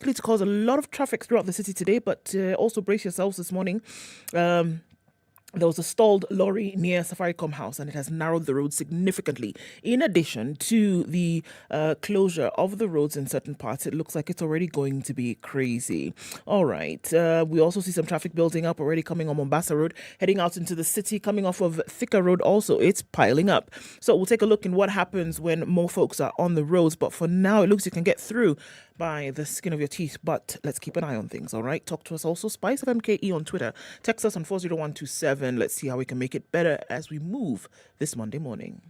likely to cause a lot of traffic throughout the city today, but also brace yourselves this morning. There was a stalled lorry near Safaricom House, and it has narrowed the road significantly. In addition to the closure of the roads in certain parts, it looks like it's already going to be crazy. All right. We also see some traffic building up already coming on Mombasa Road, heading out into the city, coming off of Thika Road also. It's piling up. So we'll take a look in what happens when more folks are on the roads. But for now, it looks you can get through by the skin of your teeth, but let's keep an eye on things, all right? Talk to us also, SpiceFMKE on Twitter. Text us on 40127. Let's see how we can make it better as we move this Monday morning.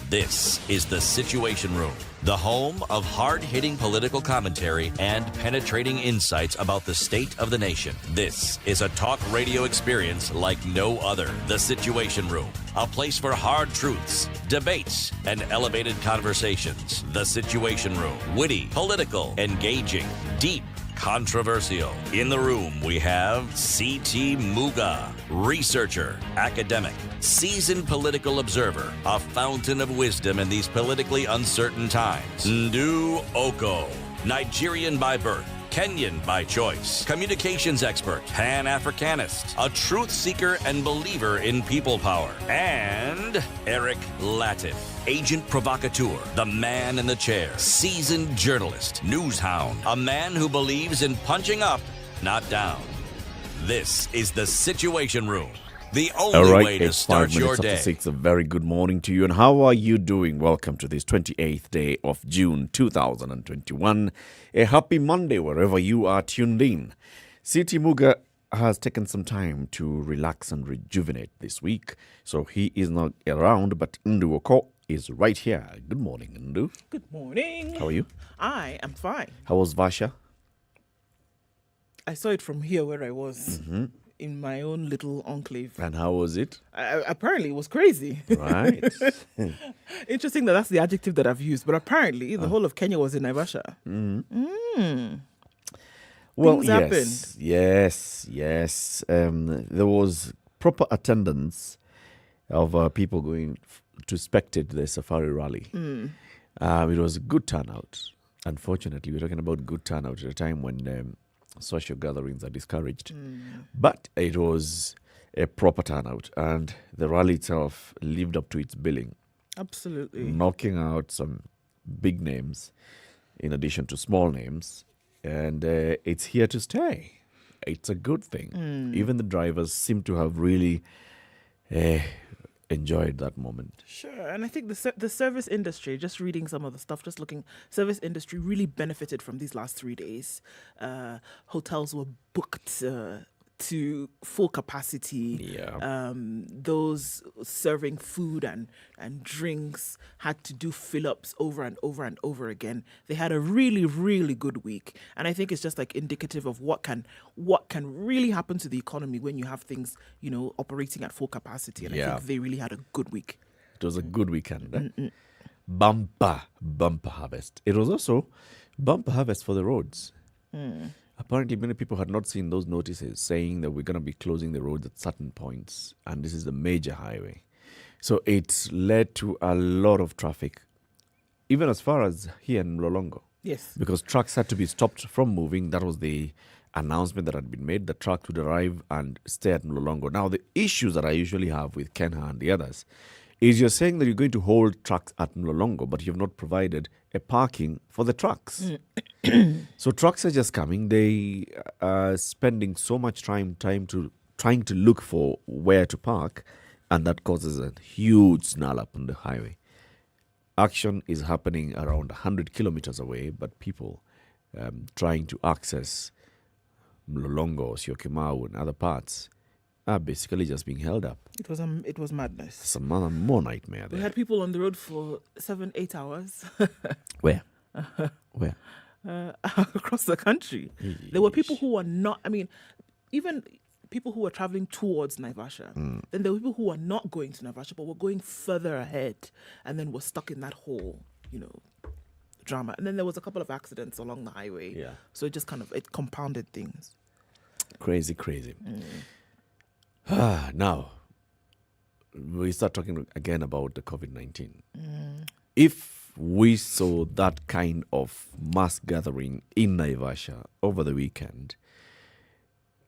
This is The Situation Room, the home of hard-hitting political commentary and penetrating insights about the state of the nation. This is a talk radio experience like no other. The Situation Room, a place for hard truths, debates, and elevated conversations. The Situation Room, witty, political, engaging, deep, controversial. In the room, we have C.T. Muga, researcher, academic, seasoned political observer, a fountain of wisdom in these politically uncertain times. Ndu Oko, Nigerian by birth, Kenyan by choice, communications expert, Pan-Africanist, a truth seeker and believer in people power, and Eric Latif, agent provocateur, the man in the chair, seasoned journalist, news hound, a man who believes in punching up, not down. This is The Situation Room, the only way to start your day. 6, a very good morning to you, and how are you doing? Welcome to this 28th day of June 2021. A happy Monday wherever you are tuned in. C.T. Muga has taken some time to relax and rejuvenate this week, so he is not around, but Ndu Oko is right here. Good morning, Ndu. Good morning. How are you? I am fine. How was Vasha? I saw it from here where I was. In my own little enclave. And how was it? Apparently, it was crazy. Right. Interesting that's the adjective that I've used, but apparently the whole of Kenya was in Naivasha. Well, Things yes. There was proper attendance of people going to spectate the safari rally. It was a good turnout. Unfortunately, we're talking about good turnout at a time when social gatherings are discouraged. But it was a proper turnout, and the rally itself lived up to its billing. Absolutely. Knocking out some big names in addition to small names. And it's here to stay. It's a good thing. Even the drivers seem to have really enjoyed that moment. Sure, and I think the service industry, just reading some of the stuff, just looking, service industry really benefited from these last 3 days. Hotels were booked to full capacity. Yeah. Those serving food and drinks had to do fill-ups over and over and over again. They had a really, really good week. And I think it's just like indicative of what can really happen to the economy when you have things, operating at full capacity. And I think they really had a good week. It was a good weekend. Bumper harvest. It was also bumper harvest for the roads. Apparently, many people had not seen those notices saying that we're going to be closing the roads at certain points, and this is a major highway. So it led to a lot of traffic, even as far as here in Mlolongo. Yes. Because trucks had to be stopped from moving. That was the announcement that had been made. The trucks would arrive and stay at Mlolongo. Now, the issues that I usually have with Kenha and the others is you're saying that you're going to hold trucks at Mlolongo, but you've not provided a parking for the trucks. So trucks are just coming. They are spending so much time trying to look for where to park, and that causes a huge snarl up on the highway. Action is happening around 100 kilometers away, but people trying to access Mlolongo, Syokimau, and other parts are basically just being held up. It was madness. Some more nightmare there. We had people on the road for 7-8 hours. Where? Where? Across the country. There were people who were not, even people who were traveling towards Naivasha. Then there were people who were not going to Naivasha, but were going further ahead and then were stuck in that whole, drama. And then there was a couple of accidents along the highway. Yeah. So it just it compounded things. Crazy. Now, we start talking again about the COVID-19. If we saw that kind of mass gathering in Naivasha over the weekend,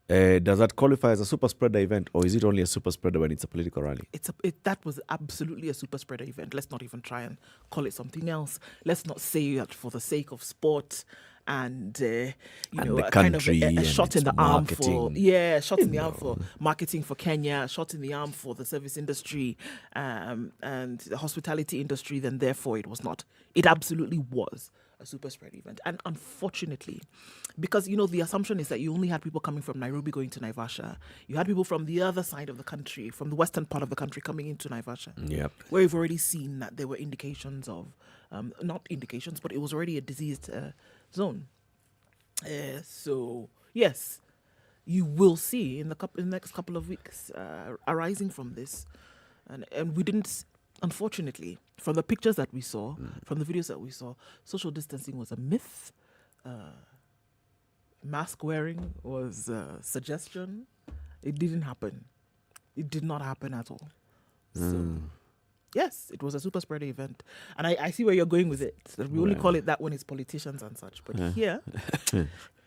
does that qualify as a super spreader event, or is it only a super spreader when it's a political rally? That was absolutely a super spreader event. Let's not even try and call it something else. Let's not say that for the sake of sport and the kind of country a shot in the arm for shot in the arm for know. marketing for Kenya, shot in the arm for the service industry and the hospitality industry. Then therefore it was not. It absolutely was a super spread event, and unfortunately, because the assumption is that you only had people coming from Nairobi going to Naivasha, you had people from the other side of the country, from the western part of the country, coming into Naivasha. Yep. Where we've already seen that there were indications of, not indications, but it was already a diseased zone. So yes, you will see in the next couple of weeks arising from this, and we didn't. Unfortunately, from the pictures that we saw, from the videos that we saw, social distancing was a myth. Mask wearing was a suggestion. It didn't happen. It did not happen at all. So, yes, it was a super spreader event. And I see where you're going with it. That we only call it that when it's politicians and such. But here,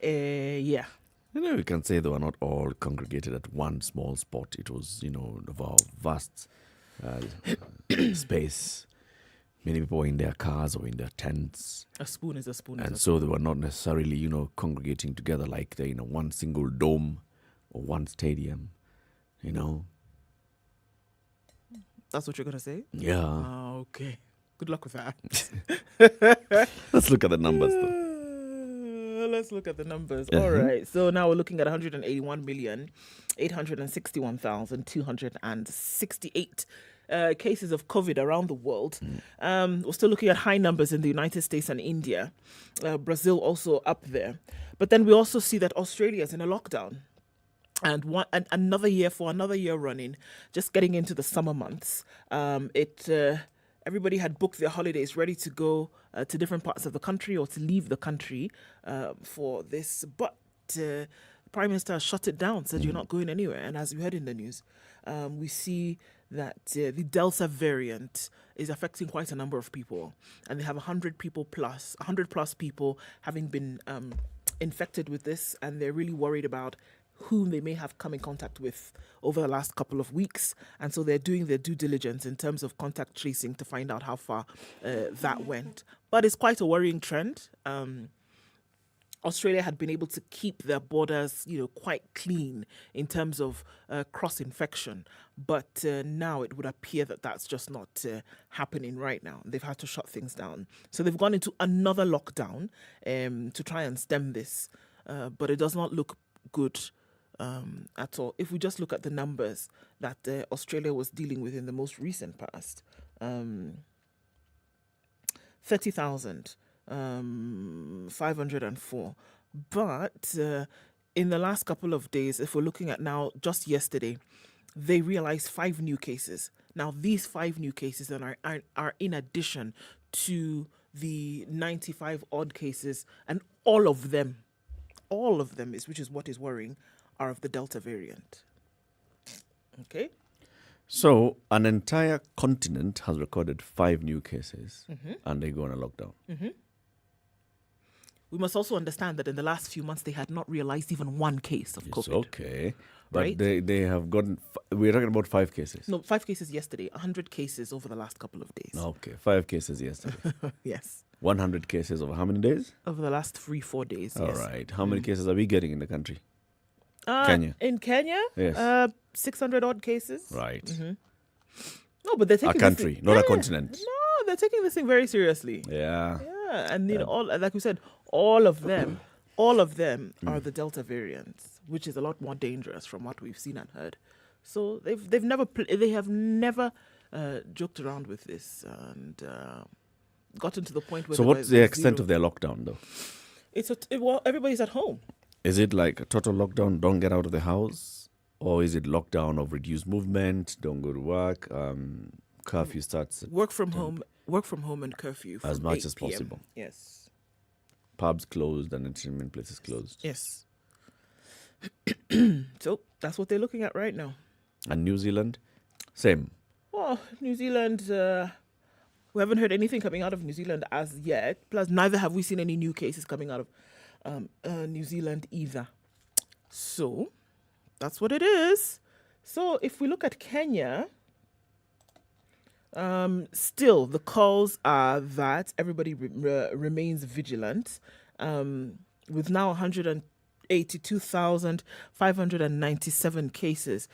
yeah. We can say they were not all congregated at one small spot. It was, of a vast space. Many people were in their cars or in their tents. A spoon is a spoon. And so they were not necessarily, congregating together like they're in one single dome or one stadium, That's what you're going to say? Yeah. Okay. Good luck with that. Let's look at the numbers, though. Let's look at the numbers. All right. So now we're looking at 181,861,268 cases of COVID around the world. We're still looking at high numbers in the United States and India. Brazil also up there. But then we also see that Australia is in a lockdown. And another year running, just getting into the summer months. Everybody had booked their holidays, ready to go to different parts of the country or to leave the country for this. But the Prime Minister shut it down, said you're not going anywhere. And as we heard in the news, we see that the Delta variant is affecting quite a number of people. And they have 100 plus people having been infected with this. And they're really worried about whom they may have come in contact with over the last couple of weeks. And so they're doing their due diligence in terms of contact tracing to find out how far that went. But it's quite a worrying trend. Australia had been able to keep their borders, quite clean in terms of cross-infection. But now it would appear that that's just not happening right now. They've had to shut things down. So they've gone into another lockdown to try and stem this. But it does not look good at all. If we just look at the numbers that Australia was dealing with in the most recent past, 30,504. But in the last couple of days, if we're looking at now, just yesterday, they realized 5 new cases. Now, these 5 new cases are in addition to the 95 odd cases, and all of them, which is what is worrying, are of the Delta variant. Okay? So an entire continent has recorded 5 new cases, and they go on a lockdown. We must also understand that in the last few months, they had not realized even one case of COVID. Okay. But right? they have gotten, we're talking about 5 cases. No, 5 cases yesterday, 100 cases over the last couple of days. Okay, 5 cases yesterday. Yes. 100 cases over how many days? Over the last 3-4 days, All yes. right. How many cases are we getting in the country? Kenya. In Kenya? Yes. 600 odd cases. Right. No, but they're taking A country, not a continent. No, they're taking this thing very seriously. Yeah. Yeah, and all, like we said, all of them are the Delta variants, which is a lot more dangerous from what we've seen and heard. So they have never joked around with this and gotten to the point where. So what's the extent of their lockdown, though? Well, everybody's at home. Is it like a total lockdown? Don't get out of the house, or is it lockdown of reduced movement? Don't go to work. Curfew starts. Work from home and curfew from as much 8 as PM. possible. Yes. Pubs closed and entertainment places closed. Yes. So that's what they're looking at right now. And New Zealand, same. Well, New Zealand, we haven't heard anything coming out of New Zealand as yet. Plus, neither have we seen any new cases coming out of New Zealand either. So, that's what it is. So, if we look at Kenya, still the calls are that everybody remains vigilant. With now 182,597 cases.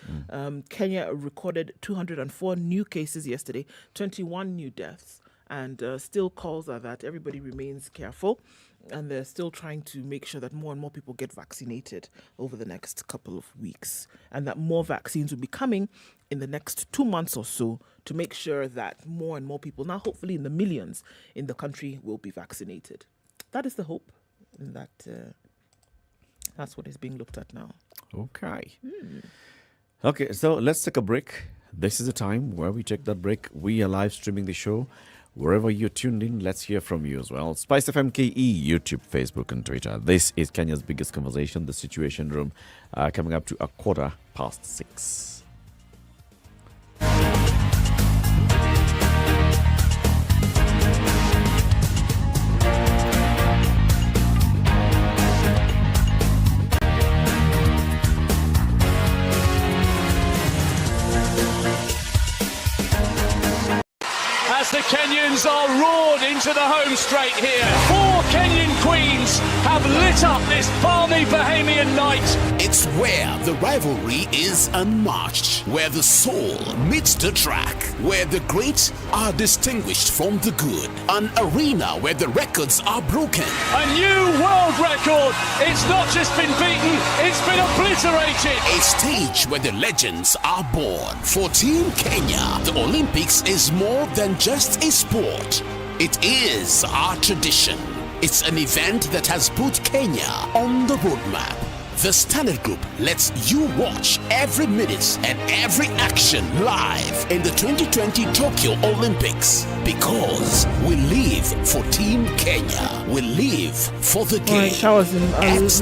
Kenya recorded 204 new cases yesterday, 21 new deaths, and still calls are that everybody remains careful, and they're still trying to make sure that more and more people get vaccinated over the next couple of weeks, and that more vaccines will be coming in the next 2 months or so to make sure that more and more people, now hopefully in the millions in the country, will be vaccinated. That is the hope. And that's what is being looked at now. Okay. Okay, so let's take a break. This is the time where we take that break. We are live streaming the show. Wherever you're tuned in, let's hear from you as well. SpiceFM KE, YouTube, Facebook, and Twitter. This is Kenya's biggest conversation, the Situation Room, coming up to 6:15. As the Kenyans are roared into the home straight here. 4 Kenyan queens have lit up this balmy Bahamian night. It's where the rivalry is unmatched, where the soul meets the track, where the great are distinguished from the good. An arena where the records are broken. A new world record. It's not just been beaten, it's been obliterated. A stage where the legends are born. For Team Kenya, the Olympics is more than just a sport. It is our tradition. It's an event that has put Kenya on the roadmap. The Standard Group lets you watch every minute and every action live in the 2020 Tokyo Olympics, because we live for Team Kenya. We live for the game. All right, showers in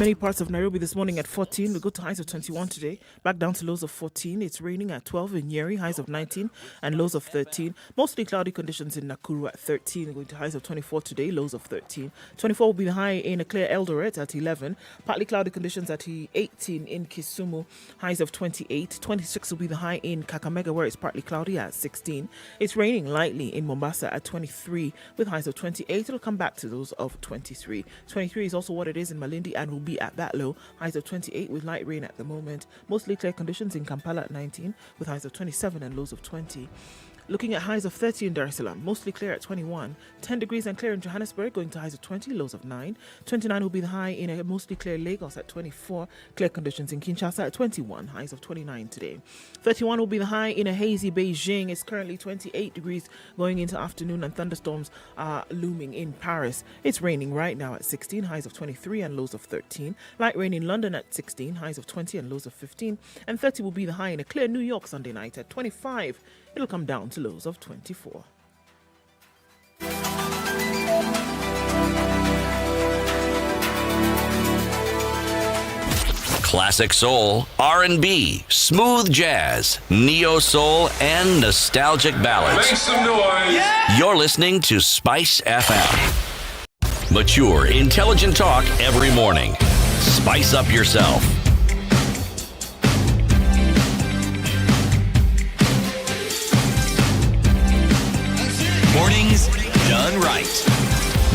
many parts of Nairobi this morning at 14. We go to highs of 21 today, back down to lows of 14. It's raining at 12 in Nyeri, highs of 19 and lows of 13. Mostly cloudy conditions in Nakuru at 13. We're going to highs of 24 today, lows of 13. 24 will be the high in a clear Eldoret at 11. Partly cloudy conditions at 18 in Kisumu, highs of 28. 26 will be the high in Kakamega, where it's partly cloudy at 16. It's raining lightly in Mombasa at 23 with highs of 28. It'll come back to those of 23. 23 is also what it is in Malindi and will be at that low, highs of 28 with light rain at the moment. Mostly clear conditions in Kampala at 19 with highs of 27 and lows of 20. Looking at highs of 30 in Dar es Salaam, mostly clear at 21. 10 degrees and clear in Johannesburg, going to highs of 20, lows of 9. 29 will be the high in a mostly clear Lagos at 24. Clear conditions in Kinshasa at 21, highs of 29 today. 31 will be the high in a hazy Beijing. It's currently 28 degrees going into afternoon, and thunderstorms are looming in Paris. It's raining right now at 16, highs of 23 and lows of 13. Light rain in London at 16, highs of 20 and lows of 15. And 30 will be the high in a clear New York Sunday night at 25. It'll come down to lows of 24. Classic soul, R&B, smooth jazz, neo soul, and nostalgic ballads. Make some noise. Yeah! You're listening to Spice FM. Mature, intelligent talk every morning. Spice up yourself. Mornings done right.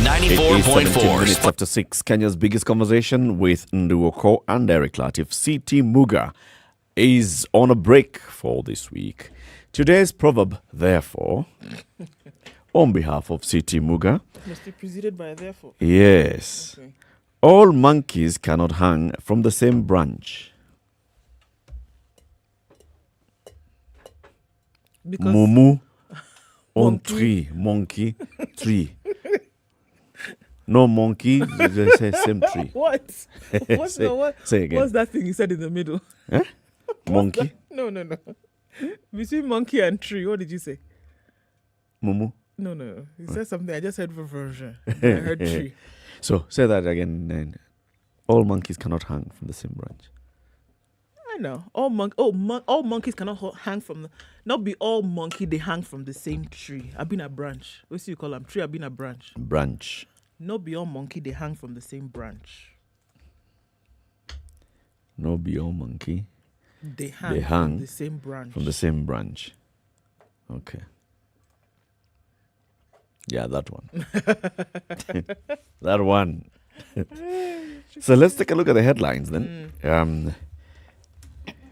94.4. Minutes after 6. Kenya's biggest conversation with Nduoko and Eric Latif. CT Muga is on a break for this week. Today's proverb, therefore, on behalf of CT Muga. Must be preceded by therefore. Yes. Okay. All monkeys cannot hang from the same branch. Because Mumu on Monkey. tree. Monkey tree. No monkey, they say same tree. What? Say again. What's that thing you said in the middle? Eh? Monkey? No. Between monkey and tree, what did you say? Mumu? No. You said something. I just heard version. I heard tree. So say that again. All monkeys cannot hang from the same branch. I know. All monkeys cannot hang from not be all monkey they hang from the same tree. I've been a branch. What do you call them? Tree. I've been a branch. Branch. Not be all monkey they hang from the same branch. No be all monkey. They hang from the same branch. From the same branch. Okay. Yeah, that one. That one. So let's take a look at the headlines then.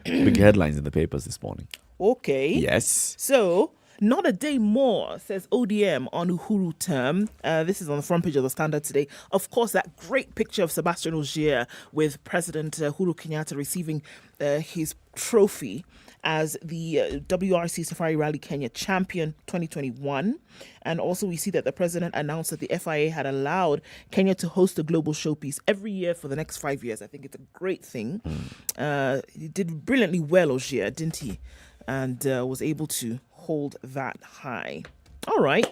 Big headlines in the papers this morning. Okay. Yes. So, not a day more, says ODM on Uhuru term. This is on the front page of the Standard today. Of course, that great picture of Sebastian Ogier with President Uhuru Kenyatta receiving his trophy as the WRC Safari Rally Kenya champion 2021. And also we see that the president announced that the FIA had allowed Kenya to host a global showpiece every year for the next 5 years. I think it's a great thing. He did brilliantly well, Ogier, didn't he? And was able to hold that high. All right.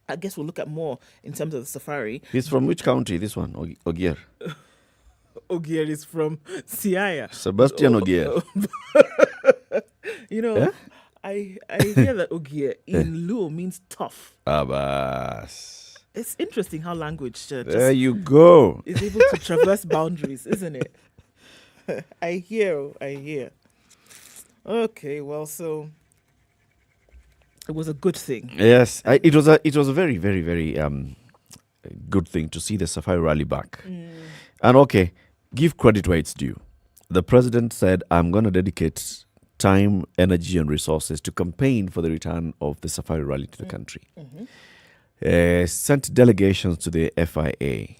I guess we'll look at more in terms of the safari. He's from which country, this one, Ogier? Ogier is from Siaya. Sebastian Ogier. You know, I hear that Ogier in Luo means tough. Abas. It's interesting how language there you go. is able to traverse boundaries, isn't it? I hear. Okay, well, so it was a good thing. Yes, it was a very, very, very good thing to see the Safari Rally back. And okay, give credit where it's due. The president said, I'm going to dedicate time, energy, and resources to campaign for the return of the Safari Rally to the country. Sent delegations to the FIA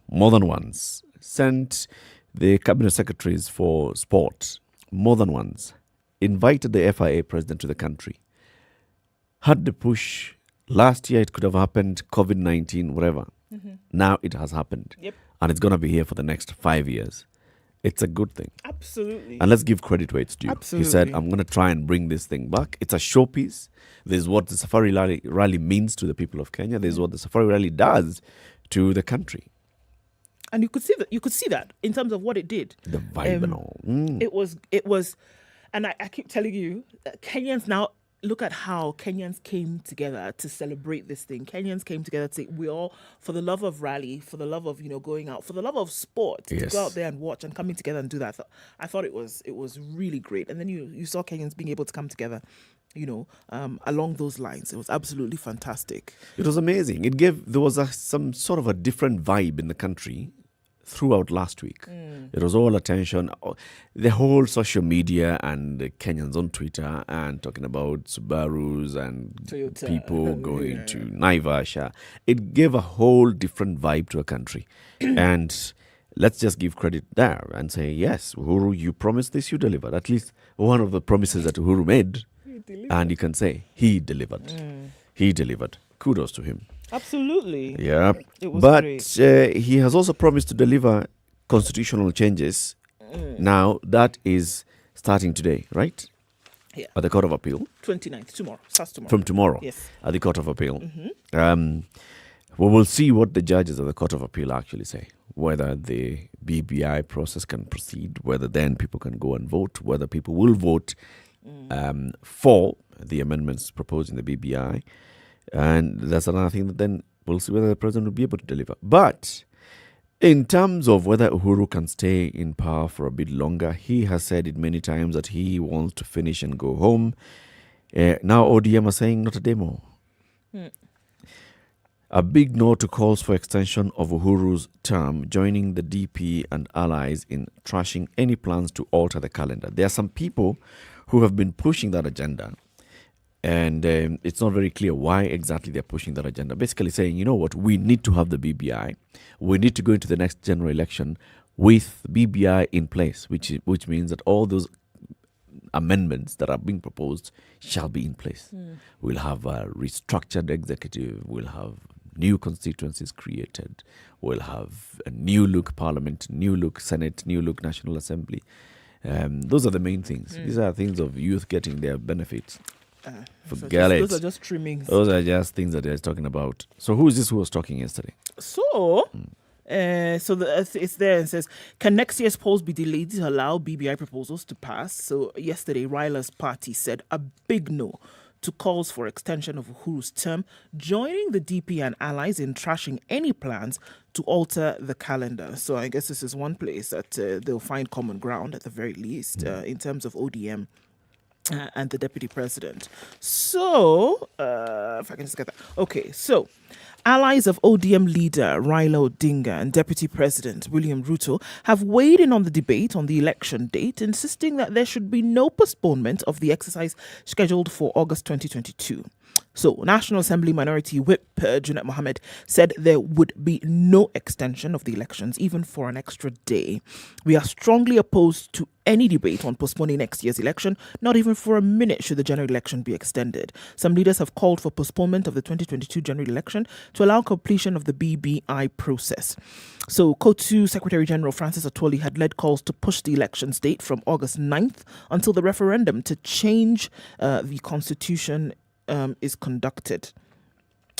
more than once. Sent the cabinet secretaries for sport more than once. Invited the FIA president to the country. Had the push. Last year it could have happened, COVID-19, whatever. Now it has happened. Yep. And it's going to be here for the next 5 years. It's a good thing. Absolutely. And let's give credit where it's due. Absolutely. He said, I'm going to try and bring this thing back. It's a showpiece. This is what the Safari Rally means to the people of Kenya. This is what the Safari Rally does to the country. And you could see that in terms of what it did. The vibe and all. It was, and I keep telling you, Kenyans now, look at how Kenyans came together to celebrate this thing. Kenyans came together to say, we all, for the love of rally, for the love of, going out, for the love of sport, to go out there and watch and coming together and do that. I thought it was really great. And then you saw Kenyans being able to come together, along those lines. It was absolutely fantastic. It was amazing. There was some sort of a different vibe in the country throughout last week. It was all attention, the whole social media and the Kenyans on Twitter and talking about Subarus and Toyota. People going to Naivasha. It gave a whole different vibe to a country. And let's just give credit there and say, yes, Uhuru, you promised this, you delivered. At least one of the promises that Uhuru made. And you can say, he delivered. He delivered. Kudos to him. Absolutely. Yeah. It was but great. He has also promised to deliver constitutional changes. Now, that is starting today, right? Yeah. At the Court of Appeal. 29th, tomorrow. Starts tomorrow. From tomorrow. Yes. At the Court of Appeal. We will see what the judges at the Court of Appeal actually say. Whether the BBI process can proceed, whether then people can go and vote, whether people will vote for the amendments proposed in the BBI. And that's another thing that then we'll see whether the president will be able to deliver. But in terms of whether Uhuru can stay in power for a bit longer, he has said it many times that he wants to finish and go home. Now ODM are saying not a day more. A big no to calls for extension of Uhuru's term, joining the DP and allies in trashing any plans to alter the calendar. There are some people who have been pushing that agenda. And it's not very clear why exactly they're pushing that agenda. Basically saying, you know what, we need to have the BBI. We need to go into the next general election with BBI in place, which means that all those amendments that are being proposed shall be in place. We'll have a restructured executive. We'll have new constituencies created. We'll have a new look parliament, new look Senate, new look National Assembly. Those are the main things. These are things of youth getting their benefits. Forget it. Those are just trimmings. Those are just things that they're talking about. So who is this who was talking yesterday? So, It's there and says, can next year's polls be delayed to allow BBI proposals to pass? So yesterday, Raila's party said a big no to calls for extension of Uhuru's term, joining the DP and allies in trashing any plans to alter the calendar. So I guess this is one place that they'll find common ground at the very least in terms of ODM. And the deputy president. So, if I can just get that. Okay, so allies of ODM leader Raila Odinga and deputy president William Ruto have weighed in on the debate on the election date, insisting that there should be no postponement of the exercise scheduled for August 2022. So, National Assembly Minority Whip Junet Mohammed said there would be no extension of the elections, even for an extra day. We are strongly opposed to any debate on postponing next year's election, not even for a minute should the general election be extended. Some leaders have called for postponement of the 2022 general election to allow completion of the BBI process. So, COTU Secretary General Francis Atwoli had led calls to push the elections date from August 9th until the referendum to change the constitution is conducted.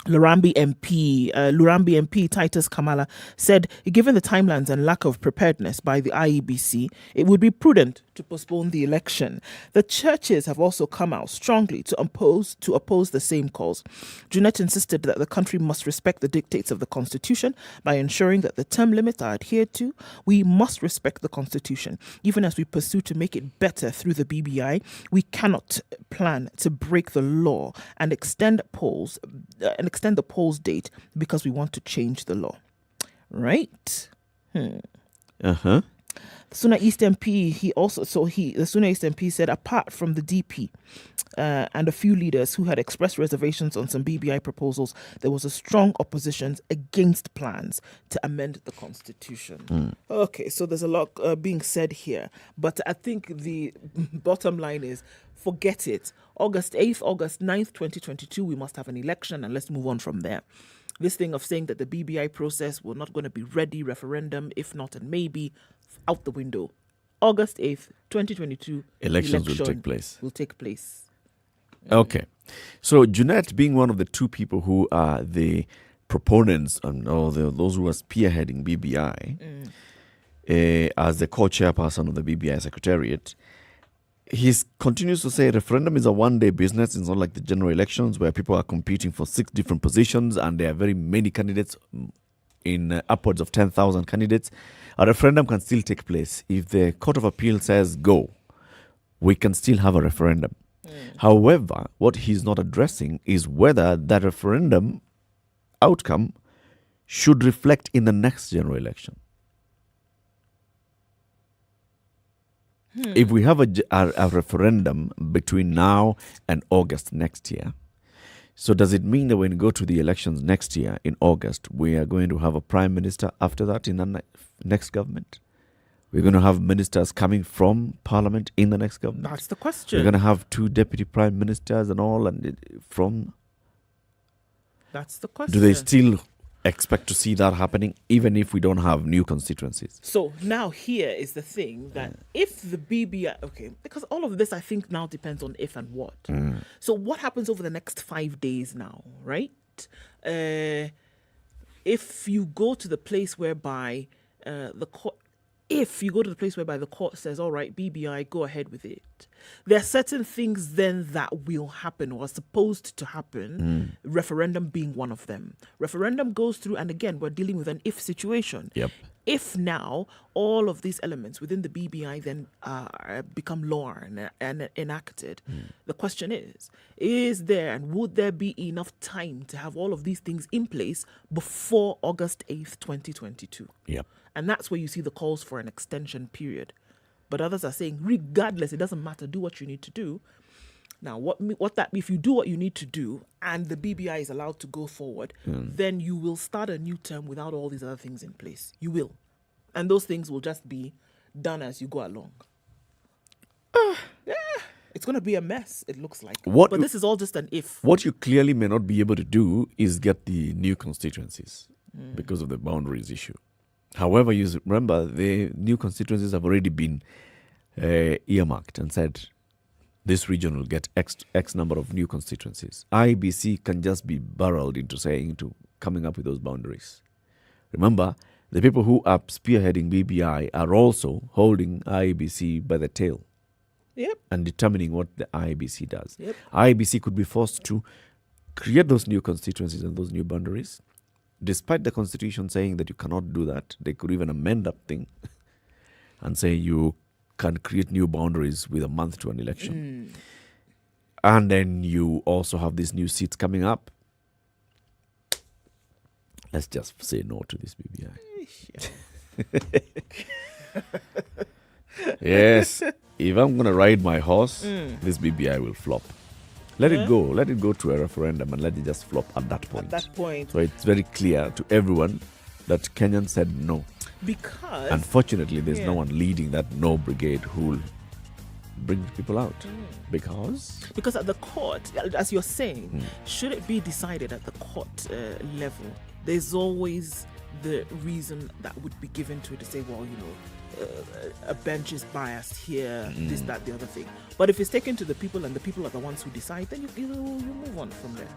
Lurambi MP Titus Kamala said, given the timelines and lack of preparedness by the IEBC, it would be prudent to postpone the election. The churches have also come out strongly to oppose the same cause. Junet insisted that the country must respect the dictates of the Constitution by ensuring that the term limits are adhered to. We must respect the Constitution. Even as we pursue to make it better through the BBI, we cannot plan to break the law and extend the polls date because we want to change the law. Right? Uh-huh. The Suna East MP, the Suna East MP said, apart from the DP and a few leaders who had expressed reservations on some BBI proposals, there was a strong opposition against plans to amend the constitution. Okay, so there's a lot being said here, but I think the bottom line is, forget it. August 8th, August 9th, 2022, we must have an election and let's move on from there. This thing of saying that the BBI process will not going to be ready, referendum, if not and maybe, out the window. August 8th, 2022. Elections will take place. Okay. So Junet, being one of the two people who are the proponents those who are spearheading BBI as the co-chairperson of the BBI Secretariat, he continues to say referendum is a one-day business. It's not like the general elections where people are competing for 6 different positions and there are very many candidates, in upwards of 10,000 candidates. A referendum can still take place. If the Court of Appeal says go, we can still have a referendum. However, what he's not addressing is whether that referendum outcome should reflect in the next general election. If we have a referendum between now and August next year, so does it mean that when we go to the elections next year in August, we are going to have a prime minister after that in the next government? We're going to have ministers coming from parliament in the next government? That's the question. We're going to have 2 deputy prime ministers and all, That's the question. Do they still expect to see that happening even if we don't have new constituencies? So now here is the thing that if the BBI, because all of this I think now depends on if and what. So what happens over the next 5 days now, right? If you go to the place whereby the court says, all right, BBI, go ahead with it, there are certain things then that will happen or are supposed to happen, referendum being one of them. Referendum goes through, and again, we're dealing with an if situation. Yep. If now all of these elements within the BBI then become law and enacted, the question is there and would there be enough time to have all of these things in place before August 8th, 2022? Yep. And that's where you see the calls for an extension period. But others are saying, regardless, it doesn't matter, do what you need to do. Now, if you do what you need to do and the BBI is allowed to go forward, then you will start a new term without all these other things in place. You will. And those things will just be done as you go along. It's going to be a mess, it looks like. But this is all just an if. What you clearly may not be able to do is get the new constituencies because of the boundaries issue. However, you remember the new constituencies have already been earmarked and said this region will get X number of new constituencies. IBC can just be barreled into coming up with those boundaries. Remember, the people who are spearheading BBI are also holding IEBC by the tail. Yep. And determining what the IEBC does. Yep. IEBC could be forced to create those new constituencies and those new boundaries. Despite the constitution saying that you cannot do that, they could even amend that thing and say you can create new boundaries with a month to an election. And then you also have these new seats coming up. Let's just say no to this BBI. Yes. If I'm going to ride my horse, this BBI will flop. Let it go. Let it go to a referendum and let it just flop at that point. At that point. So it's very clear to everyone that Kenyans said no. Because... Unfortunately, there's no one leading that no brigade who will bring people out. Because at the court, as you're saying, should it be decided at the court level, there's always the reason that would be given to it to say, well, a bench is biased here, this, that, the other thing. But if it's taken to the people and the people are the ones who decide, then you move on from there.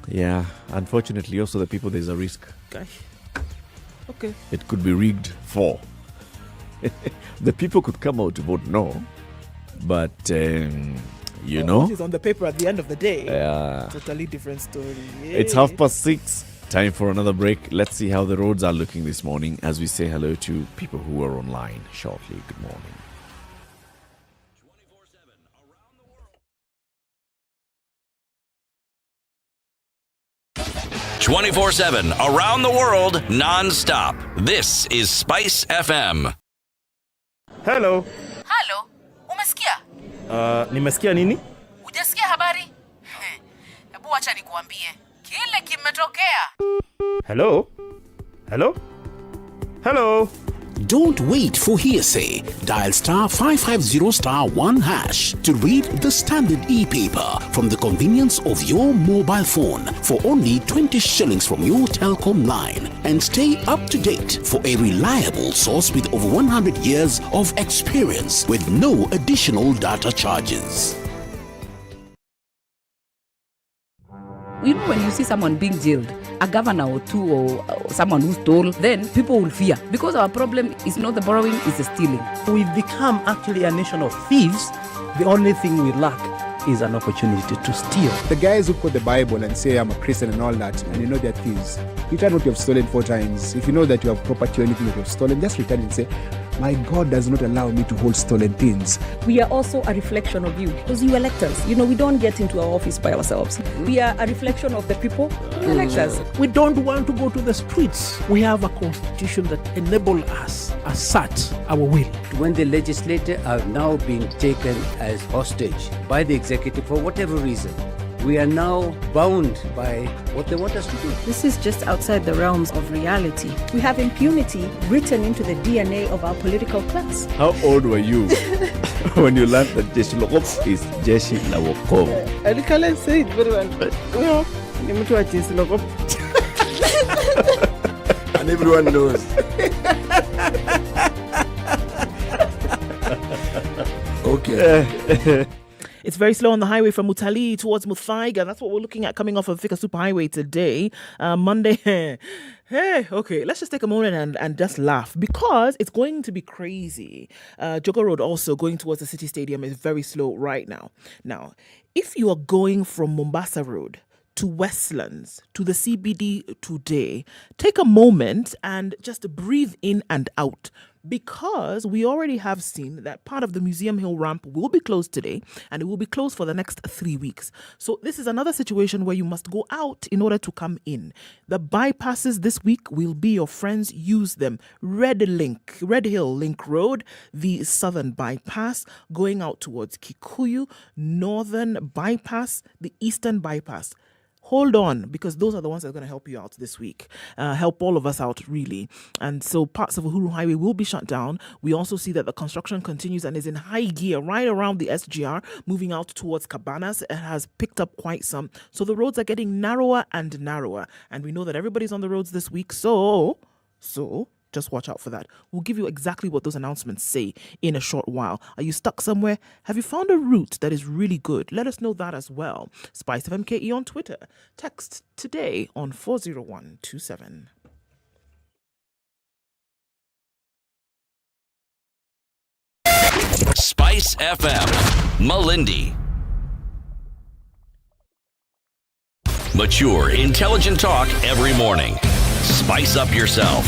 Yeah, unfortunately, also the people, there's a risk. Okay. It could be rigged for. The people could come out to vote no, but what is on the paper at the end of the day, totally different story. Yay. It's 6:30. Time for another break. Let's see how the roads are looking this morning as we say hello to people who are online shortly. Good morning. 24/7 around the world, non-stop. This is Spice FM. Hello. Halo, umesikia? Nimesikia nini? Hujasikia habari? Hebu acha nikuambie. Kile kimetokea. Hello? Hello? Hello? Don't wait for hearsay. Dial *550*1# to read the standard e-paper from the convenience of your mobile phone for only 20 shillings from your telecom line, and stay up to date for a reliable source with over 100 years of experience with no additional data charges. You know, when you see someone being jailed, a governor or two or someone who stole, then people will fear. Because our problem is not the borrowing, it's the stealing. We've become actually a nation of thieves. The only thing we lack is an opportunity to steal. The guys who quote the Bible and say I'm a Christian and all that, and you know they're thieves. Return what you have stolen 4 times. If you know that you have property or anything that you have stolen, just return and say, my God does not allow me to hold stolen things. We are also a reflection of you, because you elect us. You know, we don't get into our office by ourselves. We are a reflection of the people who elect us. We don't want to go to the streets. We have a constitution that enables us, assert our will. When the legislators are now being taken as hostage by the executive for whatever reason, we are now bound by what they want us to do. This is just outside the realms of reality. We have impunity written into the DNA of our political class. How old were you when you learned that Jeshi Lokop is Jeshi la Wokovu? I can't say it very well. No, Jeshi Lokop. And everyone knows. Okay. It's very slow on the highway from Mutali towards Muthaiga. That's what we're looking at coming off of Thika Superhighway today. Monday. Hey, okay, let's just take a moment and just laugh because it's going to be crazy. Jogo Road also going towards the City Stadium is very slow right now. Now, if you are going from Mombasa Road to Westlands, to the CBD today, take a moment and just breathe in and out, because we already have seen that part of the Museum Hill ramp will be closed today and it will be closed for the next 3 weeks. So this is another situation where you must go out in order to come in. The bypasses this week will be your friends. Use them. Red Hill Link Road, the southern bypass going out towards Kikuyu, northern bypass, the eastern bypass. Hold on, because those are the ones that are going to help you out this week. Help all of us out, really. And so parts of Uhuru Highway will be shut down. We also see that the construction continues and is in high gear right around the SGR, moving out towards Cabanas. It has picked up quite some. So the roads are getting narrower and narrower. And we know that everybody's on the roads this week. So just watch out for that. We'll give you exactly what those announcements say in a short while. Are you stuck somewhere? Have you found a route that is really good? Let us know that as well. SpiceFMKE on Twitter. Text today on 40127. Spice FM, Malindi. Mature, intelligent talk every morning. Spice up yourself.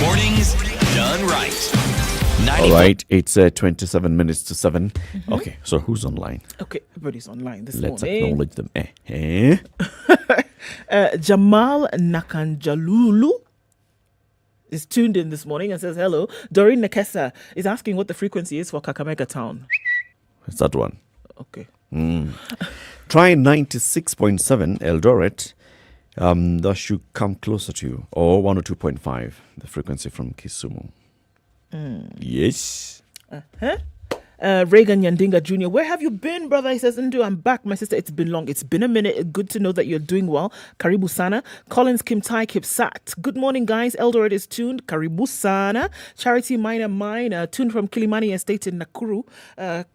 Mornings done right. All right, it's 27 minutes to 7. Mm-hmm. Okay, so who's online? Okay, everybody's online this Let's morning. acknowledge them. Jamal Nakanjalulu is tuned in this morning and says hello. Doreen Nekesa is asking what the frequency is for Kakamega Town. It's that one. Okay. Try 96.7 Eldoret. That should come closer to you. Or 102.5, the frequency from Kisumu. Yes. Reagan Yandinga Jr., where have you been, brother? He says, Ndu, I'm back. My sister, it's been long. It's been a minute. Good to know that you're doing well. Karibu Sana. Collins Kim Tai Kipsat. Good morning, guys. Eldoret is tuned. Karibu Sana. Charity Mine, tuned from Kilimani Estate in Nakuru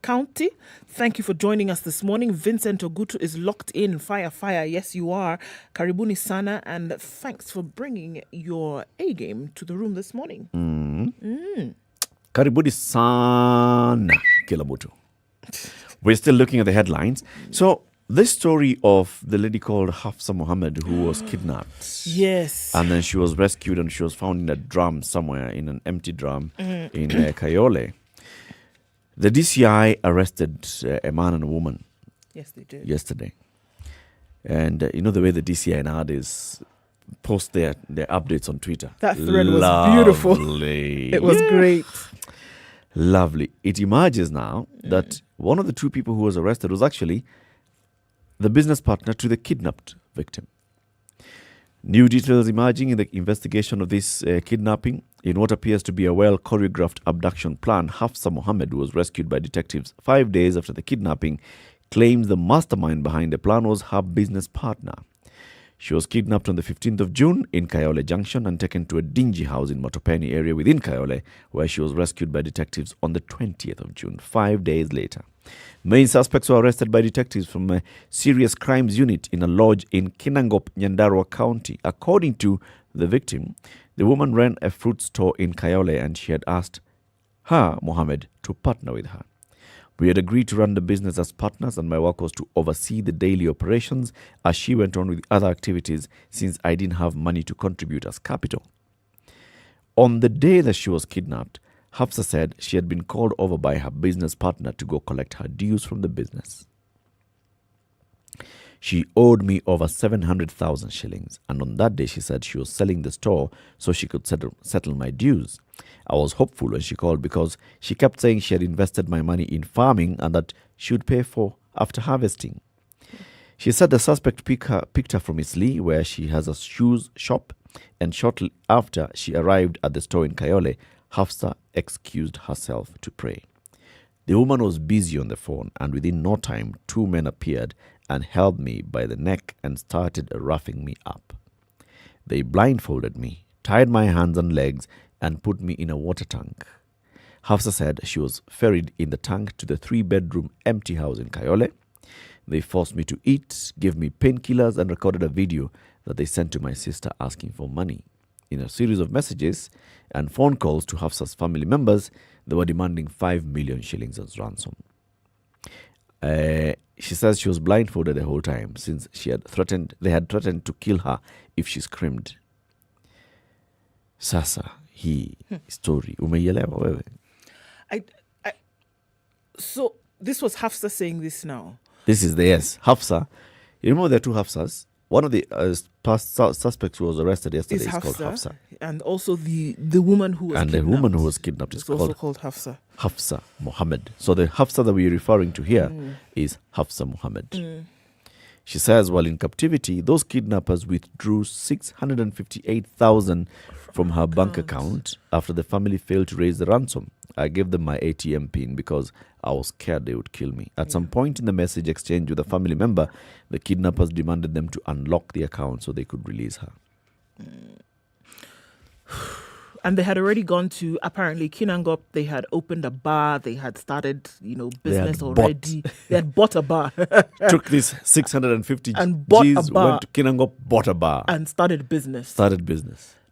County. Thank you for joining us this morning. Vincent Ogutu is locked in. Fire. Yes, you are. Karibuni Sana. And thanks for bringing your A-game to the room this morning. Karibuni sana kila mtu. We're still looking at the headlines. So this story of the lady called Hafsa Mohammed who was kidnapped. Yes. And then she was rescued and she was found in a drum somewhere, in an empty drum in Kayole. The DCI arrested a man and a woman. Yes, they did. Yesterday. And you know the way the DCI nowadays post their updates on Twitter. That thread was beautiful. It was great. Lovely. It emerges now that one of the two people who was arrested was actually the business partner to the kidnapped victim. New details emerging in the investigation of this kidnapping. In what appears to be a well-choreographed abduction plan, Hafsa Mohammed, who was rescued by detectives 5 days after the kidnapping, claims the mastermind behind the plan was her business partner. She was kidnapped on the 15th of June in Kayole Junction and taken to a dingy house in Matopeni area within Kayole, where she was rescued by detectives on the 20th of June, 5 days later. Main suspects were arrested by detectives from a serious crimes unit in a lodge in Kinangop, Nyandarua County. According to the victim, the woman ran a fruit store in Kayole and she had asked her, Mohammed, to partner with her. We had agreed to run the business as partners and my work was to oversee the daily operations as she went on with other activities since I didn't have money to contribute as capital. On the day that she was kidnapped, Hafsa said she had been called over by her business partner to go collect her dues from the business. She owed me over 700,000 shillings and on that day she said she was selling the store so she could settle my dues. I was hopeful when she called because she kept saying she had invested my money in farming and that she would pay for after harvesting. She said the suspect picked her from Isli, where she has a shoes shop, and shortly after she arrived at the store in Kayole, Hafsa excused herself to pray. The woman was busy on the phone and within no time, two men appeared and held me by the neck and started roughing me up. They blindfolded me, tied my hands and legs, and put me in a water tank. Hafsa said she was ferried in the tank to the 3-bedroom empty house in Kayole. They forced me to eat, gave me painkillers, and recorded a video that they sent to my sister asking for money. In a series of messages and phone calls to Hafsa's family members, they were demanding 5 million shillings as ransom. She says she was blindfolded the whole time since they had threatened to kill her if she screamed. Sasa hii story umeielewa wewe? So this was Hafsa saying this now. This is Hafsa. You remember there are two Hafsas? One of the past suspects who was arrested yesterday is called Hafsa. And also the woman who was kidnapped. And the woman who was kidnapped is also called Hafsa. Hafsa Mohammed. So the Hafsa that we're referring to here is Hafsa Mohammed. She says while in captivity, those kidnappers withdrew 658,000 from her bank account after the family failed to raise the ransom. I gave them my ATM pin because I was scared they would kill me. At some point in the message exchange with a family member, the kidnappers demanded them to unlock the account so they could release her. And they had already gone to, apparently, Kinangop. They had opened a bar. They had started, business already. They had bought a bar. Took this 650 and bought Gs, a bar. went to Kinangop, bought a bar. And started business.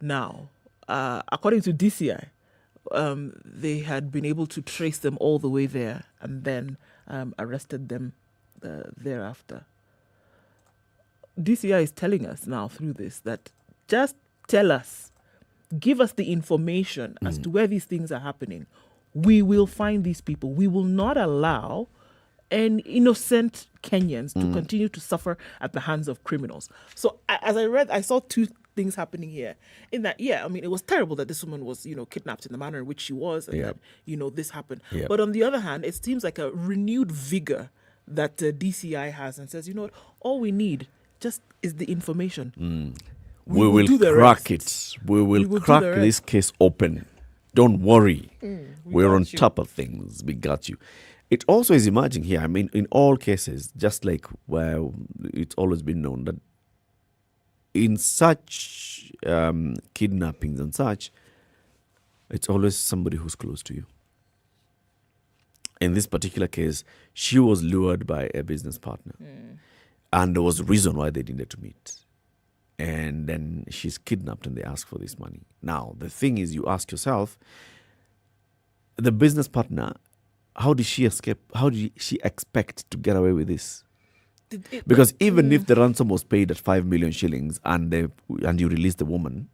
Now, according to DCI, they had been able to trace them all the way there and then arrested them thereafter. DCI is telling us now through this that just tell us, give us the information as to where these things are happening. We will find these people. We will not allow innocent Kenyans to continue to suffer at the hands of criminals. So as I read, I saw two things happening here. In that, it was terrible that this woman was, kidnapped in the manner in which she was, and that, this happened. Yep. But on the other hand, it seems like a renewed vigor that DCI has and says, what, all we need just is the information. We will crack it. We will crack this case open. Don't worry. We're on top of things. We got you. It also is emerging here. I mean, in all cases, just like where it's always been known that in such kidnappings and such, it's always somebody who's close to you. In this particular case, she was lured by a business partner. And there was a reason why they needed to meet. And then she's kidnapped and they ask for this money. Now, the thing is, you ask yourself, the business partner, how did she escape? How did she expect to get away with this? Because even if the ransom was paid at 5 million shillings and you release the woman,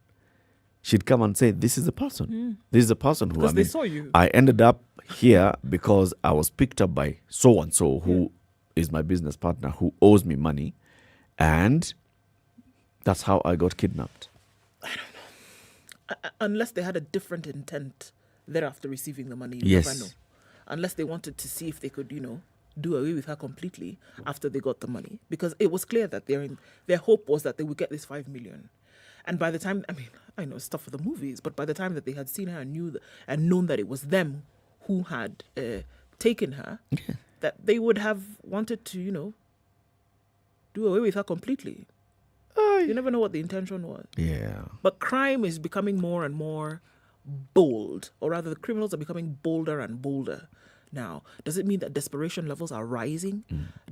she'd come and say, this is the person. This is the person who, because they saw you. I ended up here because I was picked up by so-and-so who is my business partner who owes me money. And that's how I got kidnapped. I don't know. Unless they had a different intent thereafter receiving the money, Yes. never know. Unless they wanted to see if they could, do away with her completely after they got the money. Because it was clear that their hope was that they would get this 5 million. And by the time, I know it's stuff for the movies, but by the time that they had seen her and known that it was them who had taken her, that they would have wanted to, do away with her completely. You never know what the intention was. Yeah. But crime is becoming more and more bold, or rather the criminals are becoming bolder and bolder now. Does it mean that desperation levels are rising?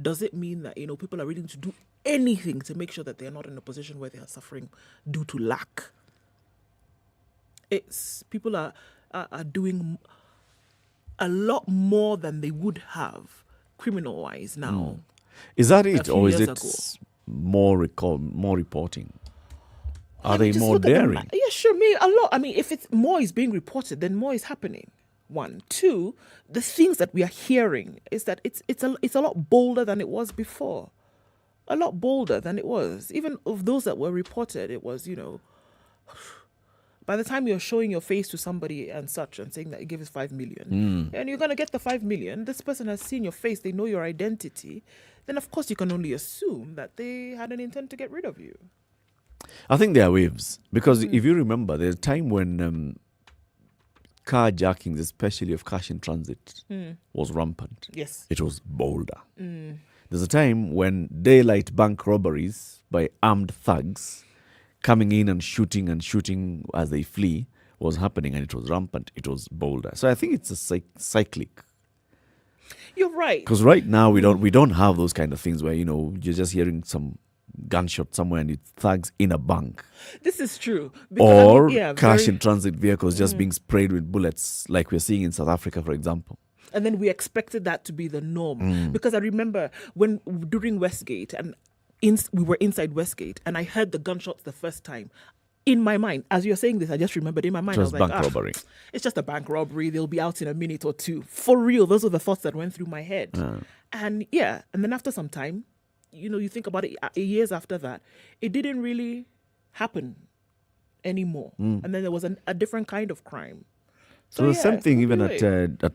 Does it mean that, people are willing to do anything to make sure that they're not in a position where they are suffering due to lack? People are doing a lot more than they would have criminal-wise now. Is that it, few or is years it ago. more reporting? Are they Just more look at the daring? Yeah, sure. A lot. If it's more is being reported, then more is happening. 1, 2. The things that we are hearing is that it's a lot bolder than it was before. A lot bolder than it was. Even of those that were reported, it was by the time you're showing your face to somebody and such and saying that you give us 5 million, and you're gonna get the 5 million. This person has seen your face. They know your identity. Then of course you can only assume that they had an intent to get rid of you. I think there are waves. Because if you remember, there's a time when carjackings, especially of cash in transit, was rampant. Yes. It was bolder. There's a time when daylight bank robberies by armed thugs coming in and shooting as they flee was happening, and it was rampant. It was bolder. So I think it's a cyclic. You're right. Because right now we don't have those kind of things where you're just hearing some gunshot somewhere and it's thugs in a bank. This is true. Or cash in transit vehicles just being sprayed with bullets, like we're seeing in South Africa, for example. And then we expected that to be the norm. Because I remember during Westgate, and we were inside Westgate, and I heard the gunshots the first time. In my mind, as you're saying this, I just remembered in my mind, It I was was like, bank robbery. It's just a bank robbery. They'll be out in a minute or two. For real, those are the thoughts that went through my head. And then after some time, you think about it, years after that, it didn't really happen anymore. And then there was a different kind of crime. So the same thing even at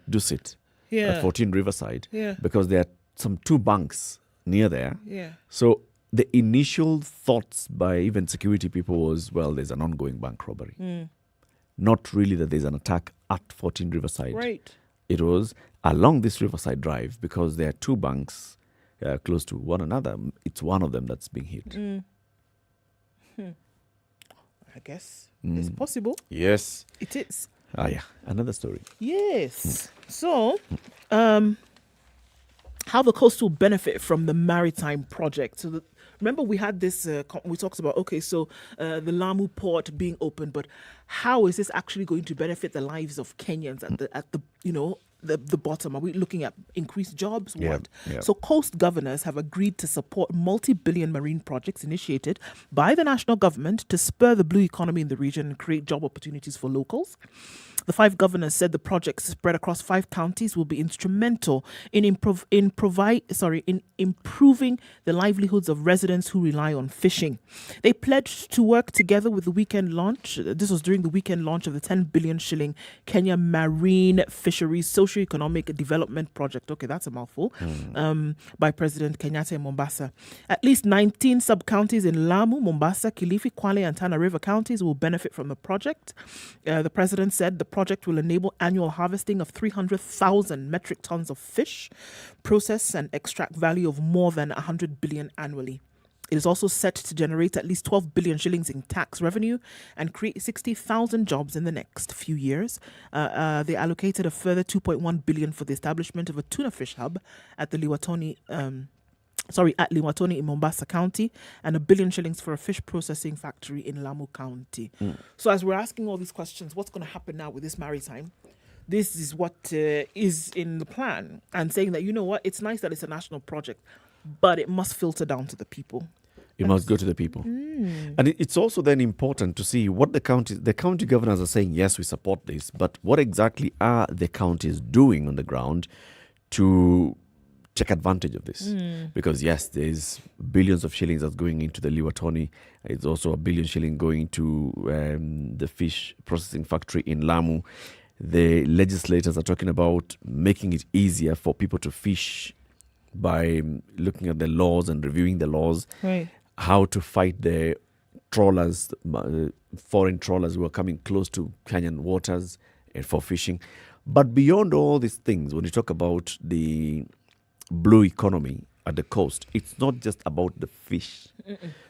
Dusit, Yeah. at 14 Riverside, Yeah. because there are two banks near there. Yeah. So the initial thoughts by even security people was, well, there's an ongoing bank robbery. Not really that there's an attack at 14 Riverside. Right. It was along this Riverside Drive, because there are two banks close to one another. It's one of them that's being hit. I guess it's possible. Yes. It is. Yeah. Another story. Yes. So, how the coast will benefit from the maritime project. So, remember we had this, we talked about, okay, so the Lamu port being open, but how is this actually going to benefit the lives of Kenyans at the the bottom? Are we looking at increased jobs? What? Yeah. So coast governors have agreed to support multi-billion marine projects initiated by the national government to spur the blue economy in the region and create job opportunities for locals. The 5 governors said the projects spread across 5 counties will be instrumental in improving the livelihoods of residents who rely on fishing. They pledged to work together with the weekend launch. This was during the weekend launch of the 10 billion shilling Kenya Marine Fisheries Socio-Economic Development Project. Okay, that's a mouthful. By President Kenyatta in Mombasa. At least 19 sub-counties in Lamu, Mombasa, Kilifi, Kwale and Tana River counties will benefit from the project. The president said the project will enable annual harvesting of 300,000 metric tons of fish, process and extract value of more than 100 billion annually. It is also set to generate at least 12 billion shillings in tax revenue and create 60,000 jobs in the next few years. They allocated a further 2.1 billion for the establishment of a tuna fish hub at the Liwatoni in Mombasa County, and 1 billion shillings for a fish processing factory in Lamu County. So as we're asking all these questions, what's going to happen now with this maritime? This is what is in the plan, and saying that, you know what, it's nice that it's a national project, but it must filter down to the people. It must go to the people. And it's also then important to see what the county governors are saying, yes, we support this, but what exactly are the counties doing on the ground to take advantage of this? Because yes, there's billions of shillings that's going into the Liwatoni. It's also 1 billion shilling going to the fish processing factory in Lamu. The legislators are talking about making it easier for people to fish by looking at the laws and reviewing the laws. Right. How to fight the trawlers, foreign trawlers who are coming close to Kenyan waters for fishing. But beyond all these things, when you talk about the blue economy at the coast, it's not just about the fish.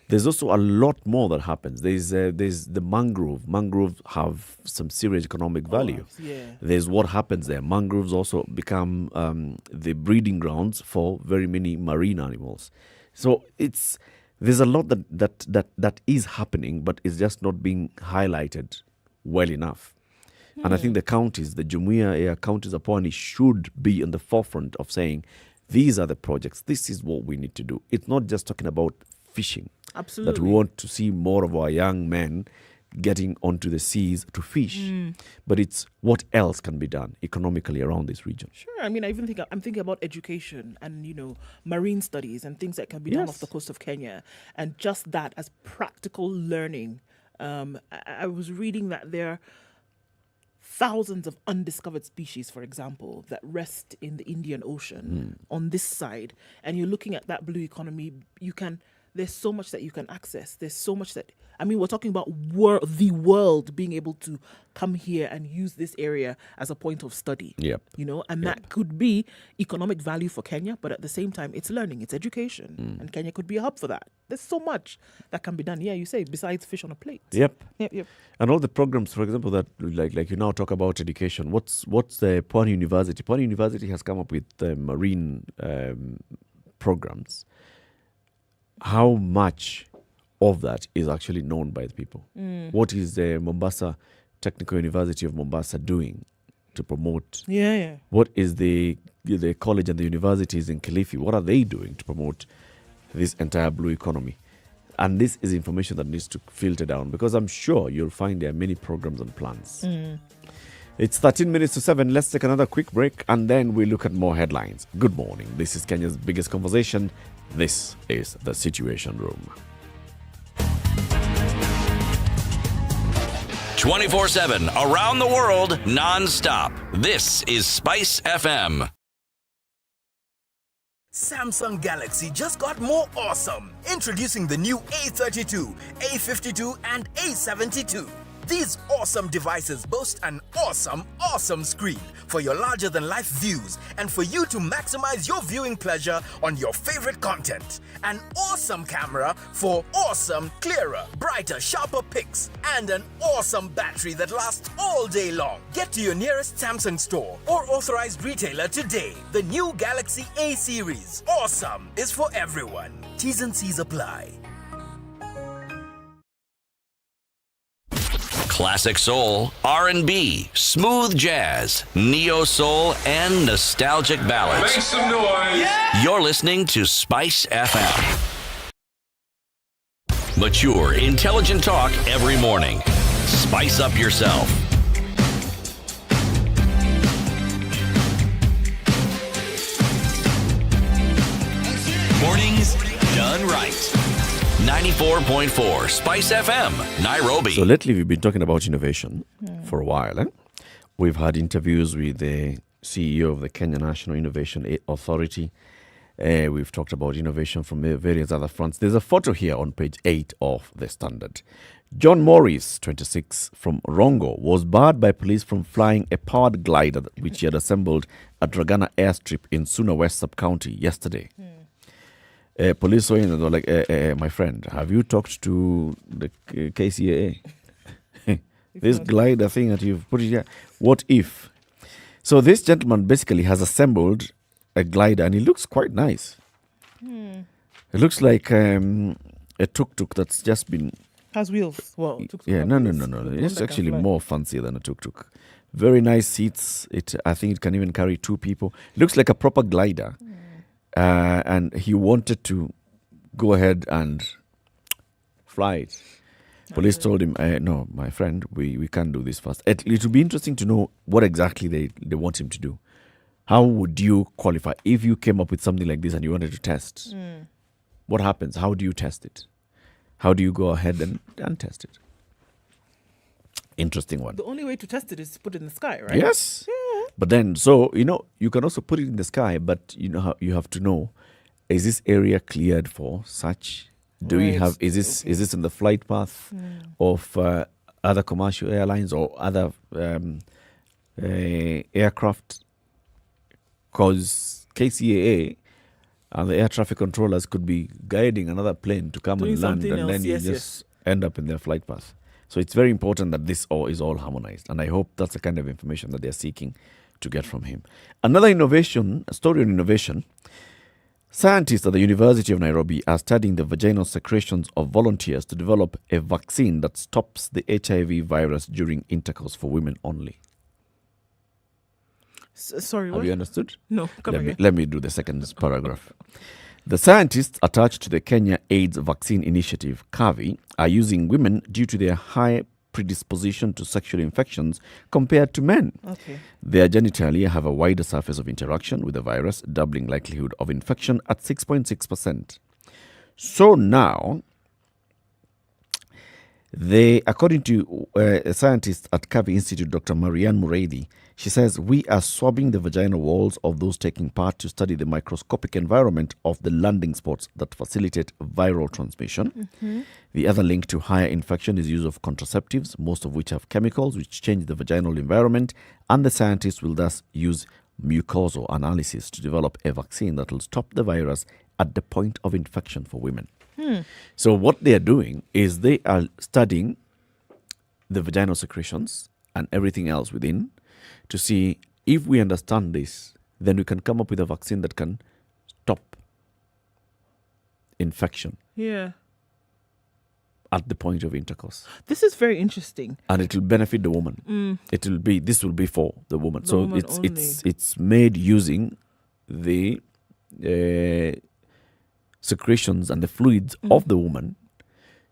There's also a lot more that happens. There's the mangrove. Mangroves have some serious economic value. There's what happens there. Mangroves also become the breeding grounds for very many marine animals. So there's a lot that is happening, but it's just not being highlighted well enough. And I think the counties, the Jumuiya counties of Pwani, should be in the forefront of saying, these are the projects. This is what we need to do. It's not just talking about fishing. Absolutely. That we want to see more of our young men getting onto the seas to fish. But it's what else can be done economically around this region. Sure. I mean, I'm thinking about education and, marine studies and things that can be done off the coast of Kenya. And just that as practical learning. I was reading that there are thousands of undiscovered species, for example, that rest in the Indian Ocean on this side. And you're looking at that blue economy, there's so much that you can access. There's so much that, we're talking about the world being able to come here and use this area as a point of study. That could be economic value for Kenya, but at the same time, it's learning, it's education. And Kenya could be a hub for that. There's so much that can be done. Yeah, you say, besides fish on a plate. Yep. And all the programs, for example, that like you now talk about education. What's the Pwani University? Pwani University has come up with marine programs. How much of that is actually known by the people? What is the Mombasa Technical University of Mombasa doing to promote? What is the college and the universities in Kilifi? What are they doing to promote this entire blue economy? And this is information that needs to filter down, because I'm sure you'll find there are many programs and plans. It's 13 minutes to 7. Let's take another quick break and then we look at more headlines. Good morning. This is Kenya's biggest conversation. This is The Situation Room. 24/7 around the world, non-stop. This is SpiceFM. Samsung Galaxy just got more awesome. Introducing the new A32, A52 and A72. These awesome devices boast an awesome screen for your larger-than-life views and for you to maximize your viewing pleasure on your favorite content. An awesome camera for awesome, clearer, brighter, sharper pics, and an awesome battery that lasts all day long. Get to your nearest Samsung store or authorized retailer today. The new Galaxy A series. Awesome is for everyone. T's and C's apply. Classic soul, R&B, smooth jazz, neo soul, and nostalgic ballads. Make some noise. Yeah. You're listening to Spice FM. Mature, intelligent talk every morning. Spice up yourself. Mornings done right. 94.4 Spice FM, Nairobi. So lately we've been talking about innovation for a while. We've had interviews with the CEO of the Kenya National Innovation Authority. We've talked about innovation from various other fronts. There's a photo here on page 8 of the Standard. John Morris, 26, from Rongo, was barred by police from flying a powered glider which he had assembled at Dragana Airstrip in Suna West Sub-County yesterday. Police saw him and they were like, my friend, have you talked to the KCAA? This glider thing that you've put it here, what if? So this gentleman basically has assembled a glider and it looks quite nice. It looks like a tuk-tuk that's just been... Has wheels. Well, yeah, no. It's actually more fancier than a tuk-tuk. Very nice seats. I think it can even carry 2 people. It looks like a proper glider. And he wanted to go ahead and fly it. Police told him, no, my friend, we can't do this first. It will be interesting to know what exactly they want him to do. How would you qualify if you came up with something like this and you wanted to test? What happens? How do you test it? How do you go ahead and test it? Interesting one. The only way to test it is to put it in the sky, right? Yes. Yeah. But then, so, you can also put it in the sky, but you have to know, is this area cleared for such? Do we have, is this in the flight path of other commercial airlines or other aircraft? Because KCAA and the air traffic controllers could be guiding another plane to come and land, and then you just end up in their flight path. So it's very important that this is all harmonized. And I hope that's the kind of information that they're seeking to get from him. Another innovation, a story on innovation. Scientists at the University of Nairobi are studying the vaginal secretions of volunteers to develop a vaccine that stops the HIV virus during intercourse for women only. Sorry, what? Have you understood? No, let me do the second paragraph. The scientists attached to the Kenya AIDS Vaccine Initiative, CAVI, are using women due to their high predisposition to sexual infections compared to men. Okay. Their genitalia have a wider surface of interaction with the virus, doubling likelihood of infection at 6.6%. So now, according to a scientist at CAVI Institute, Dr. Marianne Mureithi, she says, we are swabbing the vaginal walls of those taking part to study the microscopic environment of the landing spots that facilitate viral transmission. The other link to higher infection is use of contraceptives, most of which have chemicals which change the vaginal environment, and the scientists will thus use mucosal analysis to develop a vaccine that will stop the virus at the point of infection for women. So what they are doing is they are studying the vaginal secretions and everything else within to see if we understand this, then we can come up with a vaccine that can stop infection. Yeah. At the point of intercourse. This is very interesting. And it will benefit the woman. This will be for the woman. The woman only. It's made using the secretions and the fluids of the woman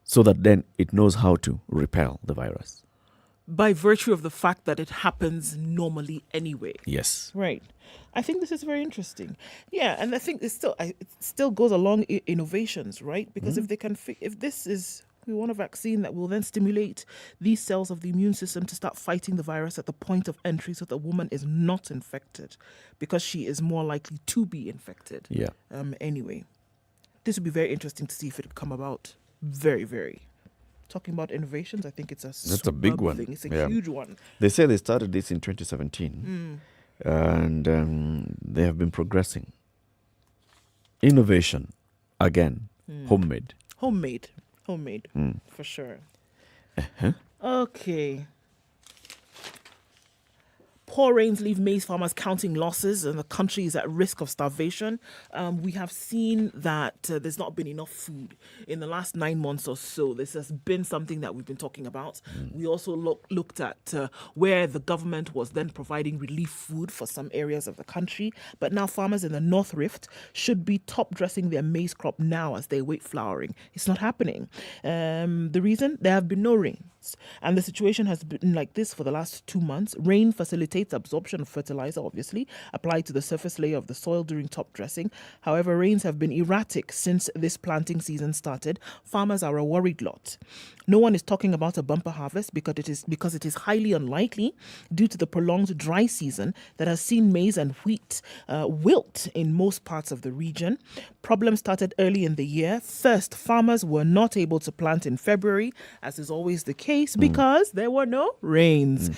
so that then it knows how to repel the virus. By virtue of the fact that it happens normally anyway. Yes. Right. I think this is very interesting. Yeah, and I think it still goes along innovations, right? Because if they can, if this is, we want a vaccine that will then stimulate these cells of the immune system to start fighting the virus at the point of entry so the woman is not infected because she is more likely to be infected. Yeah. Anyway, this would be very interesting to see if it would come about. Very, very. talking about innovations, I think it's That's a big one. Thing. It's a huge one. They say they started this in 2017, and they have been progressing. Innovation, again, homemade. Homemade, for sure. Okay. Poor rains leave maize farmers counting losses, and the country is at risk of starvation. We have seen that there's not been enough food in the last 9 months or so. This has been something that we've been talking about. We also looked at where the government was then providing relief food for some areas of the country. But now farmers in the North Rift should be top dressing their maize crop now as they await flowering. It's not happening. The reason? There have been no rains. And the situation has been like this for the last 2 months. Rain facilitates absorption of fertilizer, obviously, applied to the surface layer of the soil during top dressing. However, rains have been erratic since this planting season started. Farmers are a worried lot. No one is talking about a bumper harvest because it is highly unlikely due to the prolonged dry season that has seen maize and wheat wilt in most parts of the region. Problems started early in the year. First, farmers were not able to plant in February, as is always the case, because there were no rains.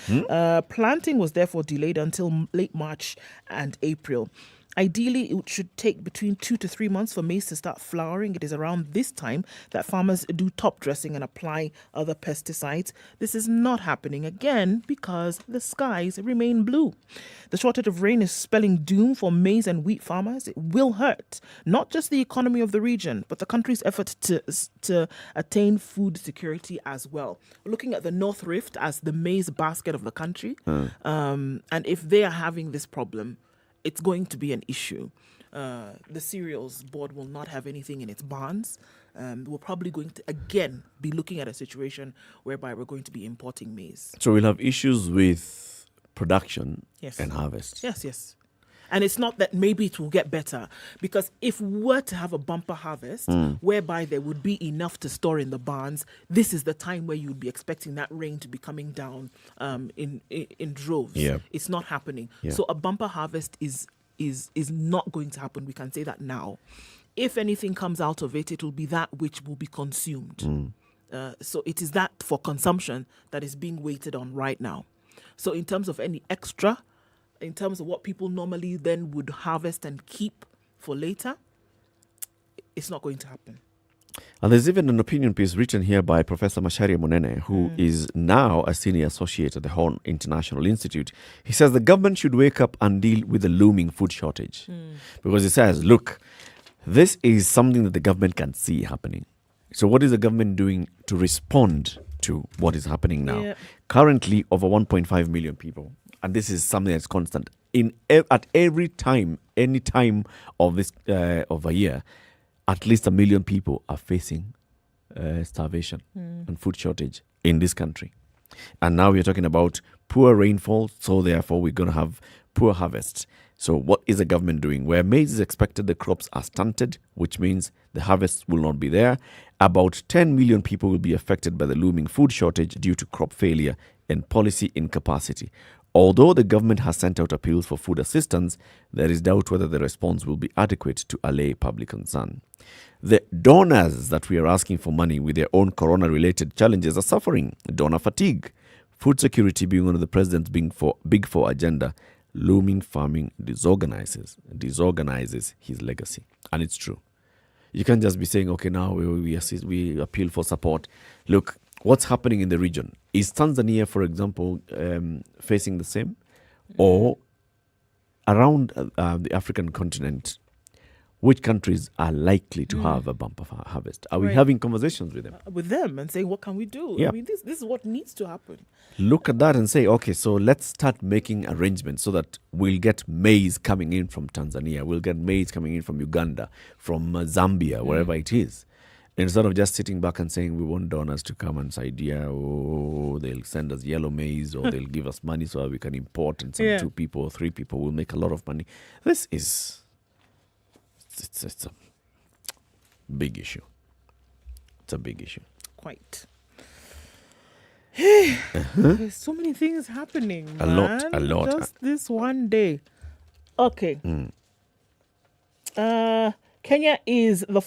Planting was therefore delayed until late March and April. Ideally, it should take between 2 to 3 months for maize to start flowering. It is around this time that farmers do top dressing and apply other pesticides. This is not happening again because the skies remain blue. The shortage of rain is spelling doom for maize and wheat farmers. It will hurt not just the economy of the region, but the country's effort to attain food security as well. We're looking at the North Rift as the maize basket of the country. And if they are having this problem, it's going to be an issue. The cereals board will not have anything in its barns. We're probably going to, again, be looking at a situation whereby we're going to be importing maize. So we'll have issues with production and harvest. Yes. And it's not that maybe it will get better, because if we were to have a bumper harvest whereby there would be enough to store in the barns, this is the time where you'd be expecting that rain to be coming down in droves. Yeah. It's not happening. Yeah. So a bumper harvest is not going to happen. We can say that now. If anything comes out of it, it will be that which will be consumed. So it is that for consumption that is being waited on right now. So in terms of any extra, in terms of what people normally then would harvest and keep for later, it's not going to happen. And there's even an opinion piece written here by Professor Macharia Munene, who is now a senior associate at the Horn International Institute. He says the government should wake up and deal with the looming food shortage. Because he says, look, this is something that the government can see happening. So what is the government doing to respond to what is happening now? Currently, over 1.5 million people. And this is something that's constant. At every time, any time of this of a year, at least 1 million people are facing starvation and food shortage in this country. And now we're talking about poor rainfall, so therefore we're going to have poor harvest. So what is the government doing? Where maize is expected, the crops are stunted, which means the harvest will not be there. About 10 million people will be affected by the looming food shortage due to crop failure and policy incapacity. Although the government has sent out appeals for food assistance, there is doubt whether the response will be adequate to allay public concern. The donors that we are asking for money with their own corona-related challenges are suffering. Donor fatigue, food security being one of the president's big four agenda, looming farming disorganizes his legacy. And it's true. You can't just be saying, okay, now we appeal for support. Look, what's happening in the region? Is Tanzania, for example, facing the same? Or around the African continent, which countries are likely to have a bumper harvest? Are we having conversations with them? With them and saying, what can we do? Yeah. I mean, this is what needs to happen. Look at that and say, okay, so let's start making arrangements so that we'll get maize coming in from Tanzania, we'll get maize coming in from Uganda, from Zambia, wherever it is. Instead of just sitting back and saying we want donors to come and say, they'll send us yellow maize or they'll give us money so that we can import, and some 2 people or 3 people will make a lot of money. This is it's a big issue. It's a big issue. Quite. There's so many things happening. A lot. Just this one day. Okay. Kenya is in the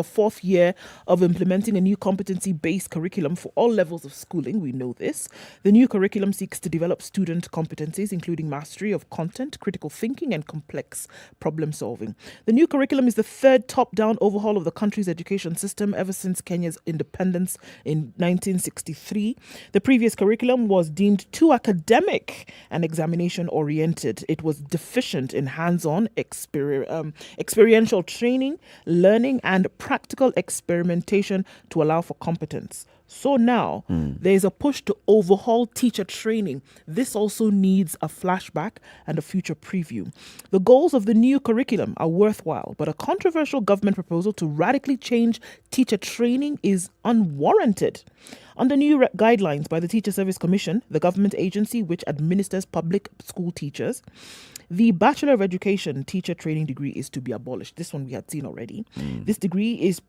fourth year of implementing a new competency-based curriculum for all levels of schooling. We know this. The new curriculum seeks to develop student competencies, including mastery of content, critical thinking, and complex problem solving. The new curriculum is the third top-down overhaul of the country's education system ever since Kenya's independence in 1963. The previous curriculum was deemed too academic and examination-oriented. It was deficient in hands-on experiential training, learning, and practical experimentation to allow for competence. So now there's a push to overhaul teacher training. This also needs a flashback and a future preview. The goals of the new curriculum are worthwhile, but a controversial government proposal to radically change teacher training is unwarranted. Under new guidelines by the Teacher Service Commission, the government agency which administers public school teachers, the Bachelor of Education teacher training degree is to be abolished. This one we had seen already. This degree is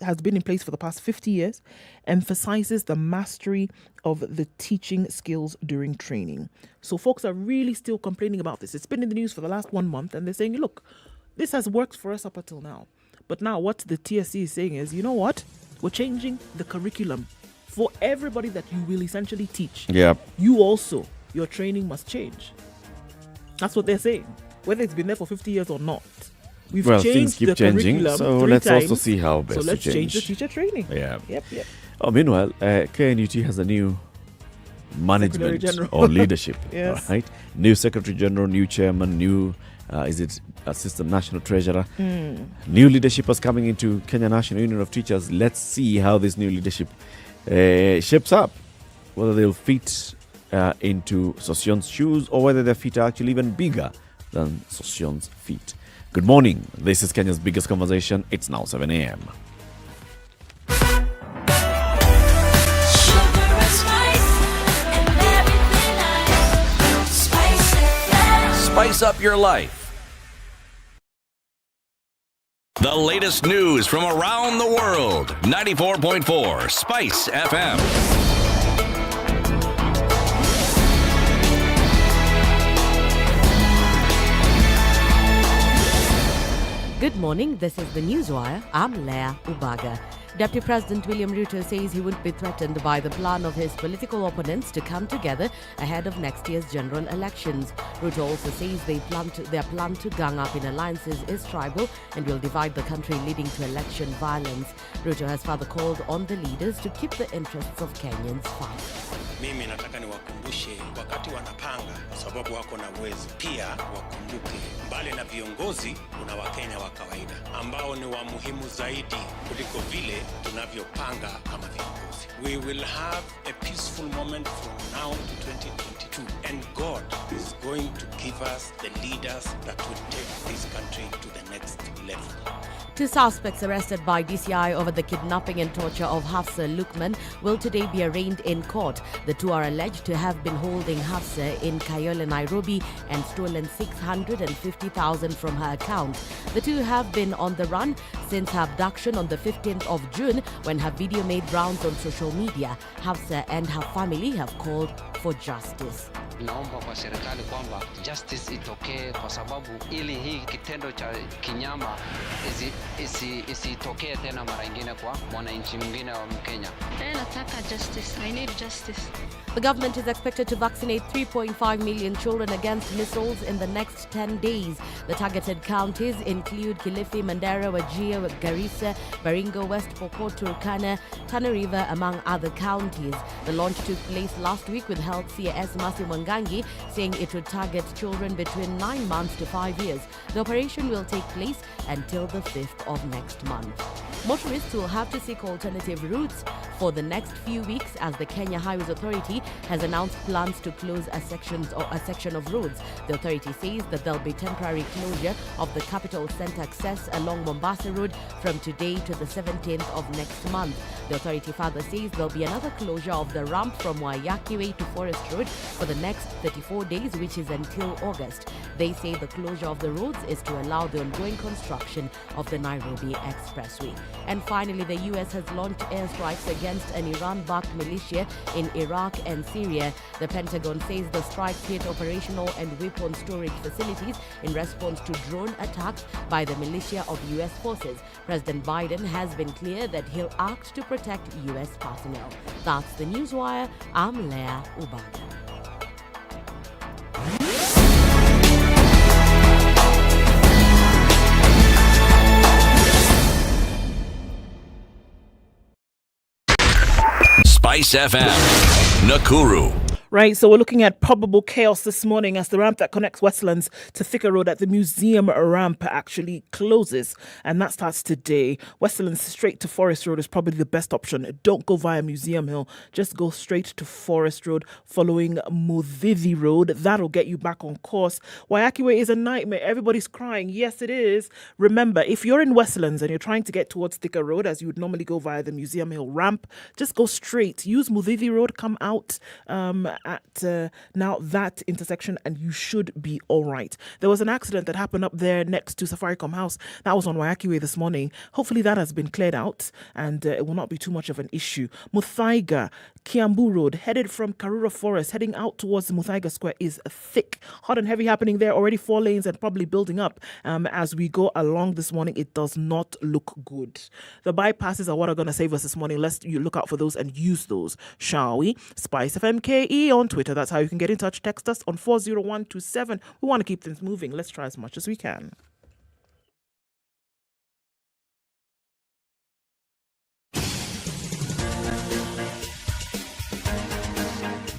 has been in place for the past 50 years, emphasizes the mastery of the teaching skills during training. So folks are really still complaining about this. It's been in the news for the last 1 month, and they're saying, look, this has worked for us up until now. But now what the TSC is saying is, you know what? We're changing the curriculum for everybody that you will essentially teach. Yeah. You also, your training must change. That's what they're saying. Whether it's been there for 50 years or not. We've changed things keep the changing, curriculum so 3 let's times. also see how best So let's to change the teacher training. Yeah. Yep. Oh, meanwhile, KNUT has a new management or leadership. Yes. Right? New Secretary General, new Chairman, new Assistant National Treasurer. New leadership is coming into Kenya National Union of Teachers. Let's see how this new leadership shapes up. Whether they'll fit into Sosion's shoes or whether their feet are actually even bigger than Sosion's feet. Good morning. This is Kenya's biggest conversation. It's now 7 a.m. Spice up your life. The latest news from around the world. 94.4 Spice FM. Good morning, this is the Newswire. I'm Leah Ubaga. Deputy President William Ruto says he wouldn't be threatened by the plan of his political opponents to come together ahead of next year's general elections. Ruto also says their plan to gang up in alliances is tribal and will divide the country, leading to election violence. Ruto has further called on the leaders to keep the interests of Kenyans first. Mimi nataka niwakumbushe wakati wanapanga, sababu wako na uwezo, pia wakumbuke mbali na viongozi kuna Wakenya wa kawaida ambao ni wa muhimu zaidi kuliko vile tunavyopanga kama viongozi. We will have a peaceful moment from now to 2022, and God is going to give us the leaders that will take this country to the next level. 2 suspects arrested by DCI over the kidnapping and torture of Hafsa Lukman will today be arraigned in court. The 2 are alleged to have been holding Hafsa in Kayole, Nairobi, and stolen 650,000 from her account. The 2 have been on the run since her abduction on the 15th of June, when her video made rounds on social media. Hafsa and her family have called for justice. Naomba kwa serikali kwamba justice itokee, kwa sababu ili hii kitendo cha kinyama isitokee tena mara nyingine kwa mwananchi mwingine wa Mkenya. Nataka justice. I need justice. The government is expected to vaccinate 3.5 million children against measles in the next 10 days. The targeted counties include Kilifi, Mandera, Wajir, Garissa, Baringo, West Pokot, Turkana, Tana River, among other counties. The launch took place last week, with Health CAS Masi Mwangangi saying it would target children between 9 months to 5 years. The operation will take place until the 5th of next month. Motorists will have to seek alternative routes for the next few weeks, as the Kenya Highways Authority has announced plans to close a section of roads. The authority says that there'll be temporary closure of the capital centre access along Mombasa Road from today to the 17th of next month. The authority further says there'll be another closure of the ramp from Waiyaki Way to Forest Road for the next 34 days, which is until August. They say the closure of the roads is to allow the ongoing construction of the Nairobi Expressway. And finally, the U.S. has launched airstrikes against an Iran-backed militia in Iraq and Syria. The Pentagon says the strikes hit operational and weapon storage facilities in response to drone attacks by the militia of U.S. forces. President Biden has been clear that he'll act to protect U.S. personnel. That's the Newswire. I'm Leah Ubaga. SpiceFM, Nakuru. Right, so we're looking at probable chaos this morning as the ramp that connects Westlands to Thika Road at the museum ramp actually closes, and that starts today. Westlands straight to Forest Road is probably the best option. Don't go via Museum Hill, just go straight to Forest Road following Muthidi Road. That'll get you back on course. Waiyaki Way is a nightmare. Everybody's crying. Yes, it is. Remember, if you're in Westlands and you're trying to get towards Thika Road as you would normally go via the Museum Hill ramp, just go straight. Use Muthidi Road, come out at now that intersection, and you should be all right. There was an accident that happened up there next to Safaricom House. That was on Waiyaki Way this morning. Hopefully that has been cleared out and it will not be too much of an issue. Muthaiga, Kiambu Road, headed from Karura Forest, heading out towards the Muthaiga Square is thick. Hot and heavy happening there. Already 4 lanes and probably building up as we go along this morning. It does not look good. The bypasses are what are going to save us this morning. Let's you look out for those and use those, shall we? SpiceFMKE on Twitter. That's how you can get in touch. Text us on 40127. We want to keep things moving. Let's try as much as we can.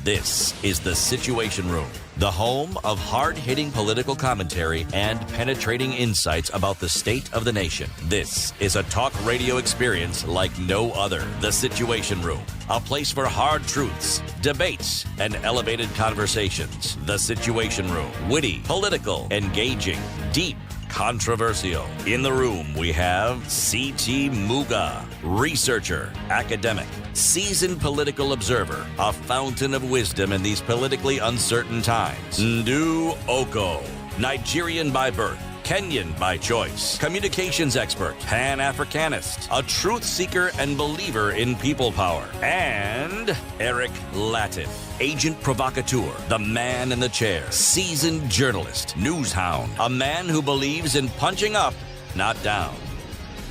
This is the Situation Room, the home of hard-hitting political commentary and penetrating insights about the state of the nation. This is a talk radio experience like no other. The Situation Room, a place for hard truths, debates, and elevated conversations. The Situation Room, witty, political, engaging, deep, controversial. In the room, we have C.T. Muga, researcher, academic, seasoned political observer, a fountain of wisdom in these politically uncertain times. Ndu Oko, Nigerian by birth, Kenyan by choice, communications expert, Pan-Africanist, a truth seeker and believer in people power, and Eric Latif, agent provocateur, the man in the chair, seasoned journalist, news hound, a man who believes in punching up, not down.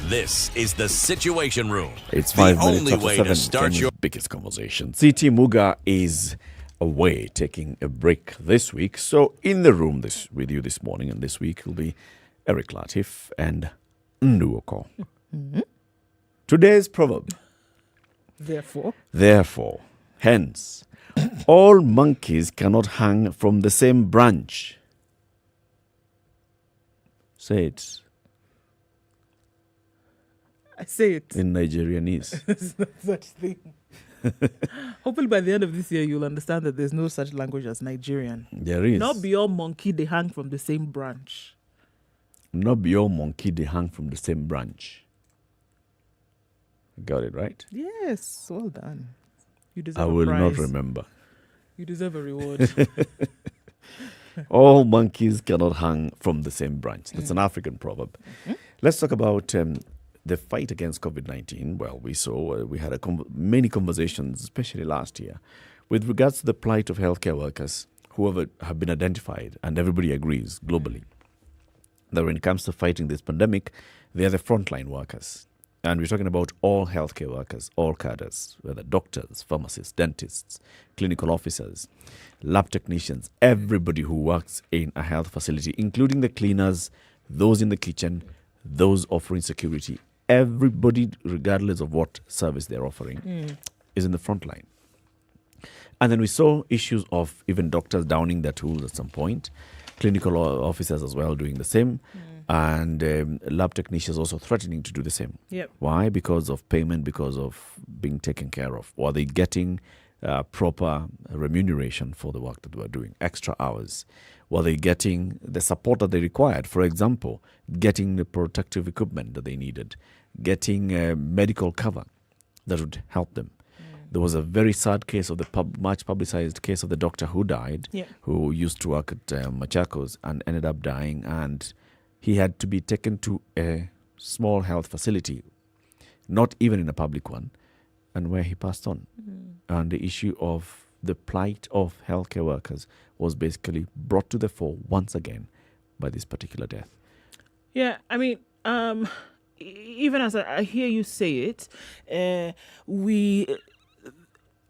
This is the Situation Room. It's 5 the minutes only after way 7, to start Kenya's your biggest conversation. C.T. Muga is away, taking a break this week. So in the room with you this morning and this week will be Eric Latif and Nduoko. Mm-hmm. Today's proverb. Therefore. Hence, all monkeys cannot hang from the same branch. Say it. I say it. In Nigerianese. There's no such thing. Hopefully by the end of this year, you'll understand that there's no such language as Nigerian. There is. Not be all monkey, they hang from the same branch. Not be all monkey, they hang from the same branch. Got it right? Yes, well done. You deserve I a will prize. not remember. You deserve a reward. All monkeys cannot hang from the same branch. That's an African proverb. Mm-hmm. Let's talk about the fight against COVID-19. Well, we saw, we had many conversations, especially last year, with regards to the plight of healthcare workers who have been identified, and everybody agrees globally that when it comes to fighting this pandemic, they are the frontline workers. And we're talking about all healthcare workers, all cadres, whether doctors, pharmacists, dentists, clinical officers, lab technicians, everybody who works in a health facility, including the cleaners, those in the kitchen, those offering security. Everybody, regardless of what service they're offering, is in the front line. And then we saw issues of even doctors downing their tools at some point, clinical officers as well doing the same, and lab technicians also threatening to do the same. Yep. Why? Because of payment, because of being taken care of. Or are they getting proper remuneration for the work that they were doing, extra hours? Were they getting the support that they required? For example, getting the protective equipment that they needed, getting medical cover that would help them. There was a very sad case of the much publicized case of the doctor who died, who used to work at Machakos and ended up dying, and he had to be taken to a small health facility not even in a public one, and where he passed on. And the issue of the plight of healthcare workers was basically brought to the fore once again by this particular death. Yeah, I mean, even as I hear you say it, we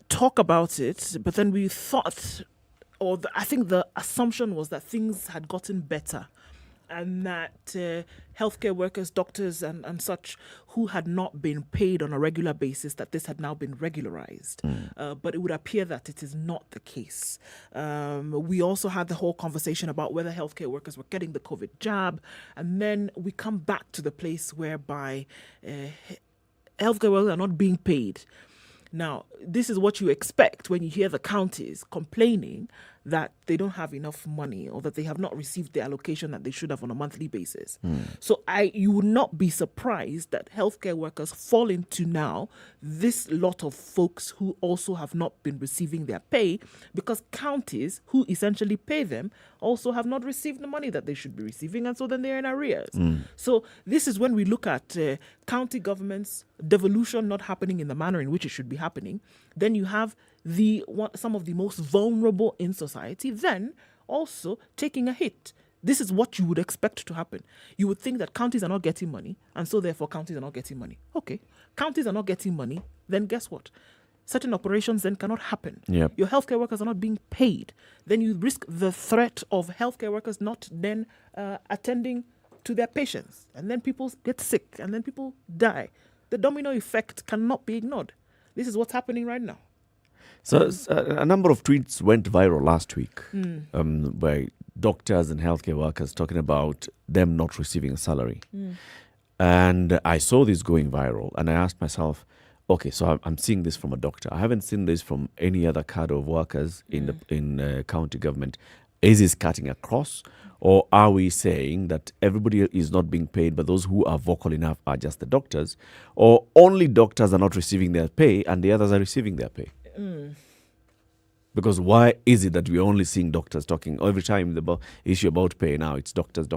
talk about it, but then we thought, I think the assumption was that things had gotten better, and that healthcare workers, doctors and such who had not been paid on a regular basis, that this had now been regularized. But it would appear that it is not the case. We also had the whole conversation about whether healthcare workers were getting the COVID jab. And then we come back to the place whereby healthcare workers are not being paid. Now, this is what you expect when you hear the counties complaining that they don't have enough money or that they have not received the allocation that they should have on a monthly basis. So you would not be surprised that healthcare workers fall into now this lot of folks who also have not been receiving their pay, because counties who essentially pay them also have not received the money that they should be receiving, and so then they're in arrears. So this is when we look at county governments, devolution not happening in the manner in which it should be happening. Then you have some of the most vulnerable in society then also taking a hit. This is what you would expect to happen. You would think that counties are not getting money, and so therefore counties are not getting money. Okay, counties are not getting money, then guess what? Certain operations then cannot happen. Yep. Your healthcare workers are not being paid. Then you risk the threat of healthcare workers not then attending to their patients, and then people get sick, and then people die. The domino effect cannot be ignored. This is what's happening right now. So a number of tweets went viral last week by doctors and healthcare workers talking about them not receiving a salary. And I saw this going viral, and I asked myself, okay, so I'm seeing this from a doctor. I haven't seen this from any other cadre of workers in county government. Is this cutting across? Or are we saying that everybody is not being paid, but those who are vocal enough are just the doctors? Or only doctors are not receiving their pay and the others are receiving their pay? Because why is it that we're only seeing doctors talking every time the issue about pay now? It's doctors.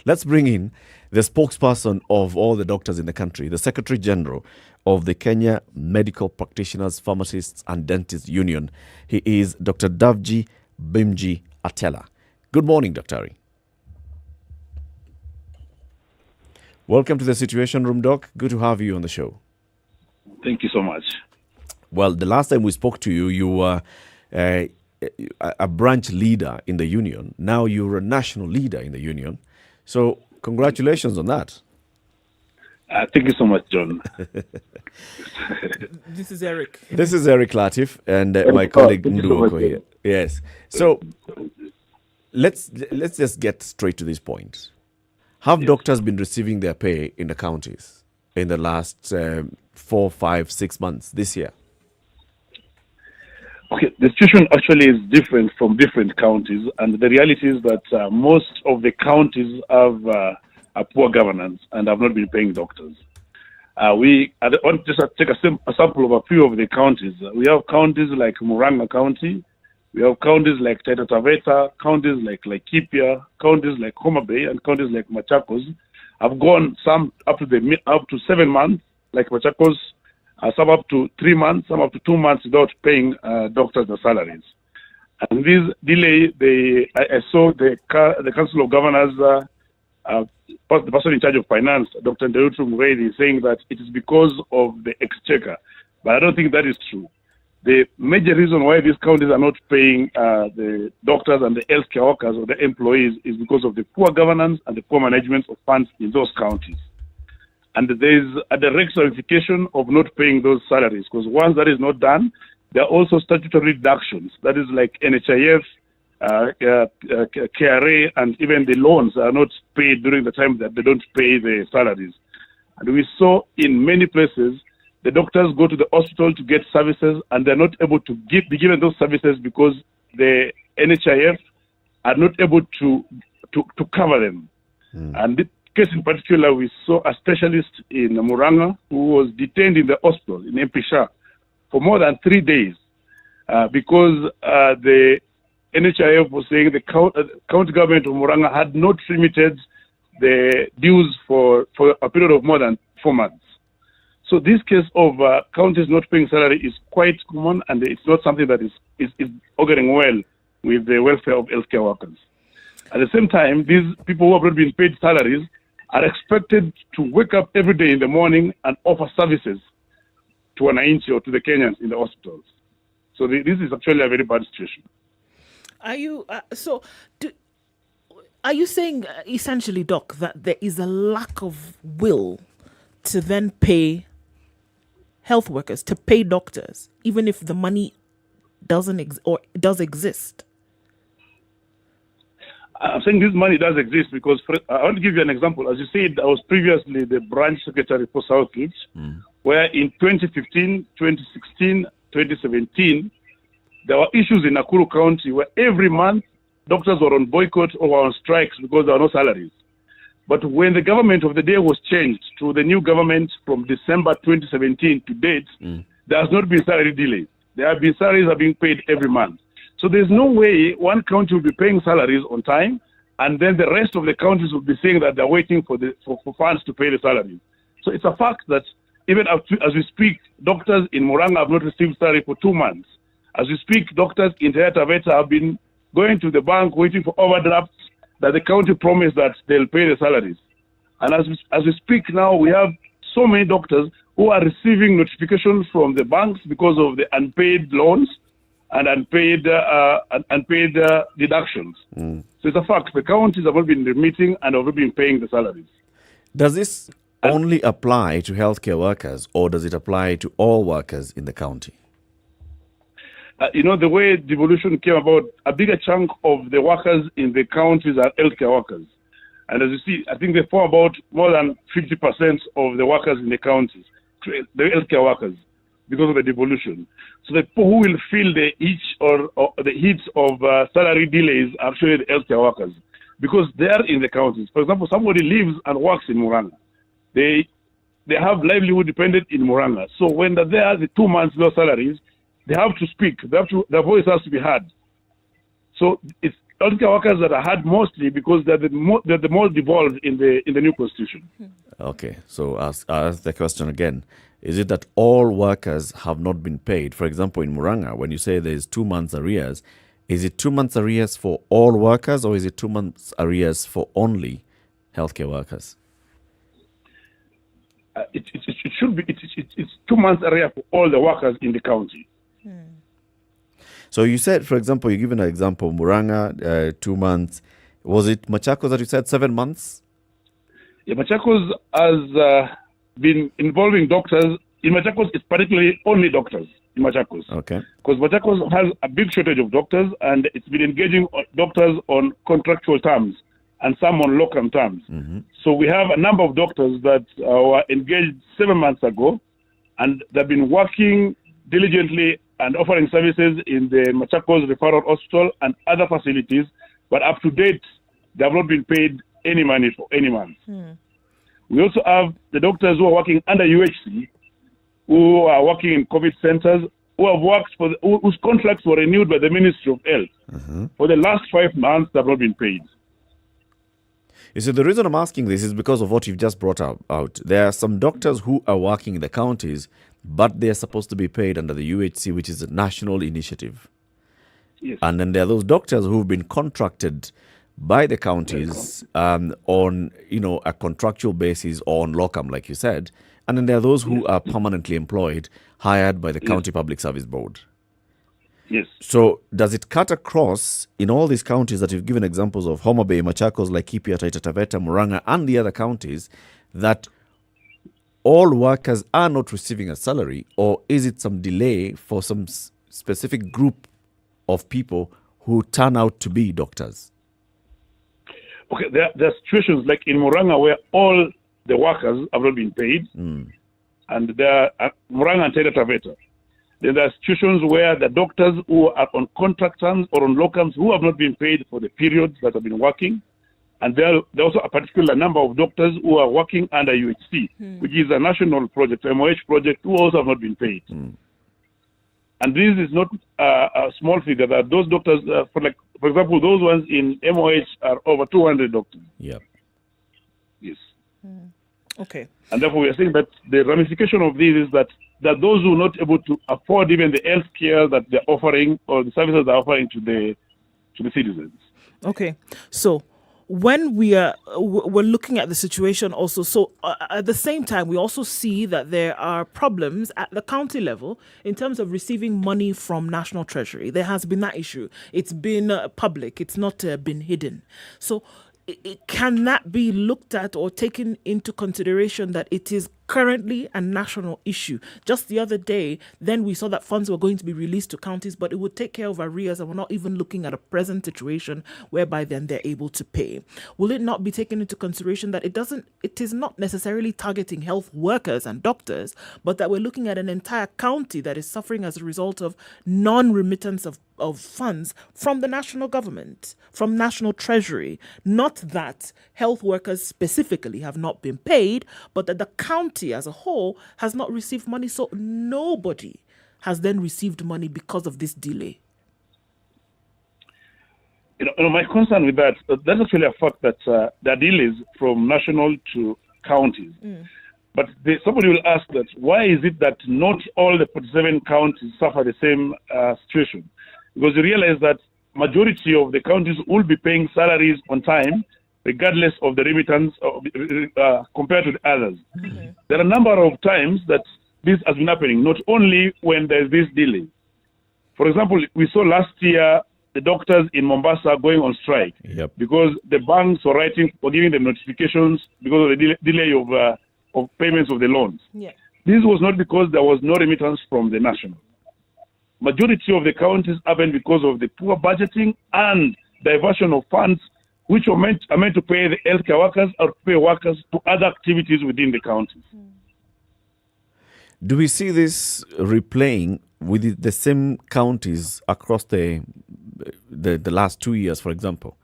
Let's bring in the spokesperson of all the doctors in the country, the Secretary General of the Kenya Medical Practitioners, Pharmacists and Dentists Union. He is Dr. Davji Bimji Atela. Good morning, Dr. Ari. Welcome to the Situation Room, Doc. Good to have you on the show. Thank you so much. Well, the last time we spoke to you, you were a branch leader in the union. Now you're a national leader in the union. So congratulations on that. Thank you so much, John. This is Eric. This is Eric Latif and my colleague Nduoko here. Yes. So let's just get straight to this point. Have doctors been receiving their pay in the counties in the last 4, 5, 6 months this year? Okay, the situation actually is different from different counties, and the reality is that most of the counties have a poor governance and have not been paying doctors. I want to just take a sample of a few of the counties. We have counties like Murang'a County, we have counties like Taita Taveta, counties like Laikipia, counties like Homa Bay, and counties like Machakos have gone some up to 7 months, like Machakos, some up to 3 months, some up to 2 months without paying doctors their salaries. And this delay, I saw the Council of Governors, the person in charge of finance, Dr. Nderutu Muredi, saying that it is because of the exchequer. But I don't think that is true. The major reason why these counties are not paying the doctors and the healthcare workers or the employees is because of the poor governance and the poor management of funds in those counties. And there is a direct ramification of not paying those salaries, because once that is not done, there are also statutory deductions. That is like NHIF, KRA, and even the loans are not paid during the time that they don't pay the salaries. And we saw in many places, the doctors go to the hospital to get services, and they're not able to be given those services because the NHIF are not able to cover them. And this case in particular, we saw a specialist in Murang'a who was detained in the hospital in Mpisha for more than 3 days because the NHIF was saying the county government of Murang'a had not remitted the dues for a period of more than 4 months. So this case of counties not paying salary is quite common, and it's not something that is auguring well with the welfare of healthcare workers. At the same time, these people who have not been paid salaries are expected to wake up every day in the morning and offer services to wananchi or to the Kenyans in the hospitals. So this is actually a very bad situation. Are you are you saying essentially, Doc, that there is a lack of will to then pay health workers, to pay doctors, even if the money doesn't or does exist? I'm saying this money does exist because I want to give you an example. As you said, I was previously the branch secretary for Southwich, where in 2015, 2016, 2017, there were issues in Nakuru County where every month doctors were on boycott or were on strikes because there were no salaries. But when the government of the day was changed to the new government from December 2017 to date, there has not been salary delays. There have been salaries are being paid every month. So there's no way one county will be paying salaries on time, and then the rest of the counties will be saying that they're waiting for funds to pay the salaries. So it's a fact that even as we speak, doctors in Murang'a have not received salary for 2 months. As we speak, doctors in Taita Taveta have been going to the bank waiting for overdrafts that the county promised that they'll pay the salaries. And as we speak now, we have so many doctors who are receiving notifications from the banks because of the unpaid loans and unpaid deductions. So it's a fact. The counties have not been remitting and have not been paying the salaries. Does this only apply to healthcare workers, or does it apply to all workers in the county? The way devolution came about, a bigger chunk of the workers in the counties are healthcare workers. And as you see, I think they form about more than 50% of the workers in the counties, the healthcare workers, because of the devolution. So the people who will feel the itch or the heat of salary delays are actually the healthcare workers, because they are in the counties. For example, somebody lives and works in Murang'a. They have livelihood dependent in Murang'a. So when they're there, the 2 months no salaries, they have to speak. Their voice has to be heard. So it's healthcare workers that are heard mostly because they're the most devolved in the new constitution. Okay, so I'll ask the question again. Is it that all workers have not been paid? For example, in Murang'a, when you say there's 2 months arrears, is it 2 months arrears for all workers, or is it 2 months arrears for only healthcare workers? It should be. It's 2 months arrears for all the workers in the county. So you said, for example, you given an example, Murang'a, 2 months. Was it Machakos that you said 7 months? Yeah, Machakos has been involving doctors. In Machakos, it's particularly only doctors in Machakos. Okay. Because Machakos has a big shortage of doctors, and it's been engaging doctors on contractual terms and some on locum terms. So we have a number of doctors that were engaged 7 months ago, and they've been working diligently and offering services in the Machakos Referral Hospital and other facilities, but up to date, they have not been paid any money for any month. We also have the doctors who are working under UHC, who are working in COVID centers, who have worked whose contracts were renewed by the Ministry of Health. For the last 5 months, they have not been paid. You see, the reason I'm asking this is because of what you've just brought out. There are some doctors who are working in the counties, but they are supposed to be paid under the UHC, which is a national initiative. Yes. And then there are those doctors who've been contracted by the counties on, a contractual basis or on locum, like you said. And then there are those who are permanently employed, hired by the County Public Service Board. Yes. So does it cut across in all these counties that you've given examples of, Homa Bay, Machakos, Laikipia, Taita Taveta, Murang'a, and the other counties, that all workers are not receiving a salary, or is it some delay for some specific group of people who turn out to be doctors? Okay, there are situations like in Murang'a where all the workers have not been paid, and there are Murang'a and Taita Taveta. Then there are situations where the doctors who are on contract terms or on locums who have not been paid for the periods that have been working. And there are also a particular number of doctors who are working under UHC, which is a national project, MOH project, who also have not been paid. And this is not a small figure. That those doctors, for example, those ones in MOH are over 200 doctors. Yeah. Yes. Okay. And therefore, we are saying that the ramification of this is that those who are not able to afford even the health care that they're offering or the services they're offering to the citizens. Okay. So when we're looking at the situation also, so at the same time, we also see that there are problems at the county level in terms of receiving money from National Treasury. There has been that issue. It's been public. It's not been hidden. So can that be looked at or taken into consideration that it is currently a national issue? Just the other day, then we saw that funds were going to be released to counties, but it would take care of arrears, and we're not even looking at a present situation whereby then they're able to pay. Will it not be taken into consideration that it is not necessarily targeting health workers and doctors, but that we're looking at an entire county that is suffering as a result of non-remittance of funds from the national government, from National Treasury? Not that health workers specifically have not been paid, but that the county as a whole has not received money. So nobody has then received money because of this delay. My concern with that's actually a fact that there are delays from national to counties. But somebody will ask that, why is it that not all the 47 counties suffer the same situation? Because you realize that majority of the counties will be paying salaries on time, regardless of the remittance compared to the others. There are a number of times that this has been happening, not only when there's this delay. For example, we saw last year the doctors in Mombasa going on strike because the banks were giving them notifications because of the delay of payments of the loans. This was not because there was no remittance from the national. Majority of the counties happened because of the poor budgeting and diversion of funds which are meant to pay the healthcare workers or pay workers to other activities within the counties. Do we see this replaying with the same counties across the last 2 years, for example?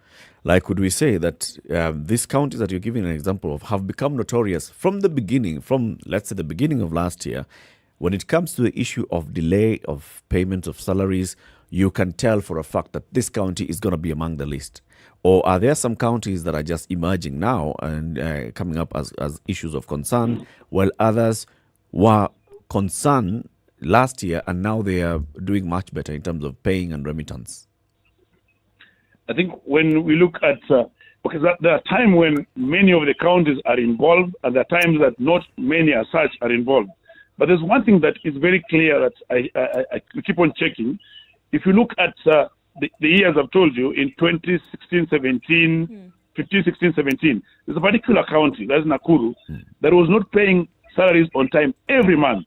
Like, could we say that these counties that you're giving an example of have become notorious from the beginning, from, let's say, the beginning of last year? When it comes to the issue of delay of payments of salaries, you can tell for a fact that this county is going to be among the list. Or are there some counties that are just emerging now and coming up as issues of concern, while others were concerned last year and now they are doing much better in terms of paying and remittance? I think when we look at, because there are times when many of the counties are involved and there are times that not many as such are involved. But there's one thing that is very clear that I keep on checking. If you look at the years I've told you, in 2016, 17, 15, 16, 17, there's a particular county, that's Nakuru, that was not paying salaries on time every month.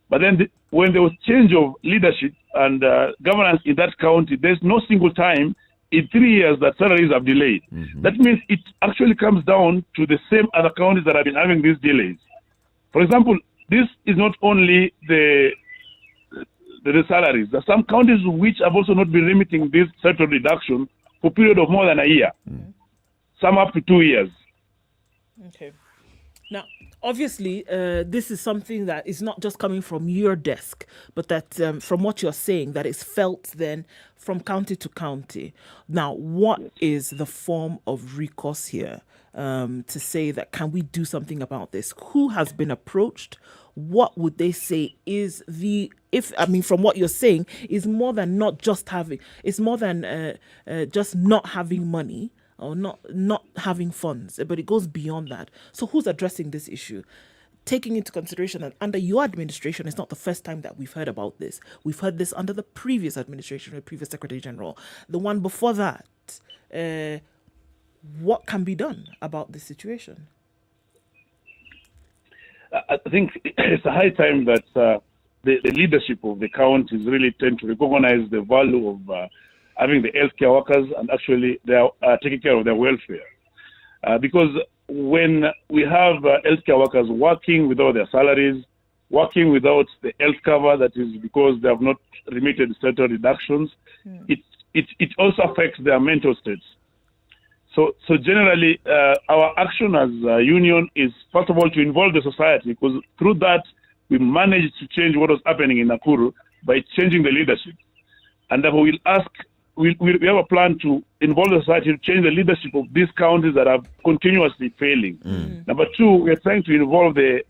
But then when there was change of leadership and governance in that county, there's no single time in 3 years that salaries have delayed. That means it actually comes down to the same other counties that have been having these delays. For example, this is not only the salaries. There are some counties which have also not been remitting this certain reduction for a period of more than a year. Some up to 2 years. Okay. Now, obviously, this is something that is not just coming from your desk, but that from what you're saying, that is felt then from county to county. Now, what is the form of recourse here to say that, can we do something about this? Who has been approached? What would they say is from what you're saying, is more than not just having, it's more than just not having money or not having funds, but it goes beyond that. So who's addressing this issue? Taking into consideration that under your administration, it's not the first time that we've heard about this. We've heard this under the previous administration, the previous Secretary General, the one before that. What can be done about this situation? I think it's a high time that the leadership of the counties really tend to recognize the value of having the healthcare workers and actually they are taking care of their welfare. Because when we have healthcare workers working without their salaries, working without the health cover, that is because they have not remitted certain reductions, it also affects their mental states. So generally, our action as a union is, first of all, to involve the society, because through that, we managed to change what was happening in Nakuru by changing the leadership. And therefore, we'll ask we have a plan to involve the society to change the leadership of these counties that are continuously failing. Number two, we are trying to involve the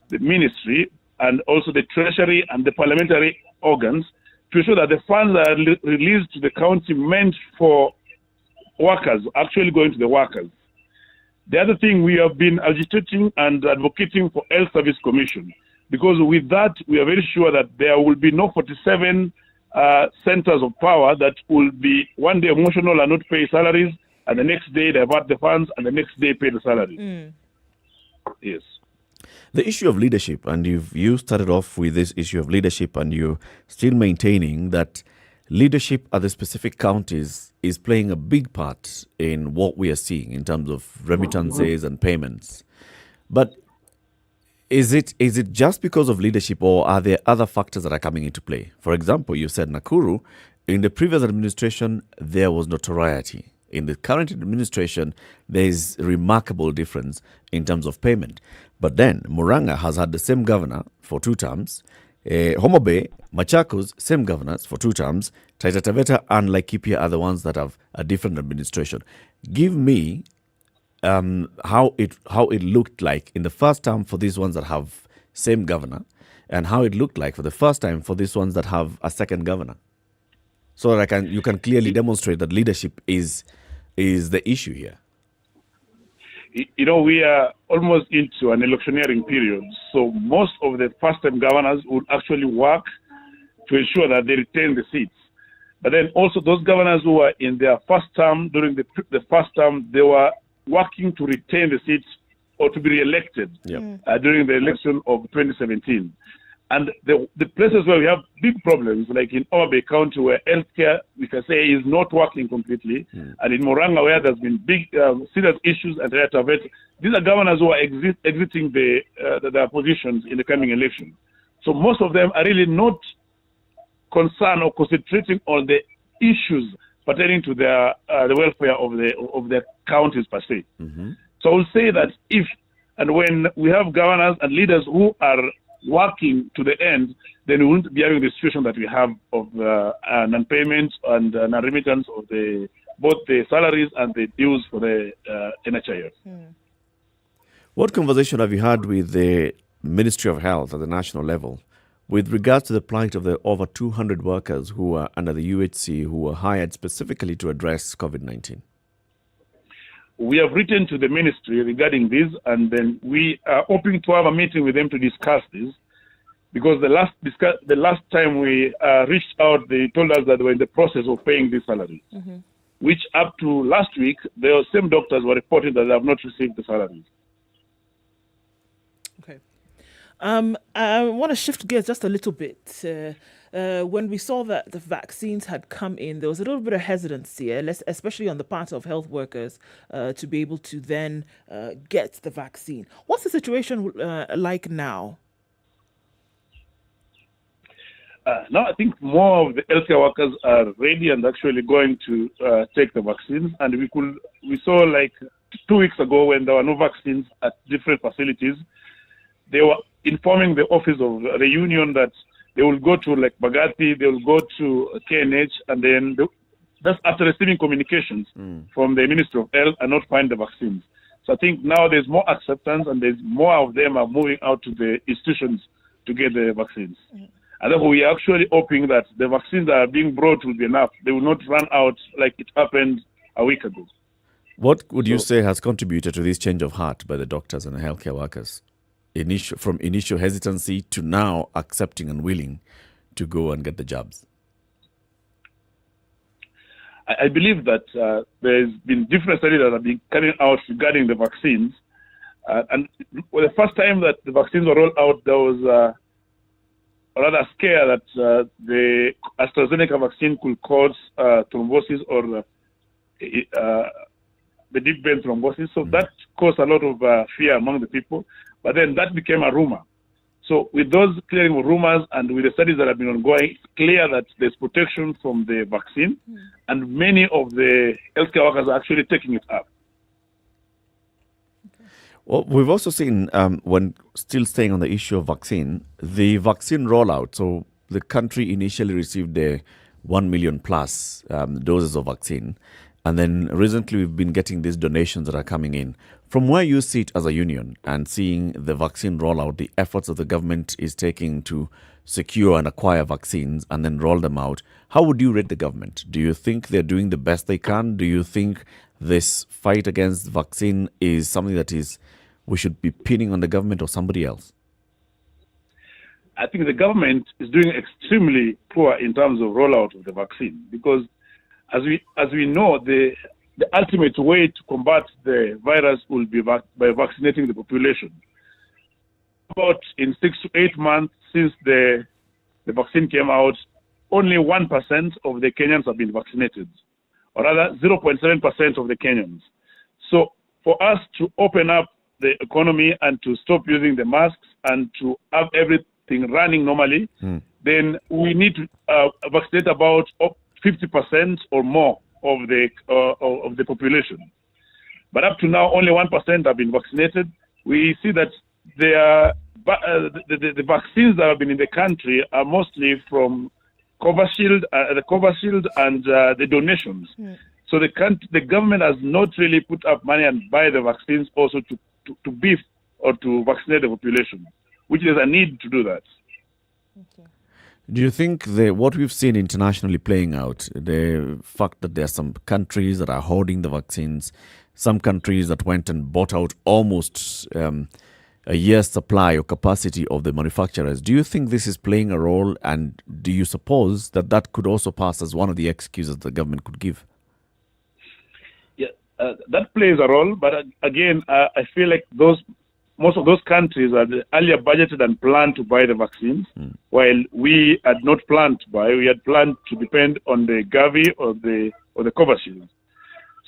ministry and also the treasury and the parliamentary organs to ensure that the funds that are released to the county meant for workers actually going to the workers. The other thing, we have been agitating and advocating for Health Service Commission, because with that, we are very sure that there will be no 47 centers of power that will be one day emotional and not pay salaries, and the next day divert the funds, and the next day pay the salaries. Yes. The issue of leadership, and you started off with this issue of leadership, and you're still maintaining that leadership at the specific counties is playing a big part in what we are seeing in terms of remittances and payments. But is it just because of leadership, or are there other factors that are coming into play? For example, you said Nakuru, in the previous administration, there was notoriety. In the current administration, there is remarkable difference in terms of payment. But then Murang'a has had the same governor for 2 terms. Homa Bay, Machakos, same governors for 2 terms. Taita Taveta and Laikipia are the ones that have a different administration. Give me how it looked like in the first term for these ones that have same governor, and how it looked like for the first time for these ones that have a second governor, so that you can clearly demonstrate that leadership is the issue here. You know, we are almost into an electioneering period, so most of the first-time governors would actually work to ensure that they retain the seats. But then also those governors who were in their first term, during the first term, they were working to retain the seats or to be re-elected during the election of 2017. And the places where we have big problems, like in Homa Bay County, where healthcare, we can say, is not working completely, and in Murang'a, where there's been big serious issues, and these are governors who are exiting their positions in the coming election. So most of them are really not concerned or concentrating on the issues pertaining to the welfare of their counties per se. So I will say that if and when we have governors and leaders who are working to the end, then we won't be having the situation that we have of non-payment and non-remittance of both the salaries and the dues for the NHIS. What conversation have you had with the Ministry of Health at the national level with regards to the plight of the over 200 workers who are under the UHC who were hired specifically to address COVID-19? We have written to the ministry regarding this, and then we are hoping to have a meeting with them to discuss this, because the last time we reached out, they told us that they were in the process of paying these salaries, which up to last week, the same doctors were reporting that they have not received the salaries. Okay. I want to shift gears just a little bit. When we saw that the vaccines had come in, there was a little bit of hesitancy, especially on the part of health workers, to be able to then get the vaccine. What's the situation like now? Now I think more of the healthcare workers are ready and actually going to take the vaccines. And we saw like 2 weeks ago when there were no vaccines at different facilities, they were informing the office of the union that they will go to like Bagati, they will go to KNH, and then that's after receiving communications from the Ministry of Health and not find the vaccines. So I think now there's more acceptance, and there's more of them are moving out to the institutions to get the vaccines. And therefore we are actually hoping that the vaccines that are being brought will be enough. They will not run out like it happened a week ago. What would you say has contributed to this change of heart by the doctors and the healthcare workers? From initial hesitancy to now accepting and willing to go and get the jobs? I believe that there's been different studies that have been coming out regarding the vaccines. And the first time that the vaccines were rolled out, there was a rather scare that the AstraZeneca vaccine could cause thrombosis or the deep vein thrombosis. So that caused a lot of fear among the people. But then that became a rumor. So with those clearing of rumors and with the studies that have been ongoing, it's clear that there's protection from the vaccine, and many of the healthcare workers are actually taking it up. Well, we've also seen, when still staying on the issue of vaccine, the vaccine rollout. So the country initially received the 1 million plus doses of vaccine. And then recently we've been getting these donations that are coming in. From where you sit as a union and seeing the vaccine rollout, the efforts that the government is taking to secure and acquire vaccines and then roll them out, how would you rate the government? Do you think they're doing the best they can? Do you think this fight against vaccine is something that we should be pinning on the government or somebody else? I think the government is doing extremely poor in terms of rollout of the vaccine, because as we know, the ultimate way to combat the virus will be by vaccinating the population. About in 6 to 8 months since the vaccine came out, only 1% of the Kenyans have been vaccinated, or rather 0.7% of the Kenyans. So for us to open up the economy and to stop using the masks and to have everything running normally, then we need to vaccinate about 50% or more of the population. But up to now, only 1% have been vaccinated. We see that the vaccines that have been in the country are mostly from the Covishield and the donations. So the government has not really put up money and buy the vaccines also to beef or to vaccinate the population, which is a need to do that. Okay. Do you think what we've seen internationally playing out, the fact that there are some countries that are hoarding the vaccines, some countries that went and bought out almost a year's supply or capacity of the manufacturers, do you think this is playing a role, and do you suppose that could also pass as one of the excuses the government could give? Yeah, that plays a role, but again, I feel like most of those countries are earlier budgeted and planned to buy the vaccines, while we had not planned to buy. We had planned to depend on the Gavi or the Covishield.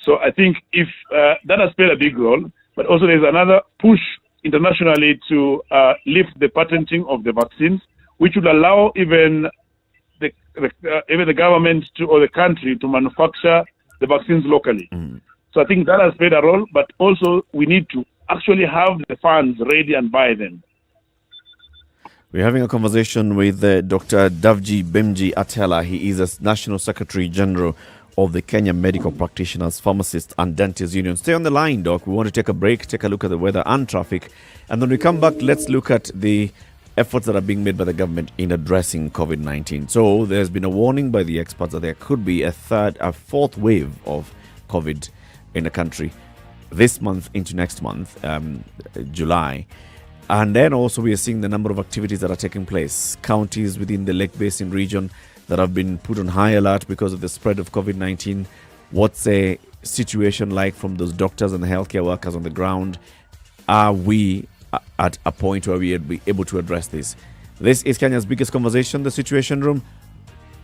So I think if that has played a big role, but also there's another push internationally to lift the patenting of the vaccines, which would allow even the government or the country to manufacture the vaccines locally. So I think that has played a role, but also we need to actually have the funds ready and buy them. We're having a conversation with Dr. Davji Bemji Atela. He is a National Secretary General of the Kenya Medical Practitioners, Pharmacists and Dentists Union. Stay on the line, Doc. We want to take a break, take a look at the weather and traffic. And when we come back, let's look at the efforts that are being made by the government in addressing COVID-19. So there's been a warning by the experts that there could be a fourth wave of COVID in the country this month into next month, July. And then also we are seeing the number of activities that are taking place. Counties within the Lake Basin region that have been put on high alert because of the spread of COVID-19. What's a situation like from those doctors and the healthcare workers on the ground? Are we at a point where we'll be able to address this? This is Kenya's biggest conversation, The Situation Room.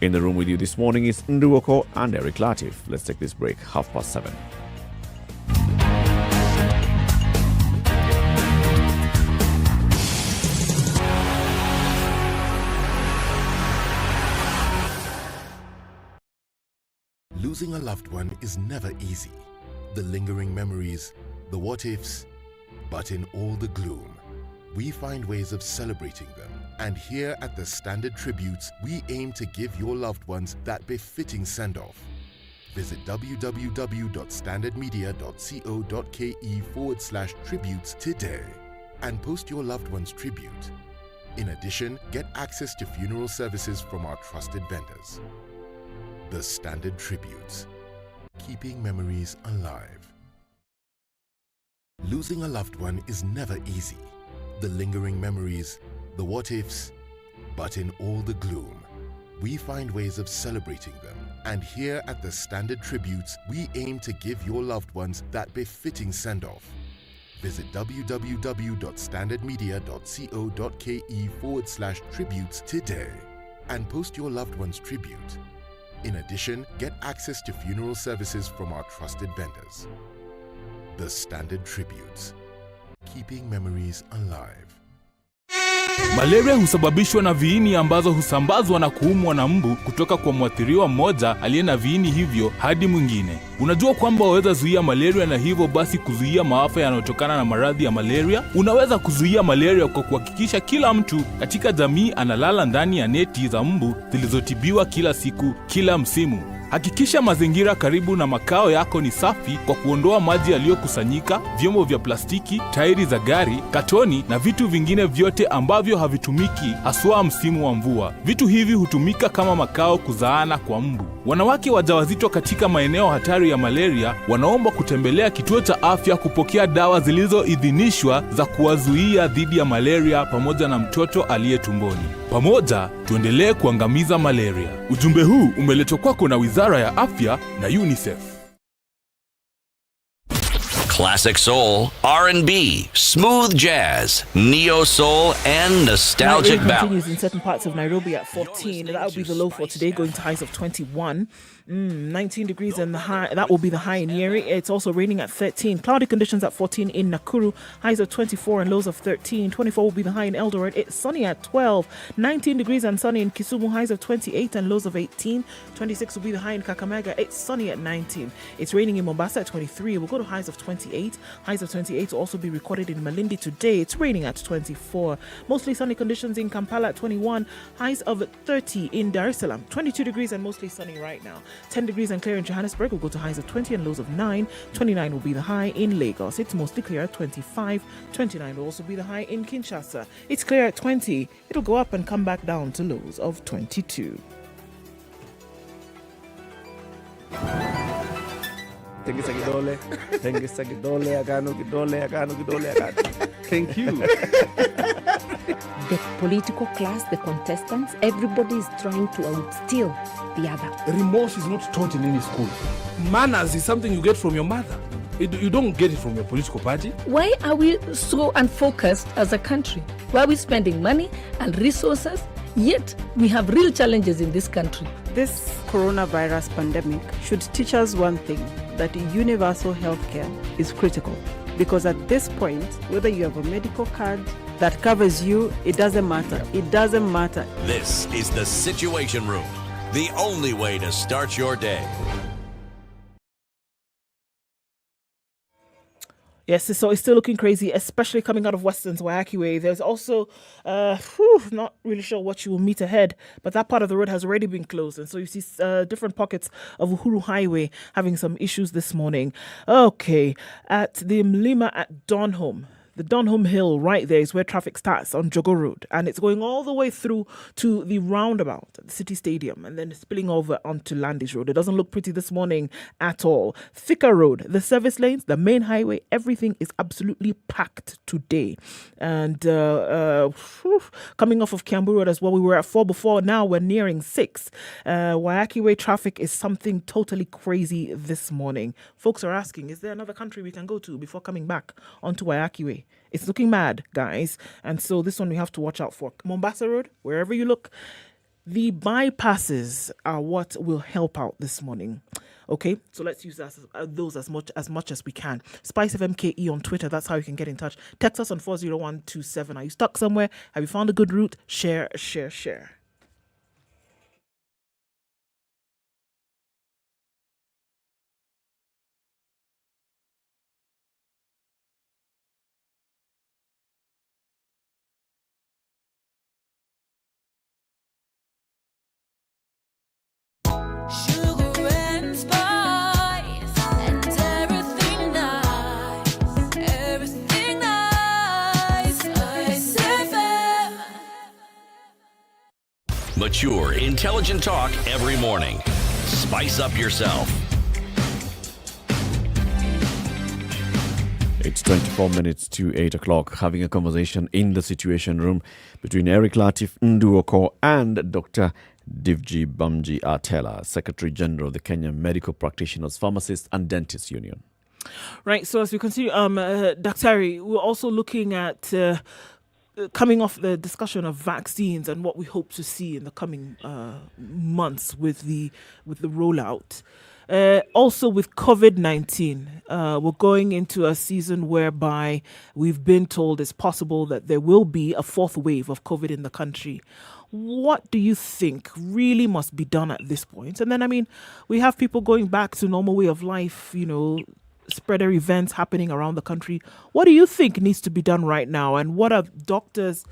In the room with you this morning is Nduoko and Eric Latif. Let's take this break, 7:30. Losing a loved one is never easy. The lingering memories, the what-ifs, but in all the gloom, we find ways of celebrating them. And here at the Standard Tributes, we aim to give your loved ones that befitting send-off. Visit www.standardmedia.co.ke/tributes today and post your loved one's tribute. In addition, get access to funeral services from our trusted vendors. The Standard Tributes, keeping memories alive. Losing a loved one is never easy. The lingering memories, the what-ifs, but in all the gloom, we find ways of celebrating them. And here at the Standard Tributes, we aim to give your loved ones that befitting send-off. Visit www.standardmedia.co.ke/tributes today and post your loved one's tribute. In addition, get access to funeral services from our trusted vendors. The Standard Tributes, keeping memories alive. Malaria husababishwa na viini ambazo husambazwa na kuumwa na mbu kutoka kwa mwathiriwa mmoja aliye na viini hivyo hadi mwingine. Unajua kwamba waweza zuia malaria na hivyo basi kuzuia maafa yanayotokana na maradhi ya malaria? Unaweza kuzuia malaria kwa kuhakikisha kila mtu katika jamii analala ndani ya neti za mbu zilizotibiwa kila siku, kila msimu. Hakikisha mazingira karibu na makao yako ni safi kwa kuondoa maji yaliyokusanyika, vyombo vya plastiki, tairi za gari, katoni na vitu vingine vyote ambavyo havitumiki haswa msimu wa mvua. Vitu hivi hutumika kama makao kuzaana kwa mbu. Wanawake wajawazito katika maeneo hatari ya malaria wanaomba kutembelea kituo cha afya kupokea dawa zilizoidhinishwa za kuwazuia dhidi ya malaria pamoja na mtoto aliye tumboni. Pamoja tuendelee kuangamiza malaria. Ujumbe huu umeletwa kwako na Wizara ya Afya na UNICEF. Classic soul, R&B, smooth jazz, neo soul, and nostalgic Night ballads. continues in certain parts of Nairobi at 14. That will be the low for today, going to highs of 21. 19 degrees and the high. That will be the high in Nyeri. It's also raining at 13. Cloudy conditions at 14 in Nakuru. Highs of 24 and lows of 13. 24 will be the high in Eldoret. It's sunny at 12. 19 degrees and sunny in Kisumu. Highs of 28 and lows of 18. 26 will be the high in Kakamega. It's sunny at 19. It's raining in Mombasa at 23. We'll go to highs of 28. Highs of 28 will also be recorded in Malindi today. It's raining at 24. Mostly sunny conditions in Kampala at 21. Highs of 30 in Dar es Salaam. 22 degrees and mostly sunny right now. 10 degrees and clear in Johannesburg. Will go to highs of 20 and lows of 9. 29 will be the high in Lagos. It's mostly clear at 25. 29 will also be the high in Kinshasa. It's clear at 20. It'll go up and come back down to lows of 22. Tengisa kidole, tengisa kidole, agano kidole, agano kidole, agano. Thank you. The political class, the contestants, everybody is trying to outsteal the other. Remorse is not taught in any school. Manners is something you get from your mother. You don't get it from your political party. Why are we so unfocused as a country? Why are we spending money and resources, yet we have real challenges in this country? This coronavirus pandemic should teach us one thing, that universal healthcare is critical. Because at this point, whether you have a medical card that covers you, it doesn't matter. It doesn't matter. This is the Situation Room, the only way to start your day. Yes, so it's still looking crazy, especially coming out of Western's Wayaki Way. There's also, not really sure what you will meet ahead, but that part of the road has already been closed. And so you see different pockets of Uhuru Highway having some issues this morning. Okay, at the Mlima at Donholm. The Donholm Hill right there is where traffic starts on Jogo Road, and it's going all the way through to the roundabout at the City Stadium and then spilling over onto Landis Road. It doesn't look pretty this morning at all. Thika Road, the service lanes, the main highway, everything is absolutely packed today. And coming off of Kiambu Road as well, we were at 4 before, now we're nearing 6. Wayaki Way traffic is something totally crazy this morning. Folks are asking, is there another country we can go to before coming back onto Wayaki Way? It's looking mad, guys. And so this one we have to watch out for. Mombasa Road, wherever you look, the bypasses are what will help out this morning. Okay, so let's use those as much as we can. SpiceFM KE on Twitter, that's how you can get in touch. Text us on 40127. Are you stuck somewhere? Have you found a good route? Share. Mature, intelligent talk every morning. Spice up yourself. It's 24 minutes to 8 o'clock, having a conversation in the Situation Room between Eric Latif Nduoko and Dr. Divji Bamji Atela, Secretary General of the Kenya Medical Practitioners, Pharmacists and Dentists Union. Right, so as we continue, Daktari, we're also looking at coming off the discussion of vaccines and what we hope to see in the coming months with the rollout. Also with COVID-19, we're going into a season whereby we've been told it's possible that there will be a fourth wave of COVID in the country. What do you think really must be done at this point? And then, I mean, we have people going back to normal way of life, you know, spreader events happening around the country. What do you think needs to be done right now? And what are doctors,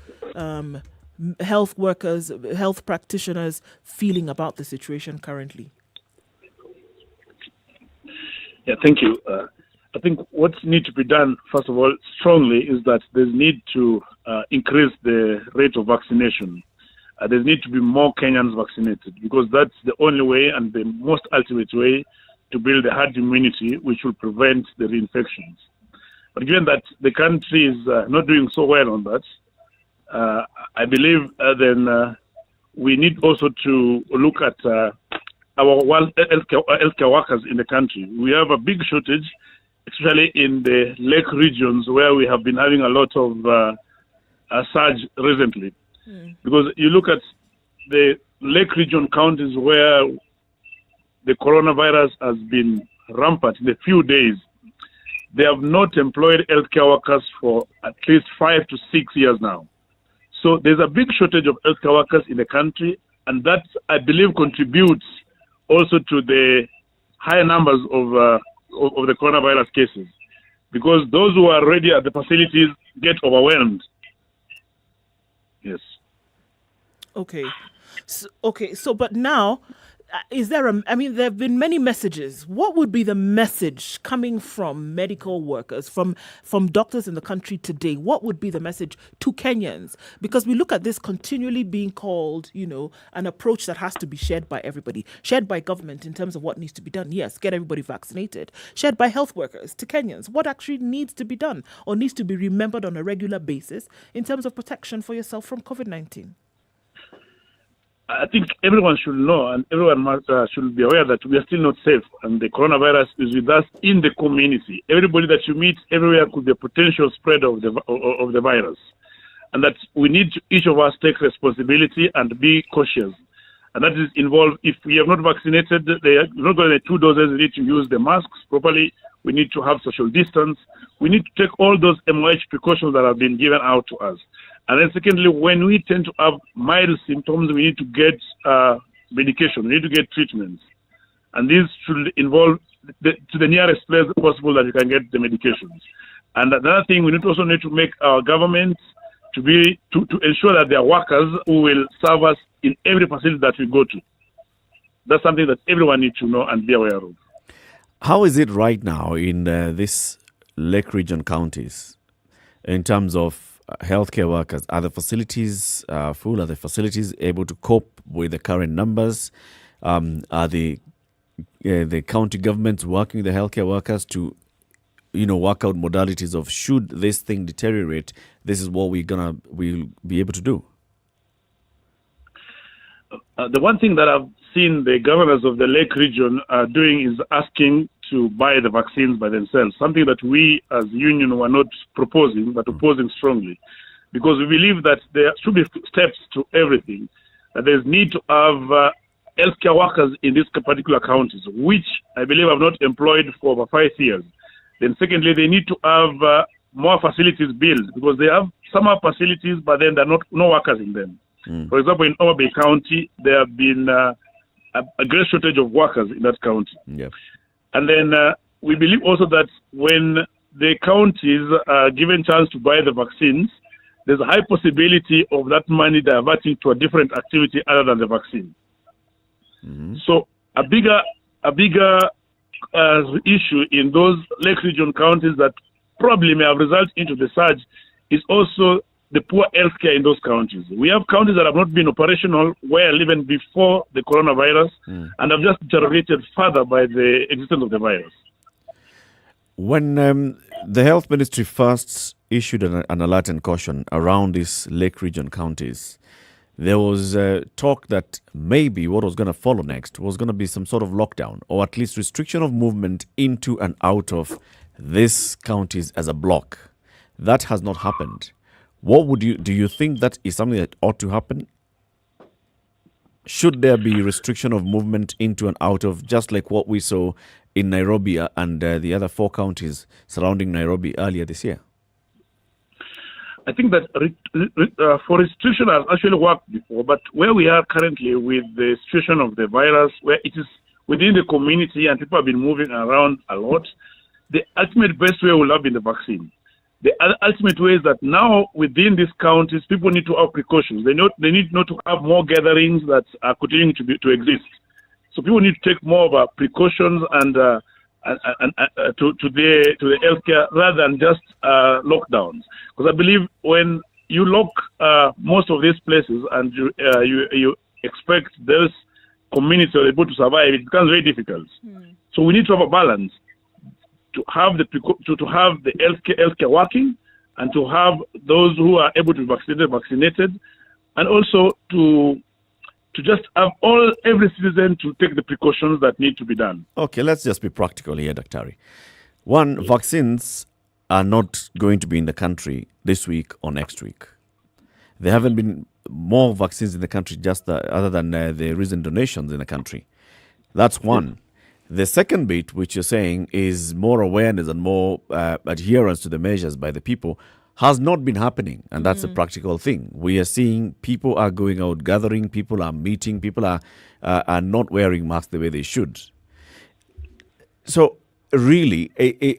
health workers, health practitioners feeling about the situation currently? Yeah, thank you. I think what needs to be done, first of all, strongly, is that there's need to increase the rate of vaccination. There need to be more Kenyans vaccinated, because that's the only way and the most ultimate way to build a herd immunity which will prevent the reinfections. But given that the country is not doing so well on that, I believe then we need also to look at our healthcare workers in the country. We have a big shortage, especially in the lake regions where we have been having a lot of surge recently. Because you look at the lake region counties where the coronavirus has been rampant in a few days, they have not employed healthcare workers for at least 5 to 6 years now. So there's a big shortage of healthcare workers in the country, and that, I believe, contributes also to the high numbers of the coronavirus cases, because those who are already at the facilities get overwhelmed. Yes. Okay. So, but now, is there there have been many messages. What would be the message coming from medical workers, from doctors in the country today? What would be the message to Kenyans? Because we look at this continually being called, you know, an approach that has to be shared by everybody, shared by government in terms of what needs to be done. Yes, get everybody vaccinated. Shared by health workers to Kenyans. What actually needs to be done or needs to be remembered on a regular basis in terms of protection for yourself from COVID-19? I think everyone should know, and everyone should be aware that we are still not safe, and the coronavirus is with us in the community. Everybody that you meet everywhere could be a potential spreader of the virus, and that we need to, each of us, take responsibility and be cautious. And that is involved, if we have not vaccinated, they are not going to get 2 doses. We need to use the masks properly. We need to have social distance. We need to take all those MOH precautions that have been given out to us. And then secondly, when we tend to have mild symptoms, we need to get medication. We need to get treatments. And this should involve to the nearest place possible that you can get the medications. And another thing, we also need to make our government to ensure that there are workers who will serve us in every facility that we go to. That's something that everyone needs to know and be aware of. How is it right now in this Lake Region counties in terms of healthcare workers? Are the facilities full? Are the facilities able to cope with the current numbers? Are the county governments working with the healthcare workers to, you know, work out modalities of, should this thing deteriorate, this is what we'll be able to do? The one thing that I've seen the governors of the Lake region doing is asking to buy the vaccines by themselves, something that we as union were not proposing, but opposing strongly, because we believe that there should be steps to everything. That there's need to have healthcare workers in these particular counties, which I believe have not employed for over 5 years. Then secondly, they need to have more facilities built, because they have some facilities, but then there are no workers in them. For example, in Oba Bay County, there have been a great shortage of workers in that county. Yep. And then we believe also that when the counties are given chance to buy the vaccines, there's a high possibility of that money diverting to a different activity other than the vaccine. So a bigger issue in those Lake Region counties that probably may have resulted into the surge is also the poor healthcare in those counties. We have counties that have not been operational well even before the coronavirus and have just deteriorated further by the existence of the virus. When the health ministry first issued an alert and caution around these Lake Region counties, there was talk that maybe what was going to follow next was going to be some sort of lockdown, or at least restriction of movement into and out of these counties as a block. That has not happened. Do you think that is something that ought to happen? should there be restriction of movement into and out of, just like what we saw in Nairobi and the other 4 counties surrounding Nairobi earlier this year? I think that for restriction has actually worked before, but where we are currently with the situation of the virus, where it is within the community and people have been moving around a lot, the ultimate best way will have been the vaccine. The ultimate way is that now within these counties, people need to have precautions. They need not to have more gatherings that are continuing to exist. So people need to take more of precautions and to the healthcare rather than just lockdowns. Because I believe when you lock most of these places and you expect those communities are able to survive, it becomes very difficult. So we need to have a balance to have the healthcare working, and to have those who are able to be vaccinated, and also to just have every citizen to take the precautions that need to be done. Okay, let's just be practical here, Dr. One, vaccines are not going to be in the country this week or next week. There haven't been more vaccines in the country other than the recent donations in the country. That's one. The second bit, which you're saying, is more awareness and more adherence to the measures by the people, has not been happening. And that's a practical thing. We are seeing people are going out gathering, people are meeting, people are not wearing masks the way they should. So really,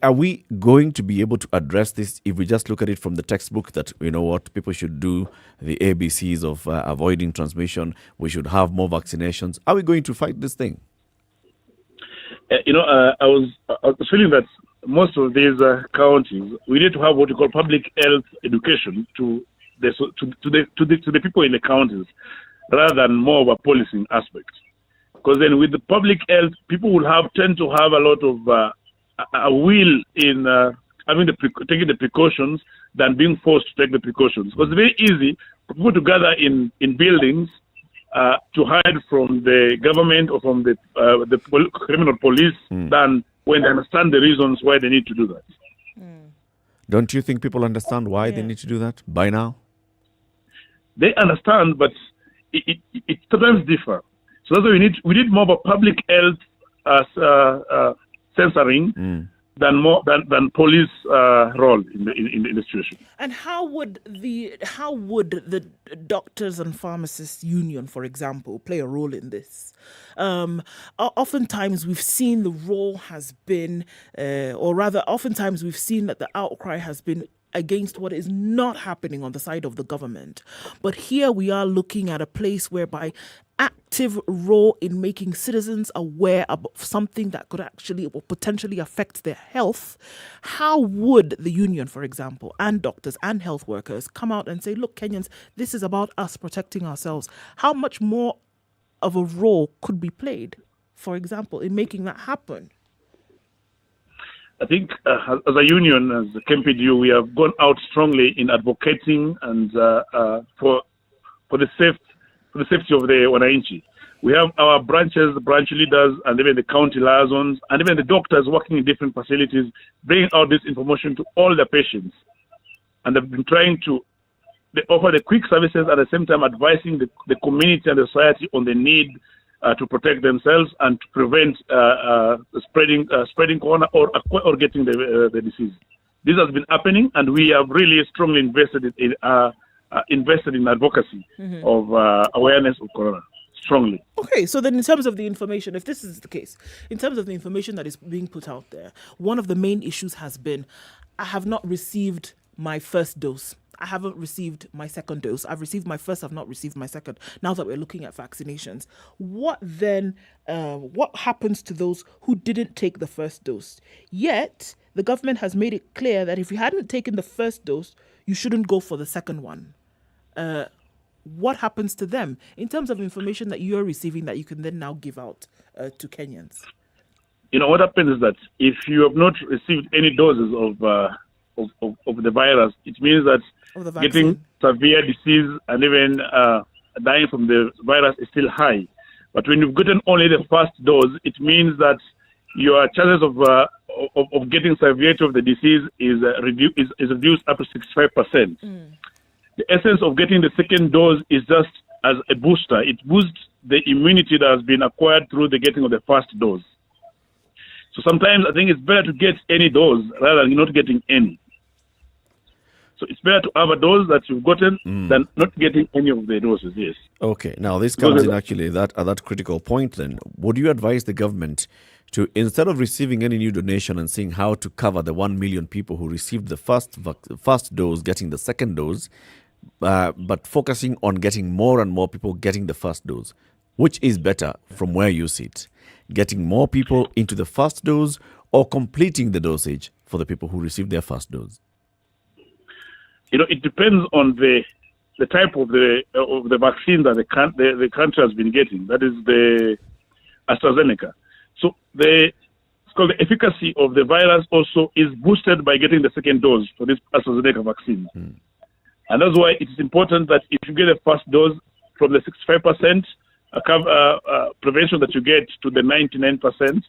are we going to be able to address this if we just look at it from the textbook that, you know what, people should do the ABCs of avoiding transmission, we should have more vaccinations? Are we going to fight this thing? I was feeling that most of these counties, we need to have what we call public health education to the people in the counties, rather than more of a policing aspect. Because then with the public health, people will tend to have a lot of a will in taking the precautions than being forced to take the precautions. Because it's very easy for people to gather in buildings to hide from the government or from the criminal police than when they understand the reasons why they need to do that. Don't you think people understand why they need to do that by now? They understand, but it sometimes differ. So that's why we need more of a public health censoring than police role in the situation. And how would the doctors and pharmacists union, for example, play a role in this? Oftentimes we've seen the role has been, oftentimes we've seen that the outcry has been against what is not happening on the side of the government. But here we are looking at a place whereby active role in making citizens aware of something that could actually or potentially affect their health. How would the union, for example, and doctors and health workers come out and say, look, Kenyans, this is about us protecting ourselves? How much more of a role could be played, for example, in making that happen? I think as a union, as the KMPDU, we have gone out strongly in advocating and for the safety of the wananchi. We have our branch leaders, and even the county liaisons, and even the doctors working in different facilities, bringing out this information to all the patients. And they've been trying to offer the quick services at the same time advising the community and the society on the need to protect themselves and to prevent spreading corona or getting the disease. This has been happening, and we have really strongly invested in advocacy of awareness of corona. Strongly. Okay, so then in terms of the information, if this is the case, in terms of the information that is being put out there, one of the main issues has been, I have not received my first dose. I haven't received my second dose. I've received my first, I've not received my second. Now that we're looking at vaccinations, what then, what happens to those who didn't take the first dose? Yet, the government has made it clear that if you hadn't taken the first dose, you shouldn't go for the second one. What happens to them in terms of information that you're receiving that you can then now give out to Kenyans? What happens is that if you have not received any doses of the virus, it means that getting severe disease and even dying from the virus is still high. But when you've gotten only the first dose, it means that your chances of getting severity of the disease is reduced up to 65%. The essence of getting the second dose is just as a booster, it boosts the immunity that has been acquired through the getting of the first dose. So sometimes I think it's better to get any dose rather than not getting any. So it's better to have a dose that you've gotten than not getting any of the doses, yes. Okay, now this comes in actually at that critical point then. Would you advise the government to, instead of receiving any new donation and seeing how to cover the 1 million people who received the first dose, getting the second dose, but focusing on getting more and more people getting the first dose, which is better from where you sit? Getting more people into the first dose or completing the dosage for the people who received their first dose? It depends on the type of the vaccine that the country has been getting. That is the AstraZeneca. So it's called the efficacy of the virus also is boosted by getting the second dose for this AstraZeneca vaccine. And that's why it is important that if you get a first dose, from the 65% prevention that you get to the 99%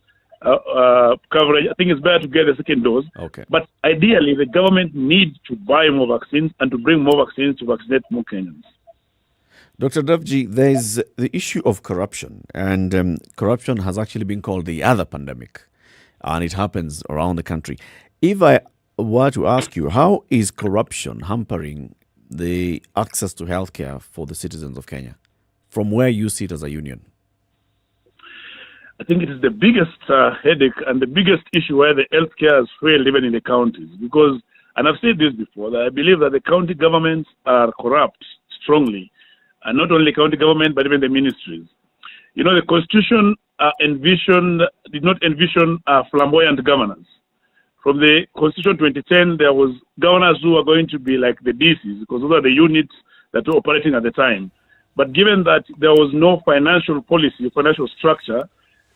coverage, I think it's better to get a second dose. Okay. But ideally, the government needs to buy more vaccines and to bring more vaccines to vaccinate more Kenyans. Dr. Davji, there's the issue of corruption, and corruption has actually been called the other pandemic, and it happens around the country. If I were to ask you, how is corruption hampering the access to healthcare for the citizens of Kenya, from where you sit as a union? I think it is the biggest headache and the biggest issue where the healthcare has failed even in the counties. Because, and I've said this before, that I believe that the county governments are corrupt strongly. And not only county government, but even the ministries. The Constitution did not envision flamboyant governance. From the Constitution 2010, there was governors who were going to be like the DCs, because those are the units that were operating at the time. But given that there was no financial policy, financial structure,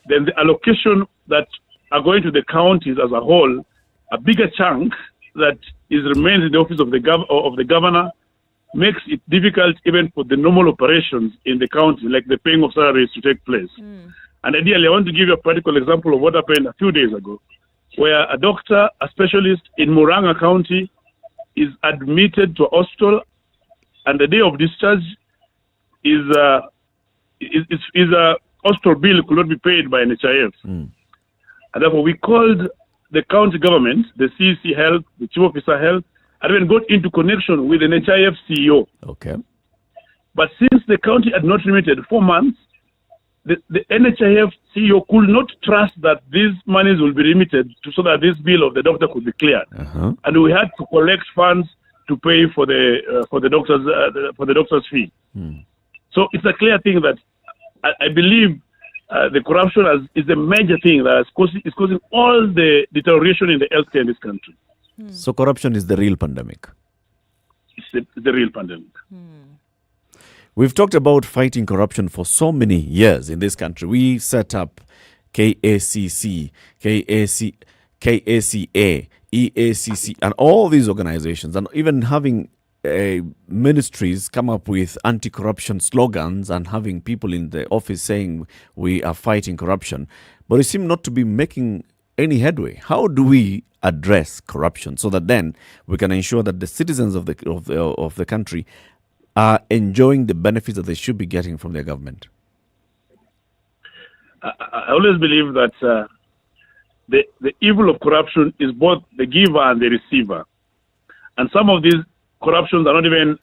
then the allocation that are going to the counties as a whole, a bigger chunk that remains in the office of the governor, makes it difficult even for the normal operations in the county, like the paying of salaries, to take place. And ideally, I want to give you a practical example of what happened a few days ago, where a doctor, a specialist in Murang'a County, is admitted to a hospital, and the day of discharge is a hospital bill could not be paid by NHIF. And therefore, we called the county government, the CEC Health, the Chief Officer Health, and even got into connection with the NHIF CEO. Okay. But since the county had not remitted 4 months, the NHIF CEO could not trust that these monies will be remitted so that this bill of the doctor could be cleared. And we had to collect funds to pay for the doctor's fee. So it's a clear thing that I believe the corruption is a major thing that is causing all the deterioration in the healthcare in this country. So corruption is the real pandemic. It's the real pandemic. We've talked about fighting corruption for so many years in this country. We set up KACC, KACA, EACC, and all these organizations, and even having ministries come up with anti-corruption slogans and having people in the office saying we are fighting corruption, but we seem not to be making any headway. How do we address corruption so that then we can ensure that the citizens of the country are enjoying the benefits that they should be getting from their government? I always believe that the evil of corruption is both the giver and the receiver. And some of these corruptions are not even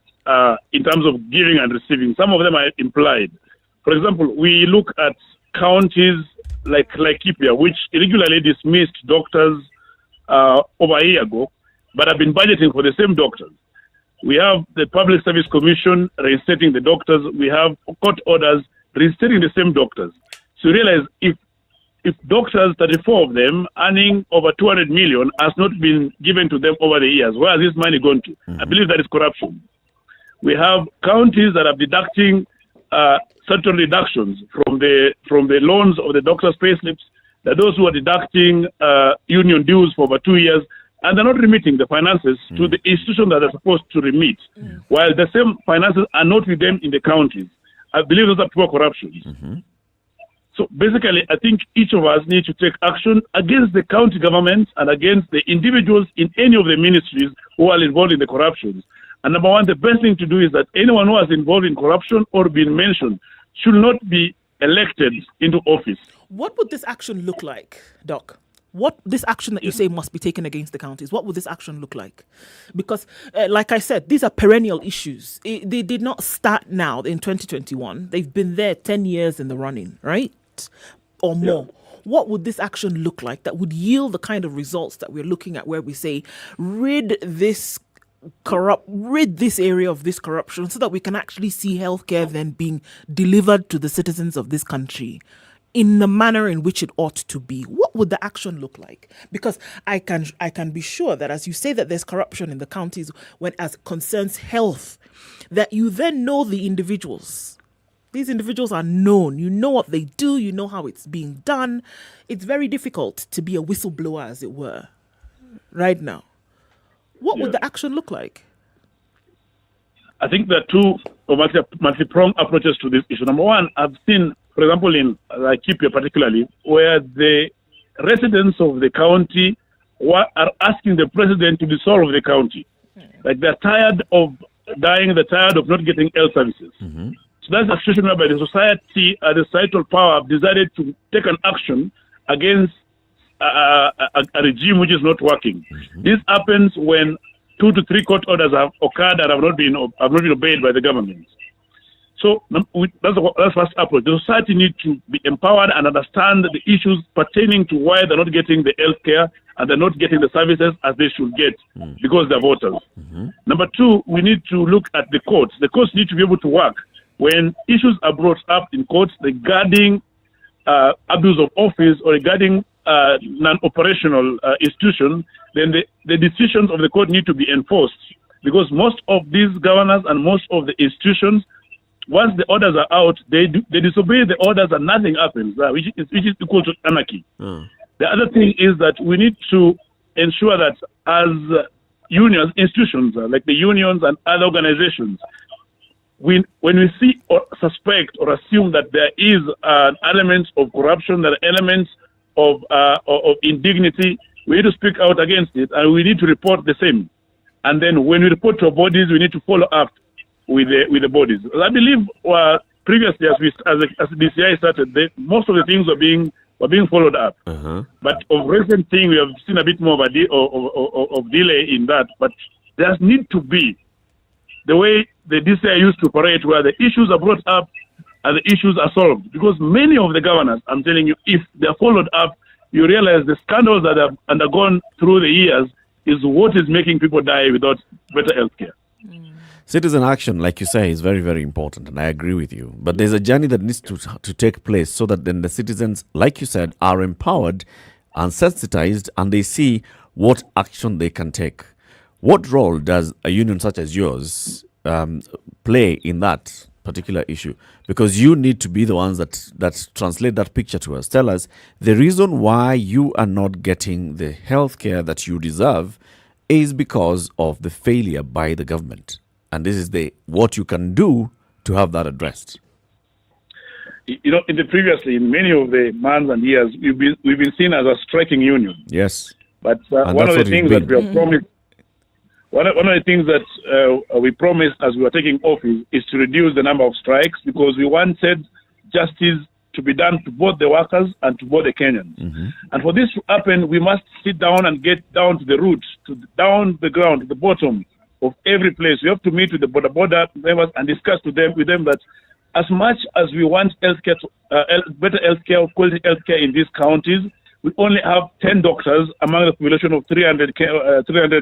in terms of giving and receiving. Some of them are implied. For example, we look at counties like Laikipia, which irregularly dismissed doctors over a year ago, but have been budgeting for the same doctors. We have the Public Service Commission reinstating the doctors. We have court orders reinstating the same doctors. So you realize if doctors, 34 of them, earning over 200 million, has not been given to them over the years, where has this money gone to? I believe that is corruption. We have counties that are deducting certain reductions from the loans of the doctors' payslips. There are those who are deducting union dues for over 2 years, and they're not remitting the finances to the institution that they're supposed to remit, while the same finances are not with them in the counties. I believe those are pure corruption. So basically, I think each of us need to take action against the county government and against the individuals in any of the ministries who are involved in the corruptions. And number one, the best thing to do is that anyone who has involved in corruption or been mentioned should not be elected into office. What would this action look like, Doc? What this action that you say must be taken against the counties, what would this action look like? Because, like I said, these are perennial issues. They did not start now in 2021. They've been there 10 years in the running, right? Or more. Yeah. What would this action look like that would yield the kind of results that we're looking at, where we say, rid this area of this corruption, so that we can actually see healthcare then being delivered to the citizens of this country in the manner in which it ought to be? What would the action look like? Because I can be sure that as you say that there's corruption in the counties when as concerns health, that you then know the individuals. These individuals are known. You know what they do. You know how it's being done. It's very difficult to be a whistleblower, as it were, right now. What would the action look like? I think there are two multi-pronged approaches to this issue. Number one, I've seen, for example, in Laikipia particularly, where the residents of the county are asking the president to dissolve the county. Like, they're tired of dying, they're tired of not getting health services. Mm-hmm. So that's a situation whereby the society, the societal power, have decided to take an action against a regime which is not working. Mm-hmm. This happens when 2 to 3 court orders have occurred and have not been obeyed by the government. So that's the first approach. The society needs to be empowered and understand the issues pertaining to why they're not getting the health care and they're not getting the services as they should get because they're voters. Mm-hmm. Number two, we need to look at the courts. The courts need to be able to work. When issues are brought up in courts regarding abuse of office or regarding non-operational institutions, then the decisions of the court need to be enforced, because most of these governors and most of the institutions, once the orders are out, they disobey the orders and nothing happens, which is equal to anarchy. The other thing is that we need to ensure that as unions, institutions like the unions and other organizations, when we see or suspect or assume that there is an element of corruption, there are elements of indignity, we need to speak out against it, and we need to report the same. And then when we report to our bodies, we need to follow up with the bodies. I believe previously, as the DCI started, most of the things were being followed up. Uh-huh. But of recent thing, we have seen a bit more of a delay in that. But there need to be the way the DCI used to operate, where the issues are brought up and the issues are solved. Because many of the governors, I'm telling you, if they're followed up, you realize the scandals that have undergone through the years is what is making people die without better health care. Citizen action, like you say, is very, very important, and I agree with you. But there's a journey that needs to take place so that then the citizens, like you said, are empowered and sensitized, and they see what action they can take. What role does a union such as yours play in that particular issue? Because you need to be the ones that translate that picture to us. Tell us the reason why you are not getting the health care that you deserve is because of the failure by the government. And this is what you can do to have that addressed. You know, in many of the months and years, we've been seen as a striking union. Yes. But one of the things that we have promised, one of the things that we promised as we were taking office is to reduce the number of strikes, because we wanted justice to be done to both the workers and to both the Kenyans. Mm-hmm. And for this to happen, we must sit down and get down to the roots, down the ground, to the bottom of every place. We have to meet with the border members and discuss with them that as much as we want healthcare, better healthcare, quality healthcare in these counties, we only have 10 doctors among the population of 300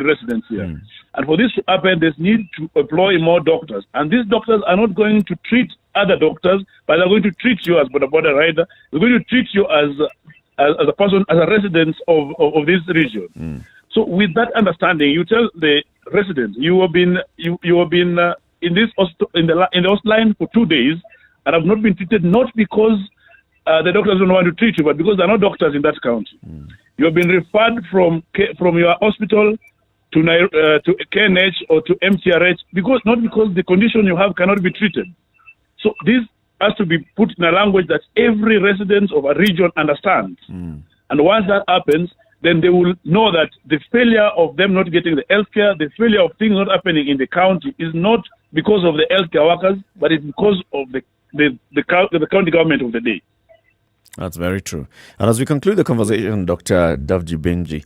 residents here. Mm. And for this to happen, there's need to employ more doctors. And these doctors are not going to treat other doctors, but they're going to treat you as border rider. They're going to treat you as a person, as a resident of this region. Mm. So with that understanding, you tell the residents, you have been in the host line for 2 days and have not been treated, not because the doctors don't want to treat you, but because there are no doctors in that county. Mm. You have been referred from your hospital to KNH or to MTRH not because the condition you have cannot be treated. So this has to be put in a language that every resident of a region understands. Mm. And once that happens, then they will know that the failure of them not getting the healthcare, the failure of things not happening in the county is not because of the healthcare workers, but it's because of the county government of the day. That's very true. And as we conclude the conversation, Dr. Davji Bimji,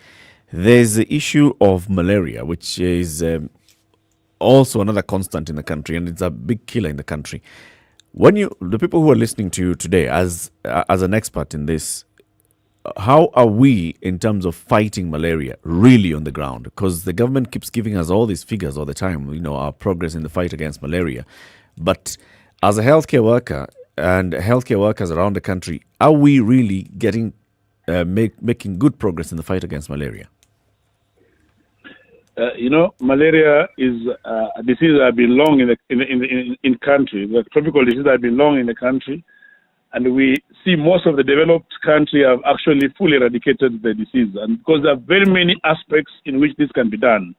there's the issue of malaria, which is also another constant in the country, and it's a big killer in the country. The people who are listening to you today, as an expert in this, how are we in terms of fighting malaria really on the ground? Because the government keeps giving us all these figures all the time, our progress in the fight against malaria. But as a healthcare worker and healthcare workers around the country, are we really getting making good progress in the fight against malaria? Malaria is a disease that has been long in country. The tropical disease that has been long in the country, and we see most of the developed country have actually fully eradicated the disease. And because there are very many aspects in which this can be done,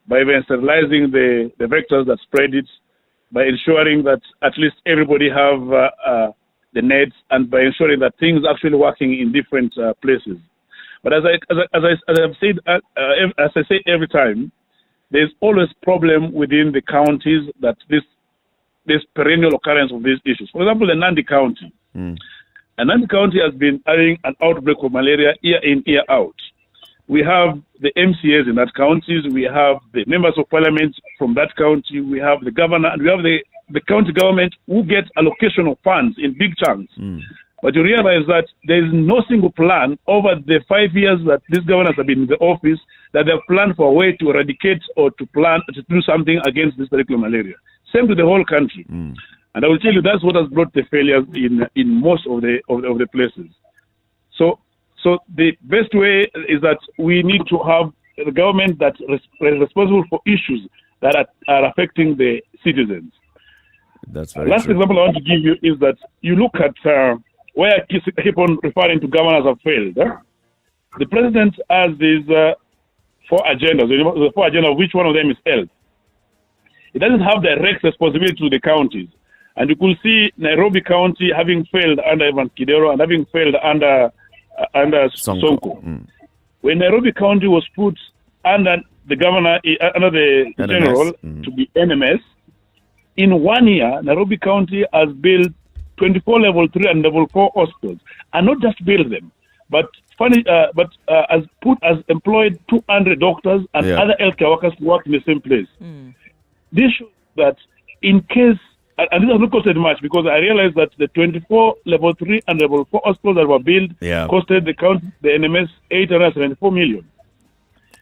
by even sterilizing the vectors that spread it, by ensuring that at least everybody have the nets, and by ensuring that things are actually working in different places. But as I say every time, there's always problem within the counties that this perennial occurrence of these issues. For example, the Nandi County. And Nandi County has been having an outbreak of malaria year in, year out. We have the MCAs in that county, we have the members of parliament from that county, we have the governor, and we have the county government who get allocation of funds in big chunks. But you realize that there is no single plan over the 5 years that these governors have been in the office that they have planned for a way to eradicate or to do something against this particular malaria. Same to the whole country. And I will tell you that's what has brought the failures in most of the places. So the best way is that we need to have the government that is responsible for issues that are affecting the citizens. That's very Last true. example I want to give you is that you look at where I keep on referring to governors have failed. The president has these 4 agendas. The 4 agendas, which one of them is health? It doesn't have direct responsibility to the counties. And you could see Nairobi County having failed under Evan Kidero and having failed under Sonko. When Nairobi County was put under the governor, under the NMS. general to be NMS, in 1 year, Nairobi County has built 24 level 3 and level 4 hospitals, and not just build them, but has employed 200 doctors and other healthcare workers to work in the same place. This shows that in case, and this has not costed much, because I realized that the 24 level 3 and level 4 hospitals that were built costed the NMS 874 million.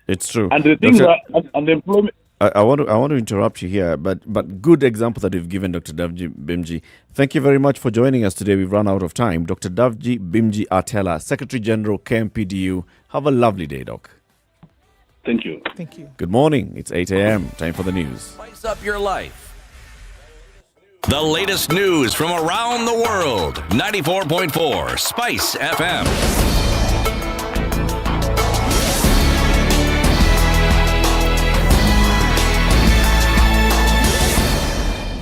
It's true. And the things and the employment. I want to interrupt you here, but good example that you've given, Dr. Davji Bimji. Thank you very much for joining us today. We've run out of time. Dr. Davji Bimji Atela, Secretary General, KMPDU. Have a lovely day, Doc. Thank you. Thank you. Good morning. It's 8 a.m. Time for the news. Spice up your life. The latest news from around the world. 94.4 Spice FM.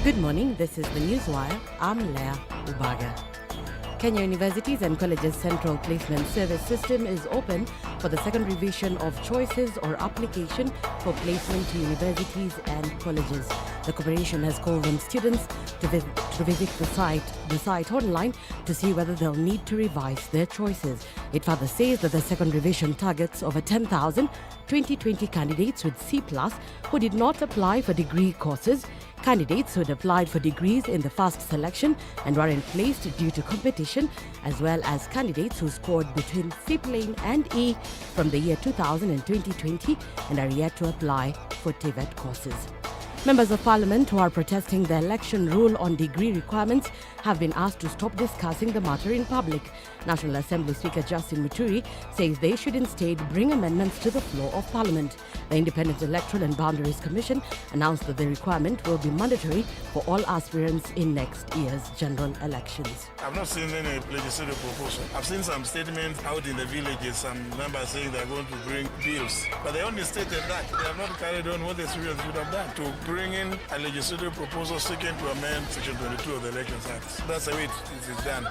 Good morning, this is the Newswire. I'm Leah Ubaga. Kenya Universities and Colleges Central Placement Service System is open for the second revision of choices or application for placement to universities and colleges. The corporation has called on students to visit the site online to see whether they'll need to revise their choices. It further says that the second revision targets over 10,000 2020 candidates with C+ who did not apply for degree courses, candidates who had applied for degrees in the first selection and weren't placed due to competition, as well as candidates who scored between C plane and E from the year 2000 and 2020 and are yet to apply for TVET courses. Members of Parliament who are protesting the election rule on degree requirements have been asked to stop discussing the matter in public. National Assembly Speaker Justin Muturi says they should instead bring amendments to the floor of Parliament. The Independent Electoral and Boundaries Commission announced that the requirement will be mandatory for all aspirants in next year's general elections. I've not seen any legislative proposal. I've seen some statements out in the villages, some members saying they're going to bring bills, but they only stated that. They have not carried on what they should have done to bring in a legislative proposal seeking to amend Section 22 of the Elections Act. That's the way it is done.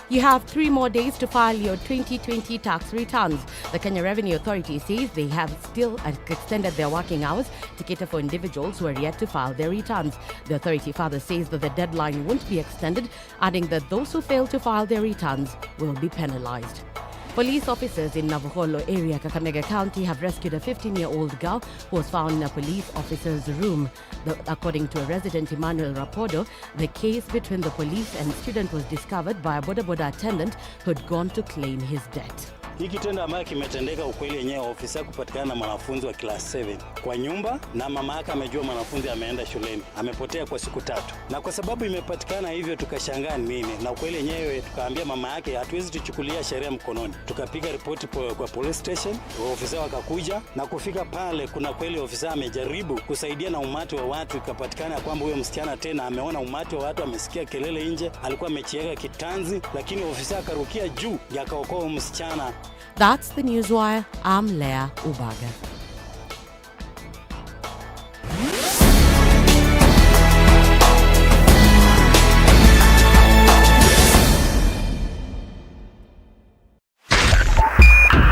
You have 3 more days to file your 2020 tax returns. The Kenya Revenue Authority says they have still extended their working hours to cater for individuals who are yet to file their returns. The authority further says that the deadline won't be extended, adding that those who fail to file their returns will be penalized. Police officers in Navakholo area, Kakamega County, have rescued a 15-year-old girl who was found in a police officer's room. According to a resident, Emmanuel Rapodo, the case between the police and student was discovered by a boda boda attendant who had gone to claim his debt. Hii kitendo ambayo kimetendeka ukweli yenyewe, ofisa kupatikana na mwanafunzi wa class 7 kwa nyumba, na mama yake amejua mwanafunzi ameenda shuleni, amepotea kwa siku 3. Na kwa sababu imepatikana hivyo, tukashangaa nini, na ukweli yenyewe tukaambia mama yake hatuwezi tuchukulia sheria mkononi. Tukapiga ripoti kwa police station, ofisa wakakuja, na kufika pale kuna kweli ofisa amejaribu kusaidia na umati wa watu, ikapatikana kwamba huyo msichana tena ameona umati wa watu, amesikia kelele nje, alikuwa amechiega kitanzi, lakini ofisa akarukia juu akaokoa msichana. That's the Newswire. I'm Leah Ubaga.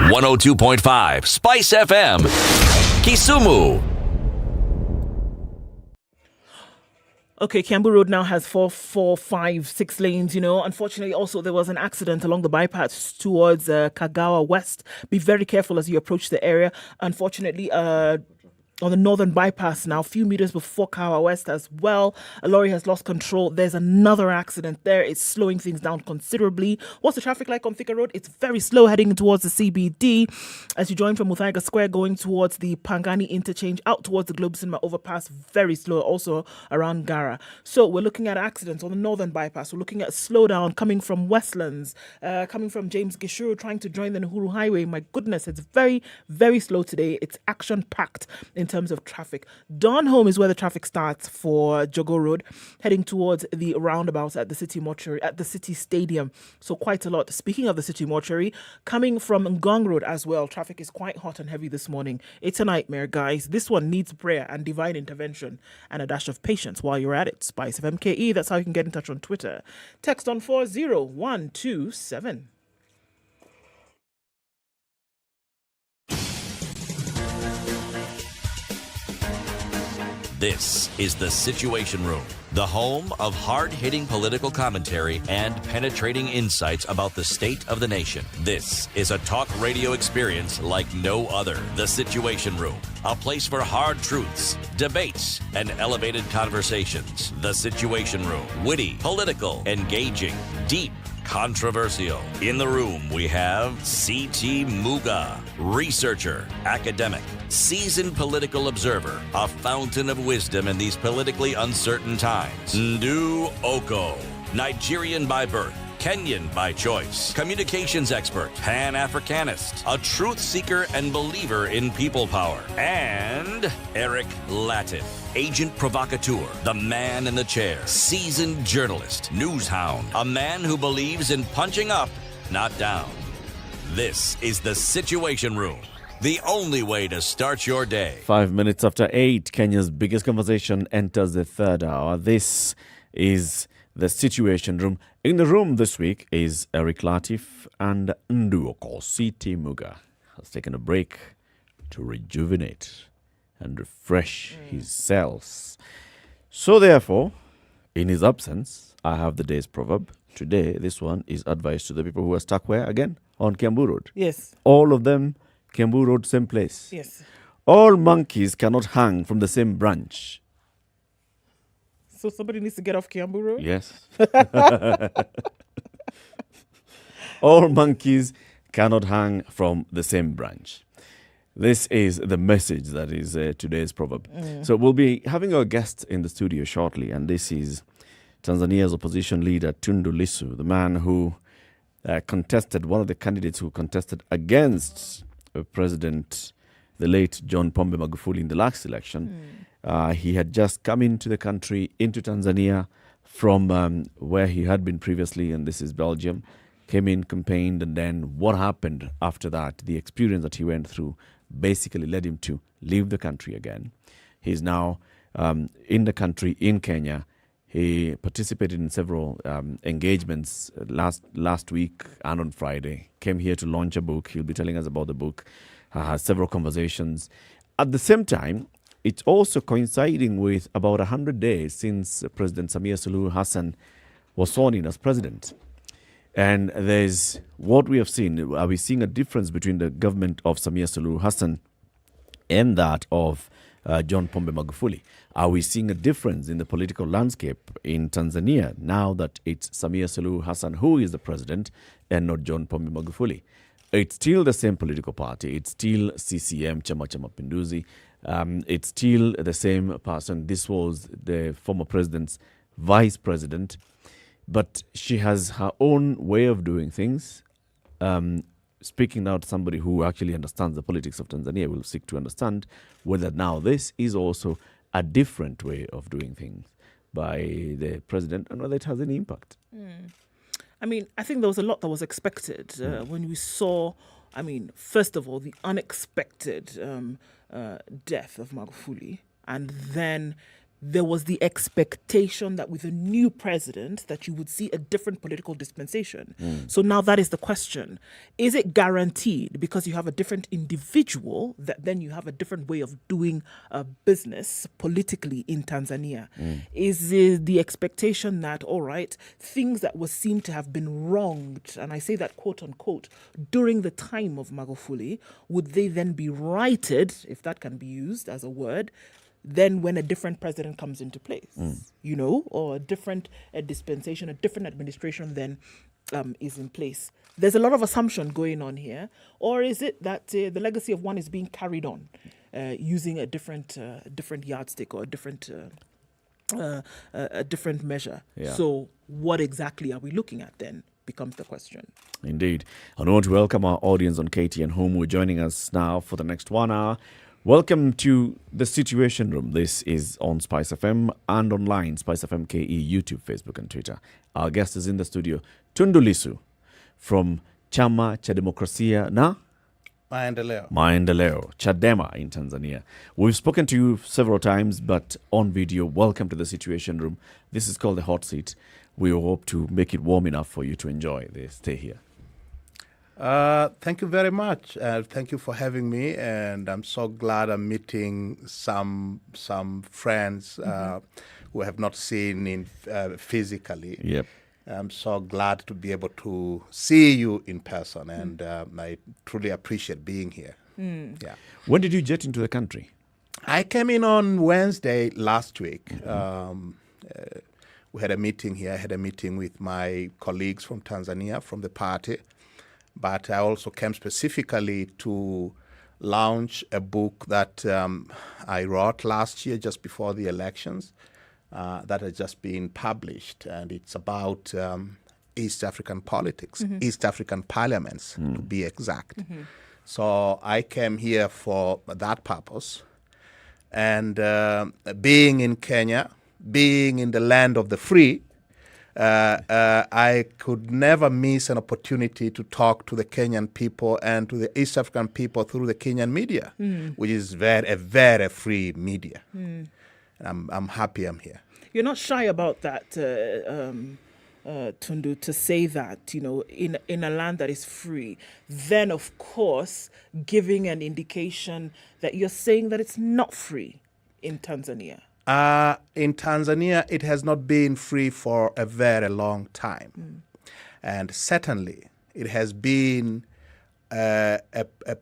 .5 Spice FM, Kisumu. Okay, Kiambu Road now has 4, 5, 6 lanes, Unfortunately, also, there was an accident along the bypass towards Kagawa West. Be very careful as you approach the area. Unfortunately, on the northern bypass now, a few meters before Kawa West as well, a lorry has lost control. There's another accident there. It's slowing things down considerably. What's the traffic like on Thika Road? It's very slow heading towards the CBD. As you join from Muthaiga Square, going towards the Pangani interchange, out towards the Globe Cinema overpass, very slow. Also around Gara. So we're looking at accidents on the northern bypass. We're looking at slowdown coming from Westlands, coming from James Gishuru, trying to join the Nakuru Highway. My goodness, it's very, very slow today. It's action-packed in terms of traffic. Donholm is where the traffic starts for Jogo Road, heading towards the roundabouts at the City Mortuary, at the City Stadium. So quite a lot. Speaking of the City Mortuary, coming from Ngong Road as well, traffic is quite hot and heavy this morning. It's a nightmare, guys. This one needs prayer and divine intervention and a dash of patience while you're at it. SpiceFM KE, that's how you can get in touch on Twitter. Text on 40127. This is The Situation Room, the home of hard-hitting political commentary and penetrating insights about the state of the nation. This is a talk radio experience like no other. The Situation Room, a place for hard truths, debates, and elevated conversations. The Situation Room, witty, political, engaging, deep, controversial. In the room, we have C.T. Muga, researcher, academic, seasoned political observer, a fountain of wisdom in these politically uncertain times. Ndu Oko, Nigerian by birth, Kenyan by choice, communications expert, Pan-Africanist, a truth seeker and believer in people power, and Eric Latif, agent provocateur, the man in the chair, seasoned journalist, news hound, a man who believes in punching up, not down. This is The Situation Room, the only way to start your day. 5 minutes after 8, Kenya's biggest conversation enters the third hour. This is The Situation Room. In the room this week is Eric Latif and Nduoko. C.T. Muga has taken a break to rejuvenate and refresh his cells. So therefore, in his absence, I have the day's proverb. Today, this one is advice to the people who are stuck where again? On Kiambu Road. Yes. All of them, Kiambu Road, same place. Yes. All monkeys cannot hang from the same branch. So somebody needs to get off Kiambu Road? Yes. All monkeys cannot hang from the same branch. This is the message that is today's proverb. So we'll be having our guest in the studio shortly, and this is Tanzania's opposition leader, Tundu Lissu, the man who contested, one of the candidates who contested against President, the late John Pombe Magufuli in the last election. He had just come into the country, into Tanzania, from where he had been previously, and this is Belgium. Came in, campaigned, and then what happened after that, the experience that he went through, basically led him to leave the country again. He's now in the country, in Kenya. He participated in several engagements last week and on Friday. Came here to launch a book. He'll be telling us about the book. Several conversations. At the same time, it's also coinciding with about 100 days since President Samia Suluhu Hassan was sworn in as president. And there's what we have seen. Are we seeing a difference between the government of Samia Suluhu Hassan and that of John Pombe Magufuli? Are we seeing a difference in the political landscape in Tanzania now that it's Samia Suluhu Hassan who is the president and not John Pombe Magufuli? It's still the same political party. It's still CCM, Chama cha Mapinduzi. It's still the same person. This was the former president's vice president. But she has her own way of doing things. Speaking now to somebody who actually understands the politics of Tanzania, will seek to understand whether now this is also a different way of doing things by the president and whether it has any impact. I mean, I think there was a lot that was expected when we saw, first of all, the unexpected death of Magufuli, and then there was the expectation that with a new president that you would see a different political dispensation. So now that is the question. Is it guaranteed because you have a different individual that then you have a different way of doing business politically in Tanzania? Is it the expectation that, all right, things that were seen to have been wronged, and I say that quote unquote, during the time of Magufuli, would they then be righted, if that can be used as a word, then when a different president comes into place, or a different dispensation, a different administration then is in place? There's a lot of assumption going on here. Or is it that the legacy of one is being carried on using a different yardstick or a different measure? Yeah. So what exactly are we looking at then becomes the question. Indeed. I want to welcome our audience on KTN Home who are joining us now for the next 1 hour. Welcome to the Situation Room. This is on SpiceFM and online, SpiceFM KE, YouTube, Facebook and Twitter. Our guest is in the studio, Tundu Lissu from Chama cha Demokrasia na Maendeleo, Chadema in Tanzania. We've spoken to you several times, but on video. Welcome to the Situation Room. This is called the Hot Seat. We hope to make it warm enough for you to enjoy the stay here. Thank you very much. Thank you for having me, and I'm so glad I'm meeting some friends who I have not seen physically. Yep. I'm so glad to be able to see you in person, and I truly appreciate being here. Yeah. When did you get into the country? I came in on Wednesday last week. We had a meeting here. I had a meeting with my colleagues from Tanzania, from the party. But I also came specifically to launch a book that I wrote last year, just before the elections, that has just been published. And it's about East African politics, East African parliaments, to be exact. So I came here for that purpose. And being in Kenya, being in the land of the free, I could never miss an opportunity to talk to the Kenyan people and to the East African people through the Kenyan media, which is a very free media. And I'm happy I'm here. You're not shy about that, Tundu, to say that, in a land that is free. Then, of course, giving an indication that you're saying that it's not free in Tanzania. In Tanzania, it has not been free for a very long time. And certainly, it has been a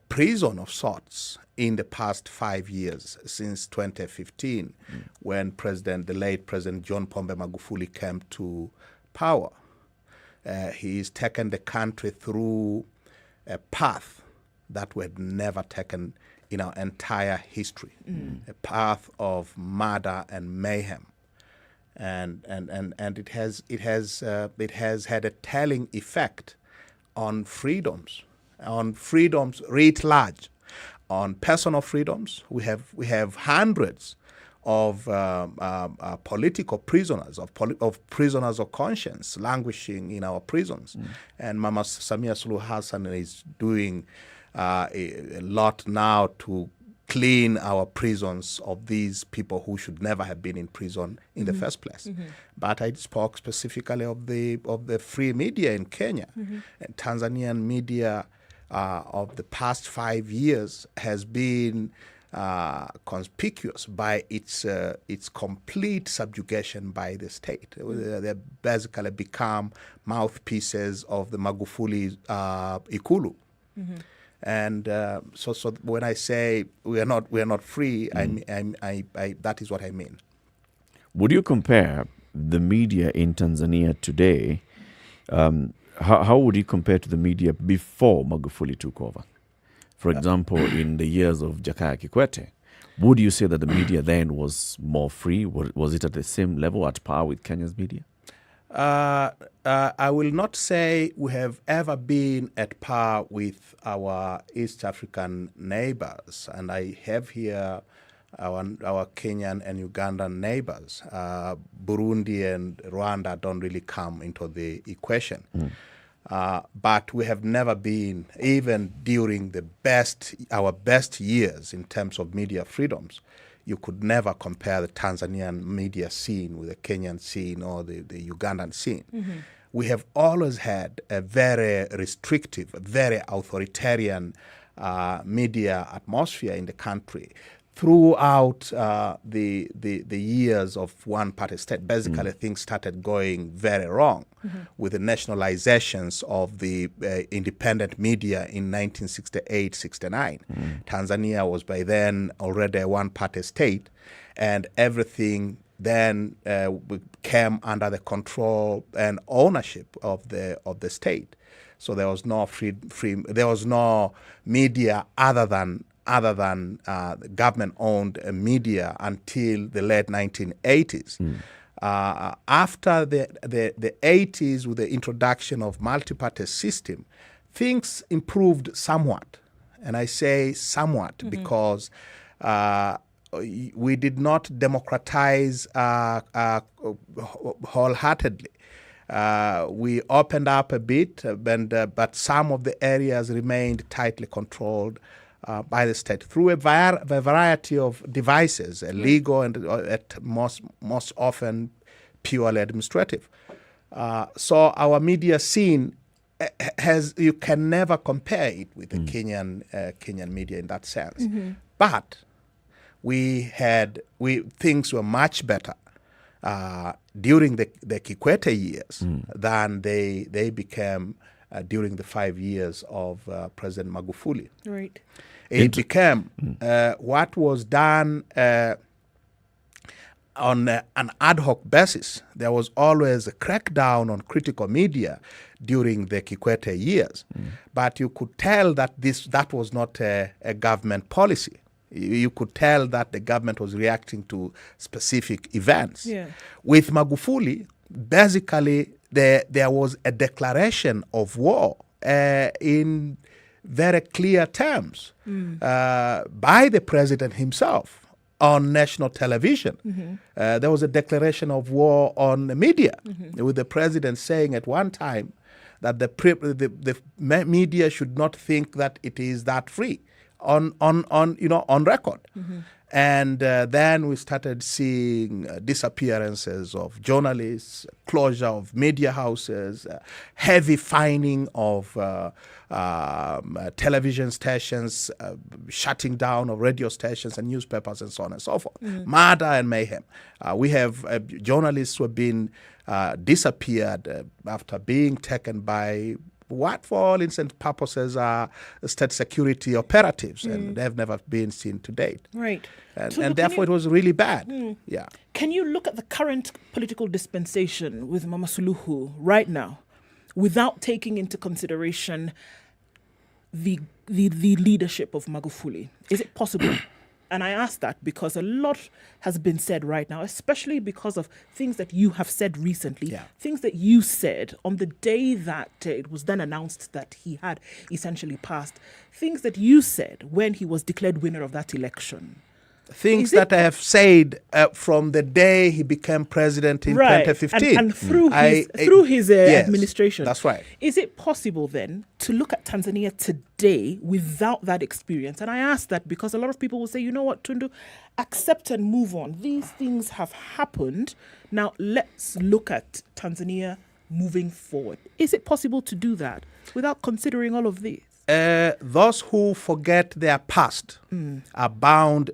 prison of sorts in the past 5 years, since 2015, when the late President John Pombe Magufuli came to power. He's taken the country through a path that we had never taken in our entire history, a path of murder and mayhem, and it has had a telling effect on freedoms writ large, on personal freedoms. We have hundreds of political prisoners, of prisoners of conscience languishing in our prisons, and Mama Samia Suluhu Hassan is doing a lot now to clean our prisons of these people who should never have been in prison in the first place. But I spoke specifically of the free media in Kenya. And Tanzanian media of the past 5 years has been conspicuous by its complete subjugation by the state. They basically become mouthpieces of the Magufuli Ikulu. And so when I say we are not free, I that is what I mean. Would you compare the media in Tanzania today? How would you compare to the media before Magufuli took over? For example, in the years of Jakaya Kikwete, would you say that the media then was more free? Was it at the same level, at par with Kenya's media? I will not say we have ever been at par with our East African neighbors, and I have here our Kenyan and Ugandan neighbors. Burundi and Rwanda don't really come into the equation. But we have never been, even during our best years in terms of media freedoms, you could never compare the Tanzanian media scene with the Kenyan scene or the Ugandan scene. We have always had a very restrictive, very authoritarian media atmosphere in the country throughout the years of one-party state. Basically, things started going very wrong with the nationalizations of the independent media in 1968-69. Tanzania was by then already a one-party state, and everything then came under the control and ownership of the state. So there was no there was no media other than government-owned media until the late 1980s. After the 80s, with the introduction of multi-party system, things improved somewhat. And I say somewhat because we did not democratize wholeheartedly. We opened up a bit, but some of the areas remained tightly controlled by the state through a variety of devices, legal and at most often purely administrative. So our media scene you can never compare it with the Kenyan media in that sense. But things were much better during the Kikwete years than they became during the 5 years of President Magufuli. Right. It became what was done on an ad hoc basis. There was always a crackdown on critical media during the Kikwete years, but you could tell that that was not a government policy. You could tell that the government was reacting to specific events. With Magufuli, basically, there was a declaration of war in very clear terms by the president himself on national television. There was a declaration of war on the media, with the president saying at one time that the media should not think that it is that free on record. And then we started seeing disappearances of journalists, closure of media houses, heavy fining of television stations, shutting down of radio stations and newspapers and so on and so forth. Murder and mayhem. We have journalists who have been disappeared after being taken by what for all intents and purposes are state security operatives, and they've never been seen to date. Right. And therefore it was really bad. Yeah. Can you look at the current political dispensation with Mama Suluhu right now without taking into consideration the leadership of Magufuli? Is it possible? And I ask that because a lot has been said right now, especially because of things that you have said recently, things that you said on the day that it was then announced that he had essentially passed, things that you said when he was declared winner of that election. things that I have said from the day he became president in 2015. And through his yes, administration. That's right. Is it possible then to look at Tanzania today without that experience? And I ask that because a lot of people will say, you know what, Tundu, accept and move on. These things have happened. Now let's look at Tanzania moving forward. Is it possible to do that without considering all of these? Those who forget their past are bound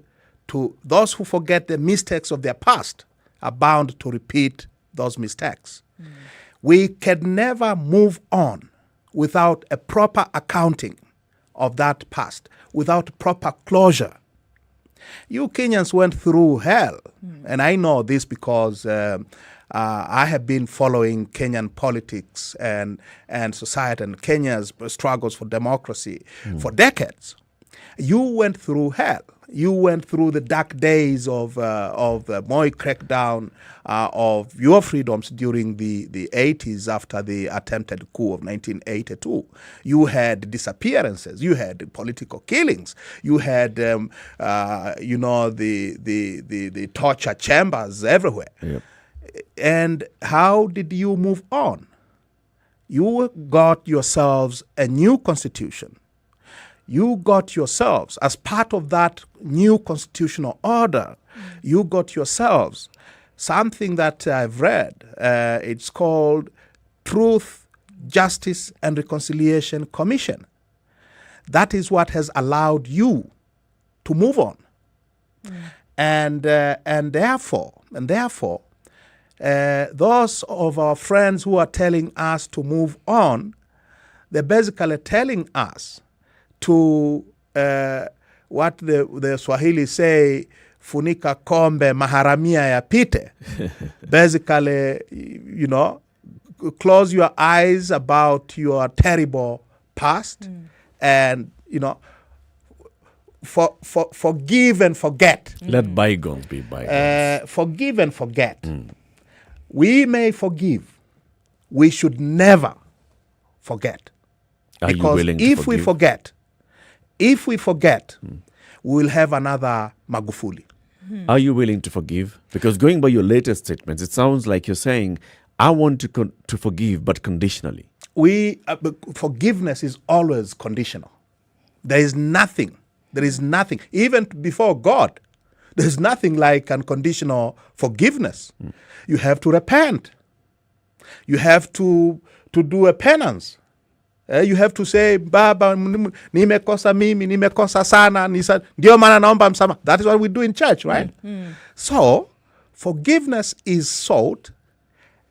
to, those who forget the mistakes of their past are bound to repeat those mistakes. We can never move on without a proper accounting of that past, without proper closure. You Kenyans went through hell, and I know this because I have been following Kenyan politics and society and Kenya's struggles for democracy for decades. You went through hell. You went through the dark days of the Moi crackdown of your freedoms during the 80s after the attempted coup of 1982. You had disappearances. You had political killings. You had, the torture chambers everywhere. Yep. And how did you move on? You got yourselves a new constitution. You got yourselves, as part of that new constitutional order, you got yourselves something that I've read. It's called Truth, Justice and Reconciliation Commission. That is what has allowed you to move on. And therefore, those of our friends who are telling us to move on, they're basically telling us to what the Swahili say, funika kombe maharamia yapite. Basically, close your eyes about your terrible past and, forgive and forget. Let bygones be bygones. Forgive and forget. We may forgive. We should never forget. Are you because willing to if we forget, we will have another Magufuli. Are you willing to forgive? Because going by your latest statements, it sounds like you're saying, I want to forgive, but conditionally. Forgiveness is always conditional. There is nothing, even before God, there's nothing like unconditional forgiveness. You have to repent. You have to do a penance. You have to say, Baba, nimekosa mimi, nimekosa sana, ndio maana naomba msamaha. That is what we do in church, right? So, forgiveness is sought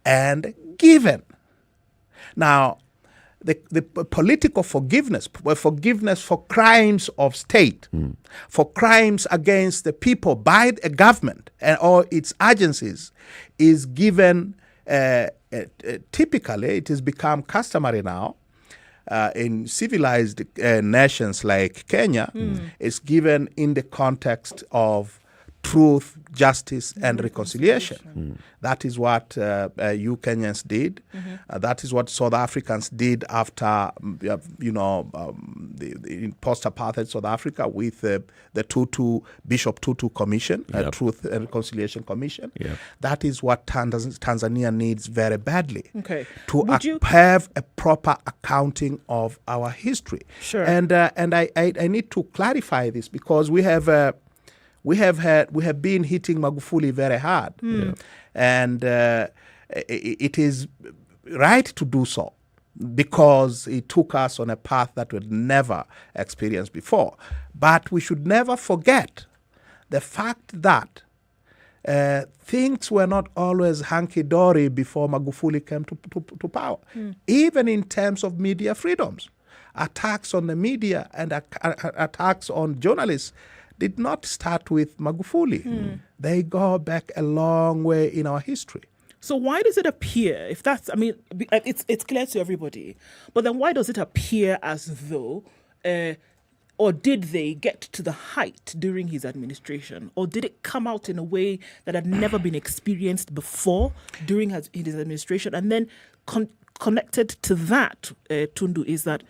and given. Now, the political forgiveness for crimes of state, for crimes against the people by a government and or its agencies is given, typically it has become customary now, in civilized nations like Kenya, it's given in the context of truth, justice, and reconciliation. That is what you Kenyans did. That is what South Africans did after, in post-apartheid South Africa with the Bishop Tutu Commission, Truth and Reconciliation Commission. That is what Tanzania needs very badly. To have a proper accounting of our history. And I need to clarify this because we have been hitting Magufuli very hard, and it is right to do so because it took us on a path that we'd never experienced before. But we should never forget the fact that things were not always hunky-dory before Magufuli came to power, even in terms of media freedoms. Attacks on the media and attacks on journalists did not start with Magufuli. They go back a long way in our history. So why does it appear, it's clear to everybody, but then why does it appear as though, or did they get to the height during his administration, or did it come out in a way that had never been experienced before during his administration? And then connected to that, Tundu, is that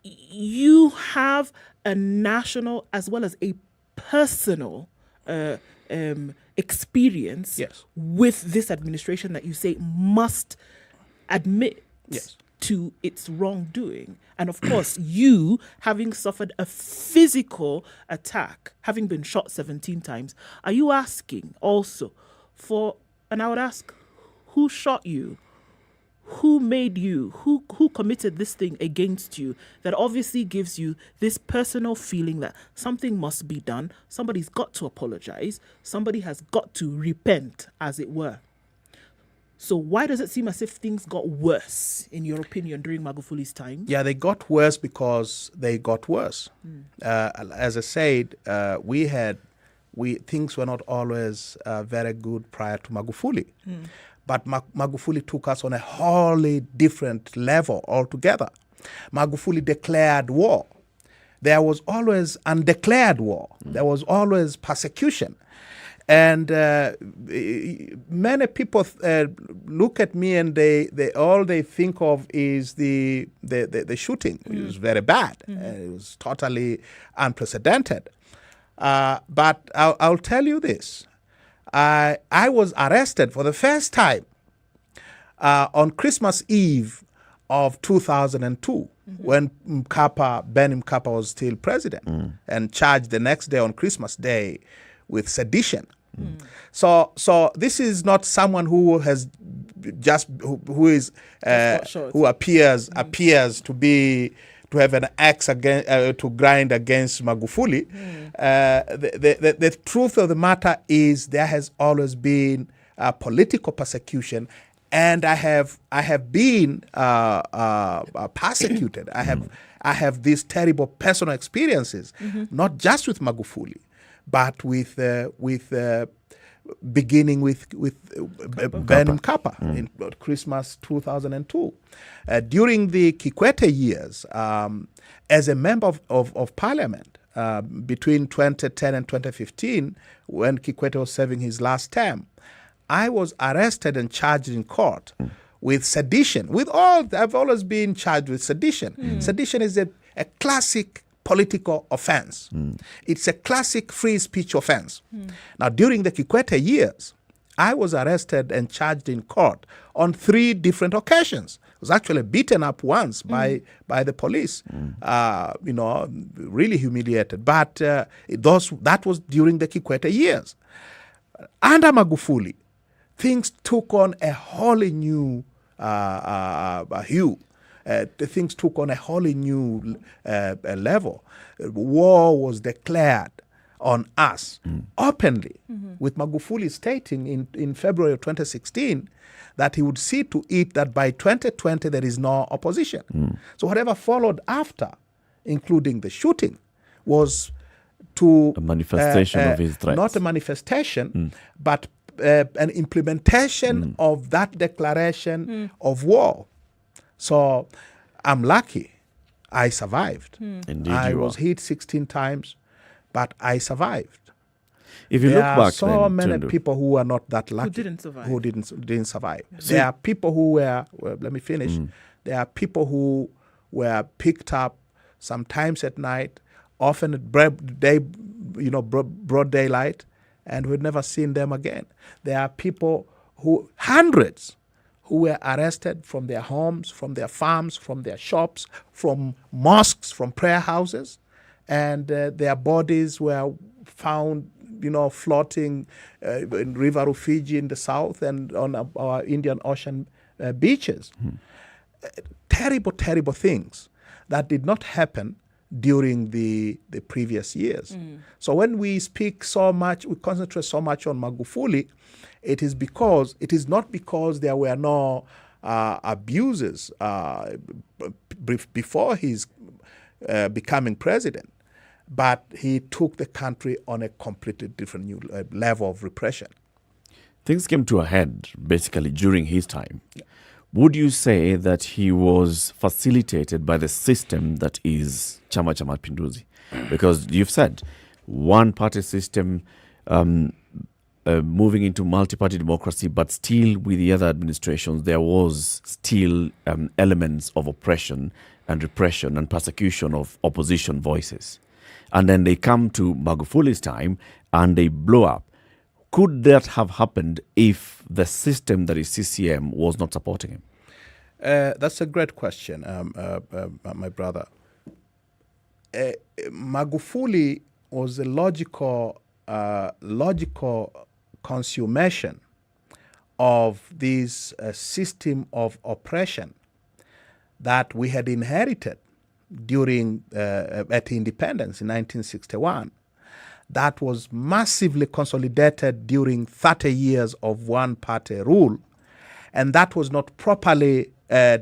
you have a national as well as a personal experience with this administration that you say must admit to its wrongdoing. And of course, you, having suffered a physical attack, having been shot 17 times, are you asking also for, and I would ask, who shot you? Who made you? Who committed this thing against you that obviously gives you this personal feeling that something must be done, somebody's got to apologize, somebody has got to repent, as it were. So why does it seem as if things got worse, in your opinion, during Magufuli's time? Yeah, they got worse because they got worse. As I said, things were not always very good prior to Magufuli. But Magufuli took us on a wholly different level altogether. Magufuli declared war. There was always undeclared war. There was always persecution. And many people look at me and they all they think of is the shooting. It was very bad. It was totally unprecedented. But I'll tell you this. I was arrested for the first time on Christmas Eve of 2002 when Ben Mkapa was still president and charged the next day on Christmas Day with sedition. So this is not someone who has just who appears to have an axe to grind against Magufuli. The truth of the matter is there has always been political persecution, and I have been persecuted. I have these terrible personal experiences, not just with Magufuli, but with beginning with Ben Mkapa in Christmas 2002. During the Kikwete years, as a member of parliament, between 2010 and 2015, when Kikwete was serving his last term, I was arrested and charged in court with sedition. I've always been charged with sedition. Sedition is a classic political offense. It's a classic free speech offense. Now, during the Kikwete years, I was arrested and charged in court on 3 different occasions. I was actually beaten up once by the police, really humiliated. But that was during the Kikwete years. Under Magufuli, things took on a wholly new hue. Things took on a wholly new level. War was declared on us openly, with Magufuli stating in February of 2016 that he would see to it that by 2020 there is no opposition. So whatever followed after, including the shooting, was to a manifestation of his threats. Not a manifestation, but an implementation of that declaration of war. So I'm lucky I survived. Indeed, I was hit 16 times, but I survived. If you there look are back, so then, many Tundu, people who are not that lucky, who didn't survive. There are people who were. Well, let me finish. There are people who were picked up sometimes at night, often at broad daylight, and we'd never seen them again. There are people hundreds, who were arrested from their homes, from their farms, from their shops, from mosques, from prayer houses, and their bodies were found, floating in River Rufiji in the south and on our Indian Ocean beaches. Terrible, terrible things that did not happen during the previous years. So when we speak so much, we concentrate so much on Magufuli, it is not because there were no abuses before his becoming president, but he took the country on a completely different new level of repression. Things came to a head basically during his time. Would you say that he was facilitated by the system that is Chama cha Mapinduzi? Because you've said one-party system, moving into multi-party democracy, but still with the other administrations, there was still elements of oppression and repression and persecution of opposition voices. and then they come to Magufuli's time and they blow up. Could that have happened if the system that is CCM was not supporting him? That's a great question, my brother. Magufuli was a logical consummation of this system of oppression that we had inherited during at independence in 1961. That was massively consolidated during 30 years of one-party rule, and that was not properly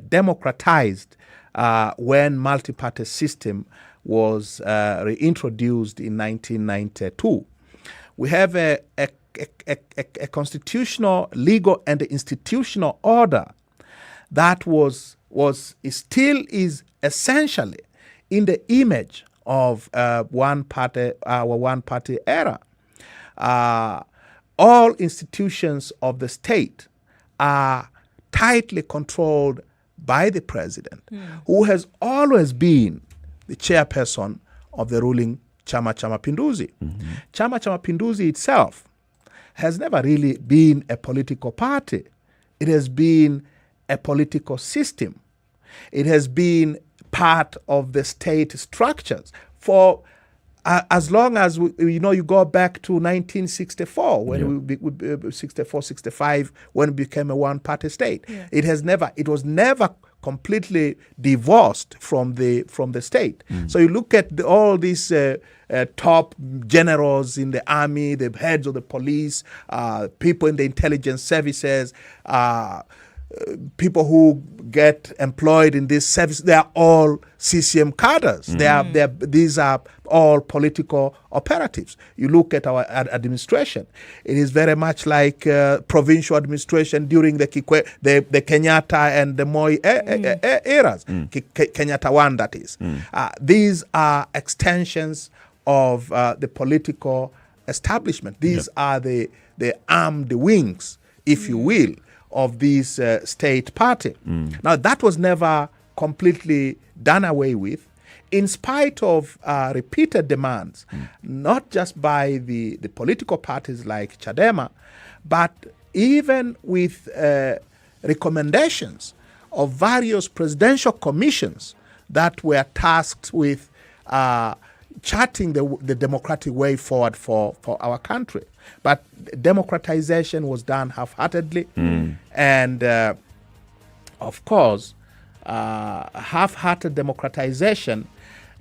democratized when multi-party system was reintroduced in 1992. We have a constitutional, legal, and institutional order that still is essentially in the image of our one-party era. All institutions of the state are tightly controlled by the president, who has always been the chairperson of the ruling Chama cha Mapinduzi. Chama cha Mapinduzi itself has never really been a political party. It has been a political system. It has been part of the state structures for as long as you go back to 1964 when we 65 when we became a one-party state. It was never completely divorced from the state. So you look at all these top generals in the army, the heads of the police, people in the intelligence services, people who get employed in this service, they are all CCM cadres. These are all political operatives. You look at our administration, it is very much like provincial administration during the Kenyatta and the Moi eras, Kenyatta 1 that is. These are extensions of the political establishment. These are the armed wings, if you will, of this state party. Now, that was never completely done away with, in spite of repeated demands, not just by the political parties like Chadema, but even with recommendations of various presidential commissions that were tasked with charting the democratic way forward for our country. But democratization was done half-heartedly, and of course, half-hearted democratization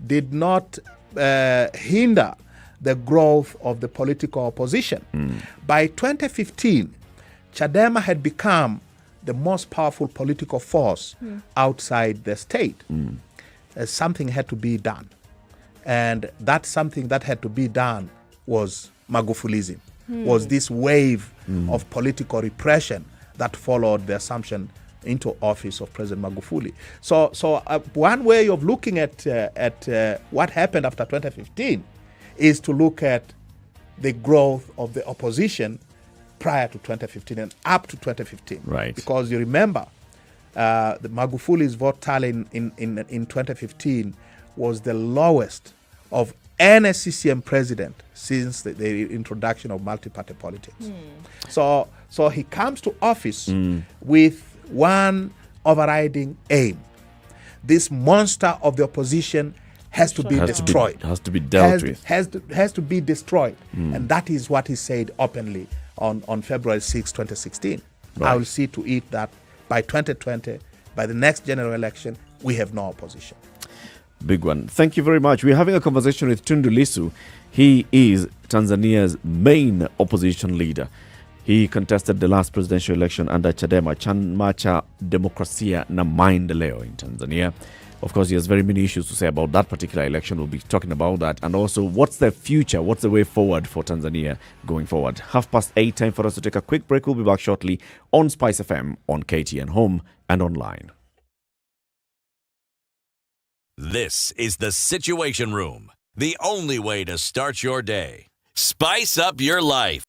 did not hinder the growth of the political opposition. By 2015, Chadema had become the most powerful political force outside the state. Something had to be done, and that something that had to be done was Magufulism. Was this wave of political repression that followed the assumption into office of President Magufuli. So one way of looking at what happened after 2015 is to look at the growth of the opposition prior to 2015 and up to 2015. Right. Because you remember, the Magufuli's vote tally in 2015 was the lowest of any CCM president since the introduction of multi-party politics. So he comes to office with one overriding aim. This monster of the opposition has to be destroyed. Has to be dealt with. Has to be destroyed. And that is what he said openly on February 6, 2016. Right. I will see to it that by 2020, by the next general election, we have no opposition. Big one. Thank you very much. We're having a conversation with Tundu Lissu. He is Tanzania's main opposition leader. He contested the last presidential election under Chadema, Chama cha Demokrasia na Maendeleo in Tanzania. Of course, he has very many issues to say about that particular election. We'll be talking about that. And also, what's the future? What's the way forward for Tanzania going forward? 8:30, time for us to take a quick break. We'll be back shortly on SpiceFM, on KTN Home, and online. This is the Situation Room, the only way to start your day. Spice up your life.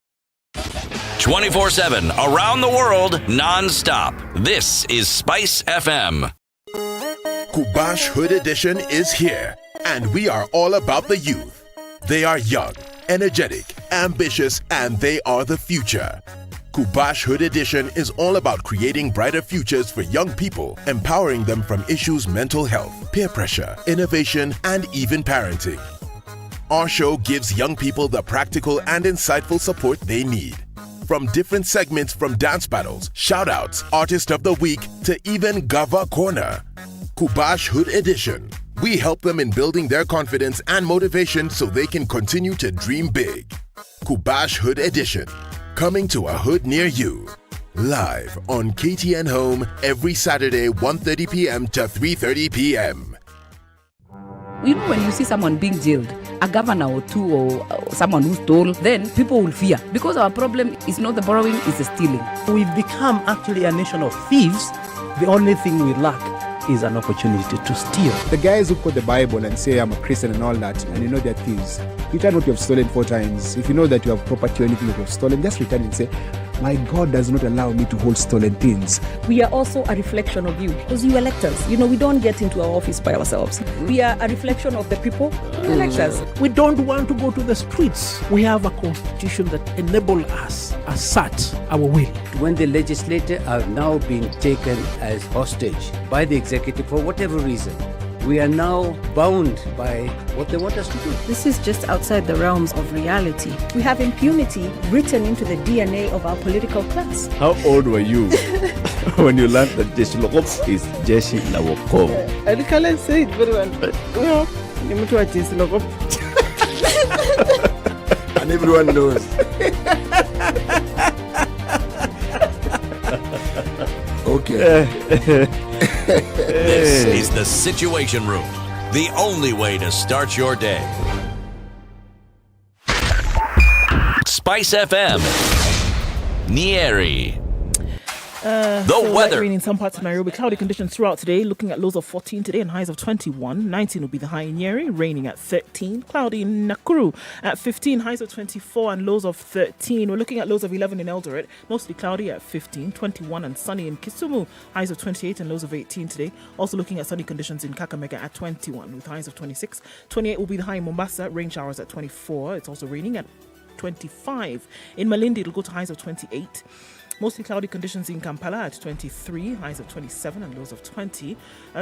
24/7, around the world, non-stop. This is SpiceFM. Kubash Hood Edition is here, and we are all about the youth. They are young, energetic, ambitious, and they are the future. Kubash Hood Edition is all about creating brighter futures for young people, empowering them from issues mental health, peer pressure, innovation, and even parenting. Our show gives young people the practical and insightful support they need. From different segments from dance battles, shout-outs, Artist of the Week, to even Gava Corner. Kubash Hood Edition. We help them in building their confidence and motivation so they can continue to dream big. Kubash Hood Edition. Coming to a hood near you. Live on KTN Home every Saturday 1:30 p.m. to 3:30 p.m. You know, when you see someone being jailed, a governor or two or someone who stole, then people will fear. Because our problem is not the borrowing, it's the stealing. We've become actually a nation of thieves. The only thing we lack is an opportunity to steal. The guys who quote the Bible and say I'm a Christian and all that, and you know they're thieves. Return what you have stolen 4 times. If you know that you have property or anything that you have stolen, just return and say, my God does not allow me to hold stolen things. We are also a reflection of you, because you elect us. You know, we don't get into our office by ourselves. We are a reflection of the people who elect us. We don't want to go to the streets. We have a constitution that enables us, assert our will. When the legislators are now being taken as hostage by the executive for whatever reason, we are now bound by what they want us to do. This is just outside the realms of reality. We have impunity written into the DNA of our political class. How old were you when you learned that Jeshi Lokop is Jeshi la Wokovu? I can't say it very well. No, you must watch this logo. And everyone knows. Okay. This is the Situation Room, the only way to start your day. SpiceFM, Nyeri. The weather. Light rain in some parts of Nairobi. Cloudy conditions throughout today. Looking at lows of 14 today and highs of 21. 19 will be the high in Nyeri. Raining at 13. Cloudy in Nakuru at 15. Highs of 24 and lows of 13. We're looking at lows of 11 in Eldoret. Mostly cloudy at 15. 21 and sunny in Kisumu. Highs of 28 and lows of 18 today. Also looking at sunny conditions in Kakamega at 21 with highs of 26. 28 will be the high in Mombasa. Rain showers at 24. It's also raining at 25. In Malindi, it'll go to highs of 28. Mostly cloudy conditions in Kampala at 23, highs of 27 and lows of 20.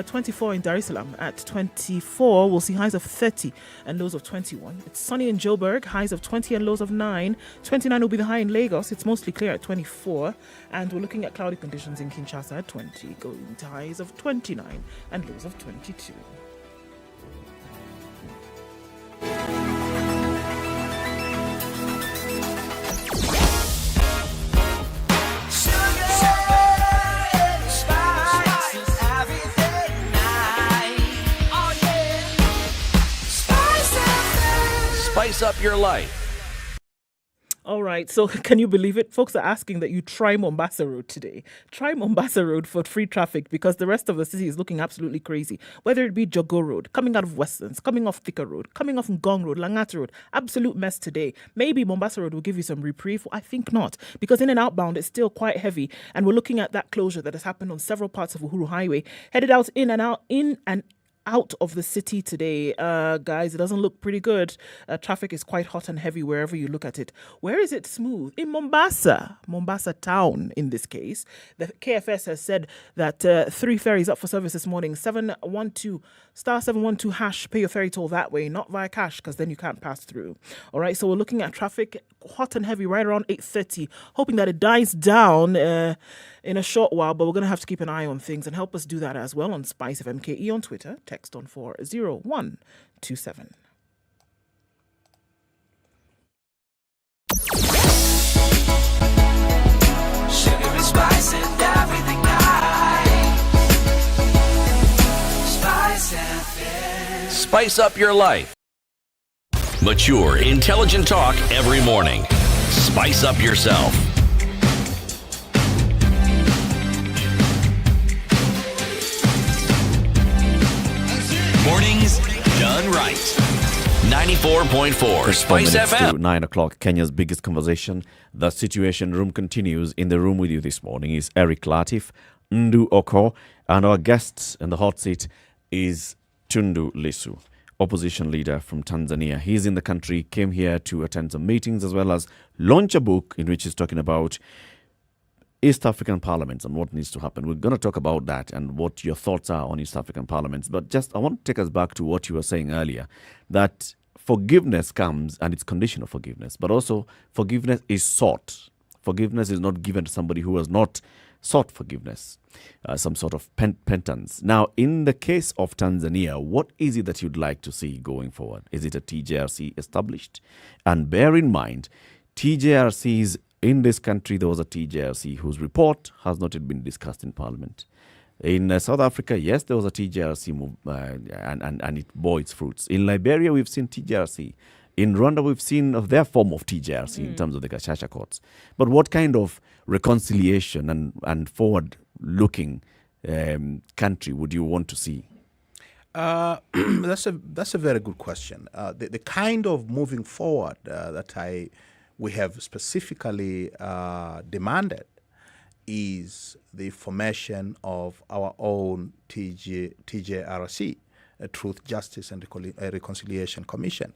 24 in Dar es Salaam at 24. We'll see highs of 30 and lows of 21. It's sunny in Joburg, highs of 20 and lows of 9. 29 will be the high in Lagos. It's mostly clear at 24. And we're looking at cloudy conditions in Kinshasa at 20, going to highs of 29 and lows of 22. Spice up your life. All right, so can you believe it? Folks are asking that you try Mombasa Road today. Try Mombasa Road for free traffic because the rest of the city is looking absolutely crazy. Whether it be Jogo Road, coming out of Westlands, coming off Thika Road, coming off Ngong Road, Langata Road, absolute mess today. Maybe Mombasa Road will give you some reprieve. I think not, because in and outbound it's still quite heavy, and we're looking at that closure that has happened on several parts of Uhuru Highway, headed out in and out of the city today. Guys, it doesn't look pretty good. Traffic is quite hot and heavy wherever you look at it. Where is it smooth? In Mombasa town in this case. The KFS has said that 3 ferries up for service this morning. 712 #712 pay your ferry toll that way, not via cash, because then you can't pass through. All right, so we're looking at traffic hot and heavy right around 8:30, hoping that it dies down in a short while, but we're going to have to keep an eye on things and help us do that as well on SpiceFM KE on Twitter. Text on 40127. Sugar and spice and everything nice. SpiceFM. Spice up your life. Mature, intelligent talk every morning. Spice up yourself. Mornings done right. 94.4 Spice FM. To 9 o'clock, Kenya's biggest conversation. The Situation Room continues. In the room with you this morning is Eric Latif, Ndu Oko, and our guest in the hot seat is Tundu Lisu. opposition leader from Tanzania. He's in the country, came here to attend some meetings as well as launch a book in which he's talking about East African parliaments and what needs to happen. We're going to talk about that and what your thoughts are on East African parliaments. But just, I want to take us back to what you were saying earlier, that forgiveness comes and it's conditional forgiveness, but also forgiveness is sought. Forgiveness is not given to somebody who has not sought forgiveness, some sort of penitence. Now, in the case of Tanzania, what is it that you'd like to see going forward? Is it a TJRC established? And bear in mind, TJRCs in this country, there was a TJRC whose report has not yet been discussed in Parliament. In South Africa, yes, there was a TJRC move, and it bore its fruits. In Liberia, we've seen TJRC. In Rwanda, we've seen their form of TJRC in terms of the Gacaca courts. But what kind of reconciliation and forward-looking country would you want to see? That's a very good question. The kind of moving forward that we have specifically demanded is the formation of our own TJRC, Truth, Justice and Reconciliation Commission.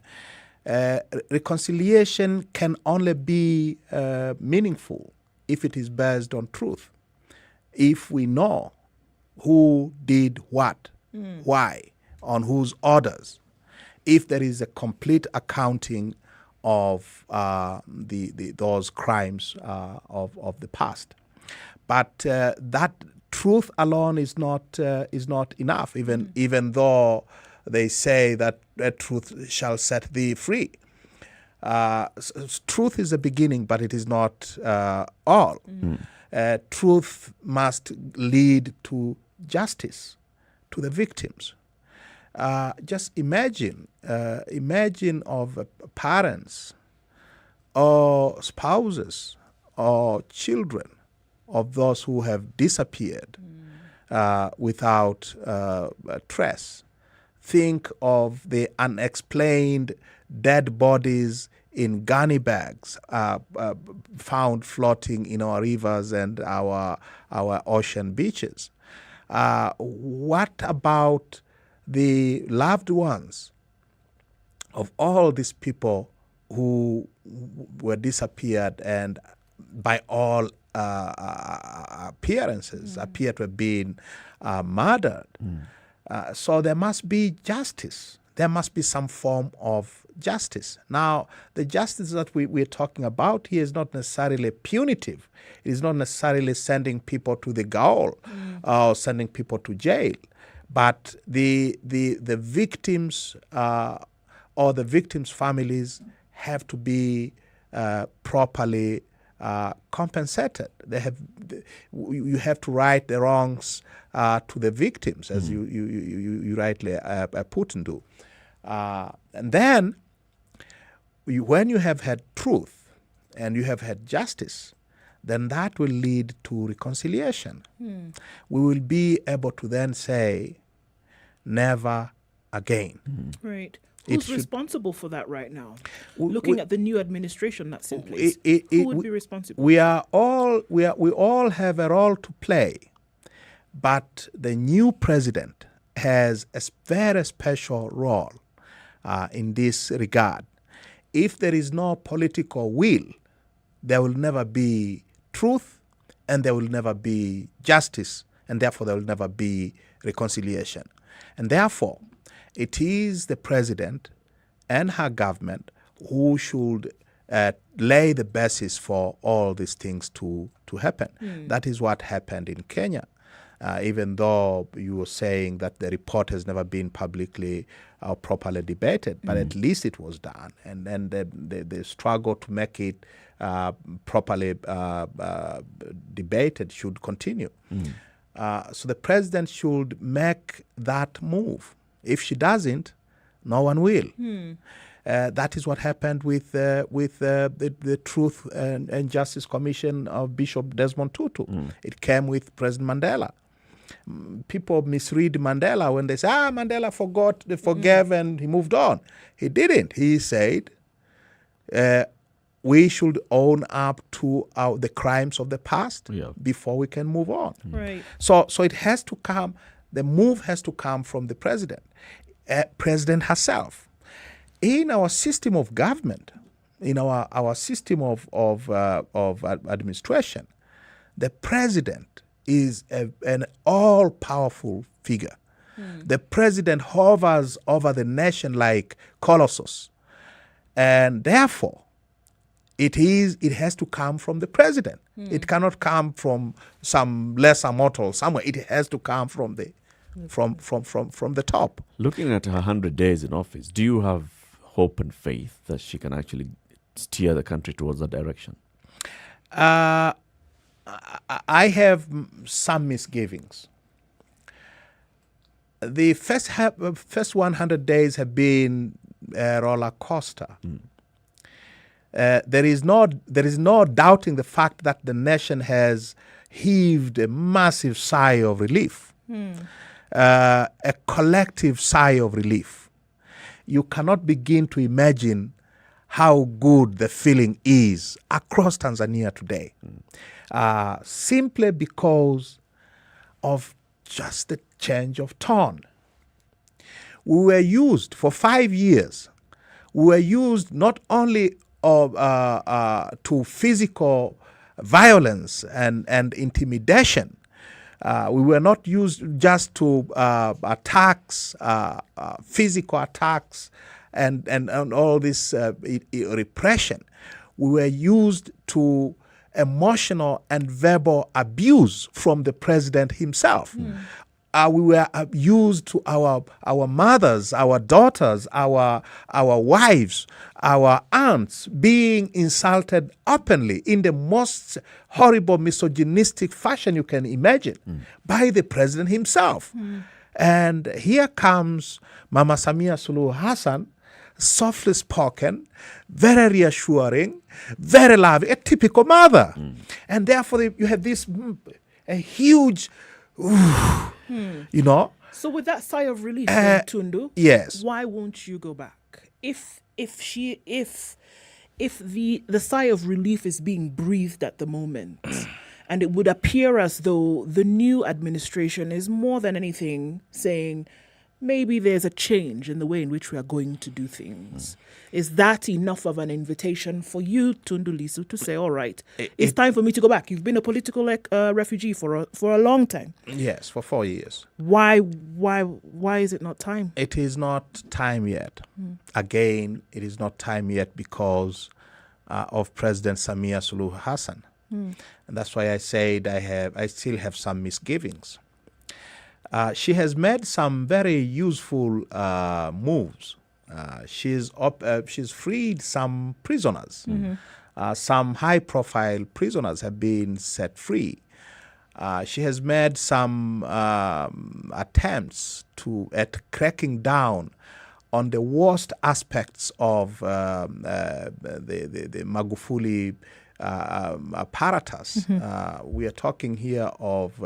Reconciliation can only be meaningful if it is based on truth. If we know who did what, why, on whose orders, if there is a complete accounting of those crimes of the past. But that truth alone is not enough, even though they say that truth shall set thee free. Truth is a beginning, but it is not all. Truth must lead to justice to the victims. Just imagine of parents or spouses or children of those who have disappeared without trace. Think of the unexplained dead bodies in gunny bags found floating in our rivers and our ocean beaches. What about the loved ones of all these people who were disappeared and by all appearances appear to have been murdered? So there must be justice. There must be some form of justice. Now, the justice that we're talking about here is not necessarily punitive. It is not necessarily sending people to the gaol or sending people to jail. But the victims or the victims' families have to be properly compensated. You have to right the wrongs to the victims, as you rightly put into. And then, when you have had truth and you have had justice, then that will lead to reconciliation. We will be able to then say, never again. Right. Who's responsible for that right now? Looking at the new administration that's in place, who would be responsible? We all have a role to play, but the new president has a very special role in this regard. If there is no political will, there will never be truth, and there will never be justice, and therefore there will never be reconciliation. And therefore, it is the president and her government who should lay the basis for all these things to happen. That is what happened in Kenya. Even though you were saying that the report has never been publicly or properly debated, but at least it was done. And then the struggle to make it properly debated should continue. So the president should make that move. If she doesn't, no one will. That is what happened with the Truth and Justice Commission of Bishop Desmond Tutu. It came with President Mandela. People misread Mandela when they say, Mandela forgot, they forgave, and he moved on. He didn't. He said, we should own up to the crimes of the past before we can move on. Right. So it has to come, the move has to come from the president. president herself. In our system of government, in our system of administration, the president is an all-powerful figure. The president hovers over the nation like Colossus, and therefore, it has to come from the president. It cannot come from some lesser mortal somewhere. It has to come from the top. Looking at her 100 days in office, do you have hope and faith that she can actually steer the country towards that direction? I have some misgivings. The first 100 days have been a roller coaster. There is no doubting the fact that the nation has heaved a massive sigh of relief, a collective sigh of relief. You cannot begin to imagine how good the feeling is across Tanzania today, simply because of just the change of tone. We were used for 5 years. We were used not only to physical violence and intimidation. We were not used just to attacks, physical attacks, and all this repression. We were used to emotional and verbal abuse from the president himself. We were used to our mothers, our daughters, our wives, our aunts being insulted openly in the most horrible misogynistic fashion you can imagine by the president himself. And here comes Mama Samia Suluhu Hassan, softly spoken, very reassuring, very loving, a typical mother. And therefore you have this a huge, you know. So with that sigh of relief, Tundu, yes, why won't you go back? If the sigh of relief is being breathed at the moment, and it would appear as though the new administration is more than anything saying, maybe there's a change in the way in which we are going to do things. Is that enough of an invitation for you, Tundu Lissu, to say, all right, it's time for me to go back? You've been a political refugee for a long time. Yes, for 4 years. Why is it not time? It is not time yet. Again, it is not time yet because of President Samia Suluhu Hassan. And that's why I said I still have some misgivings. She has made some very useful moves. She's freed some prisoners. Some high-profile prisoners have been set free. She has made some attempts at cracking down on the worst aspects of the Magufuli apparatus. We are talking here of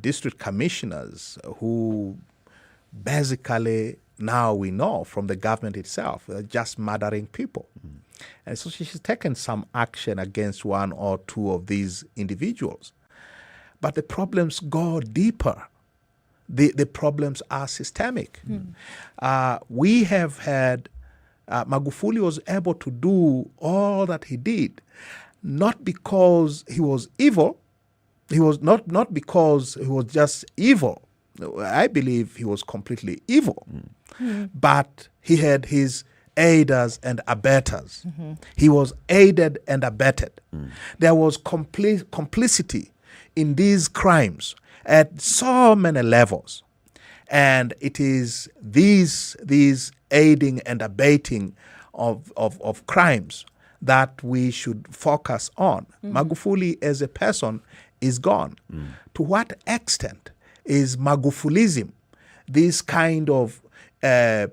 district commissioners who basically, now we know from the government itself, are just murdering people. And so she's taken some action against one or two of these individuals. But the problems go deeper. The problems are systemic. We have had, Magufuli was able to do all that he did, not because he was evil. He was not because he was just evil. I believe he was completely evil. But he had his aiders and abettors. He was aided and abetted. There was complicity in these crimes at so many levels. And it is these aiding and abetting of crimes that we should focus on. Magufuli as a person is gone. To what extent is Magufulism this kind of a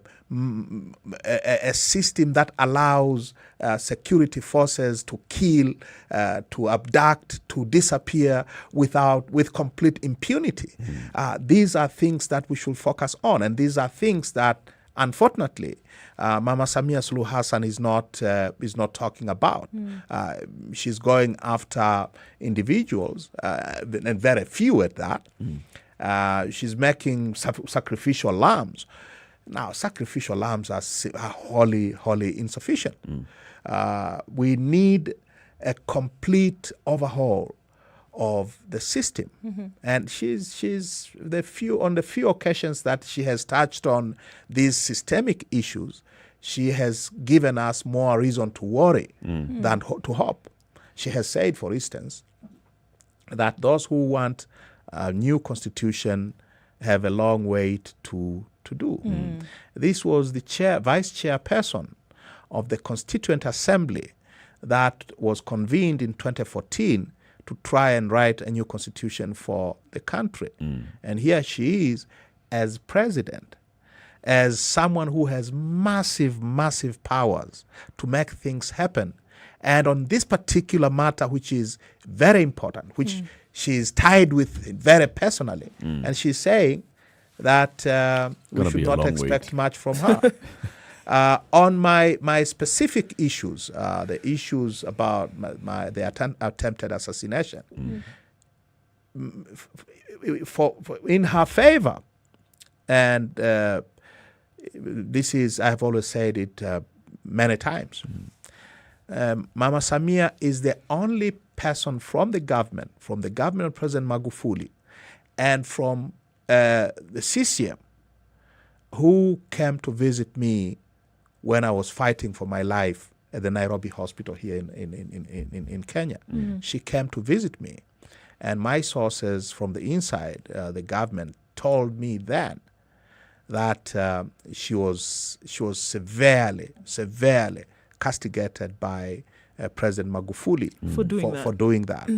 system that allows security forces to kill, to abduct, to disappear with complete impunity? These are things that we should focus on, and these are things that, unfortunately, Mama Samia Suluhu Hassan is not talking about. She's going after individuals, and very few at that. She's making sacrificial lambs. Now, sacrificial lambs are wholly insufficient. We need a complete overhaul of the system. And she's on the few occasions that she has touched on these systemic issues, she has given us more reason to worry than to hope. She has said, for instance, that those who want a new constitution have a long wait to do. This was the vice chairperson of the Constituent Assembly that was convened in 2014 to try and write a new constitution for the country. And here she is as president, as someone who has massive powers to make things happen. And on this particular matter, which is very important, which she is tied with very personally, and she's saying that we should not expect much from her. On my specific issues, the issues about the attempted assassination, in her favor, and this is, I have always said it many times, Mama Samia is the only person from the government of President Magufuli, and from the CCM, who came to visit me when I was fighting for my life at the Nairobi hospital here in Kenya. She came to visit me, and my sources from the inside the government told me then that she was severely castigated by President Magufuli for doing that.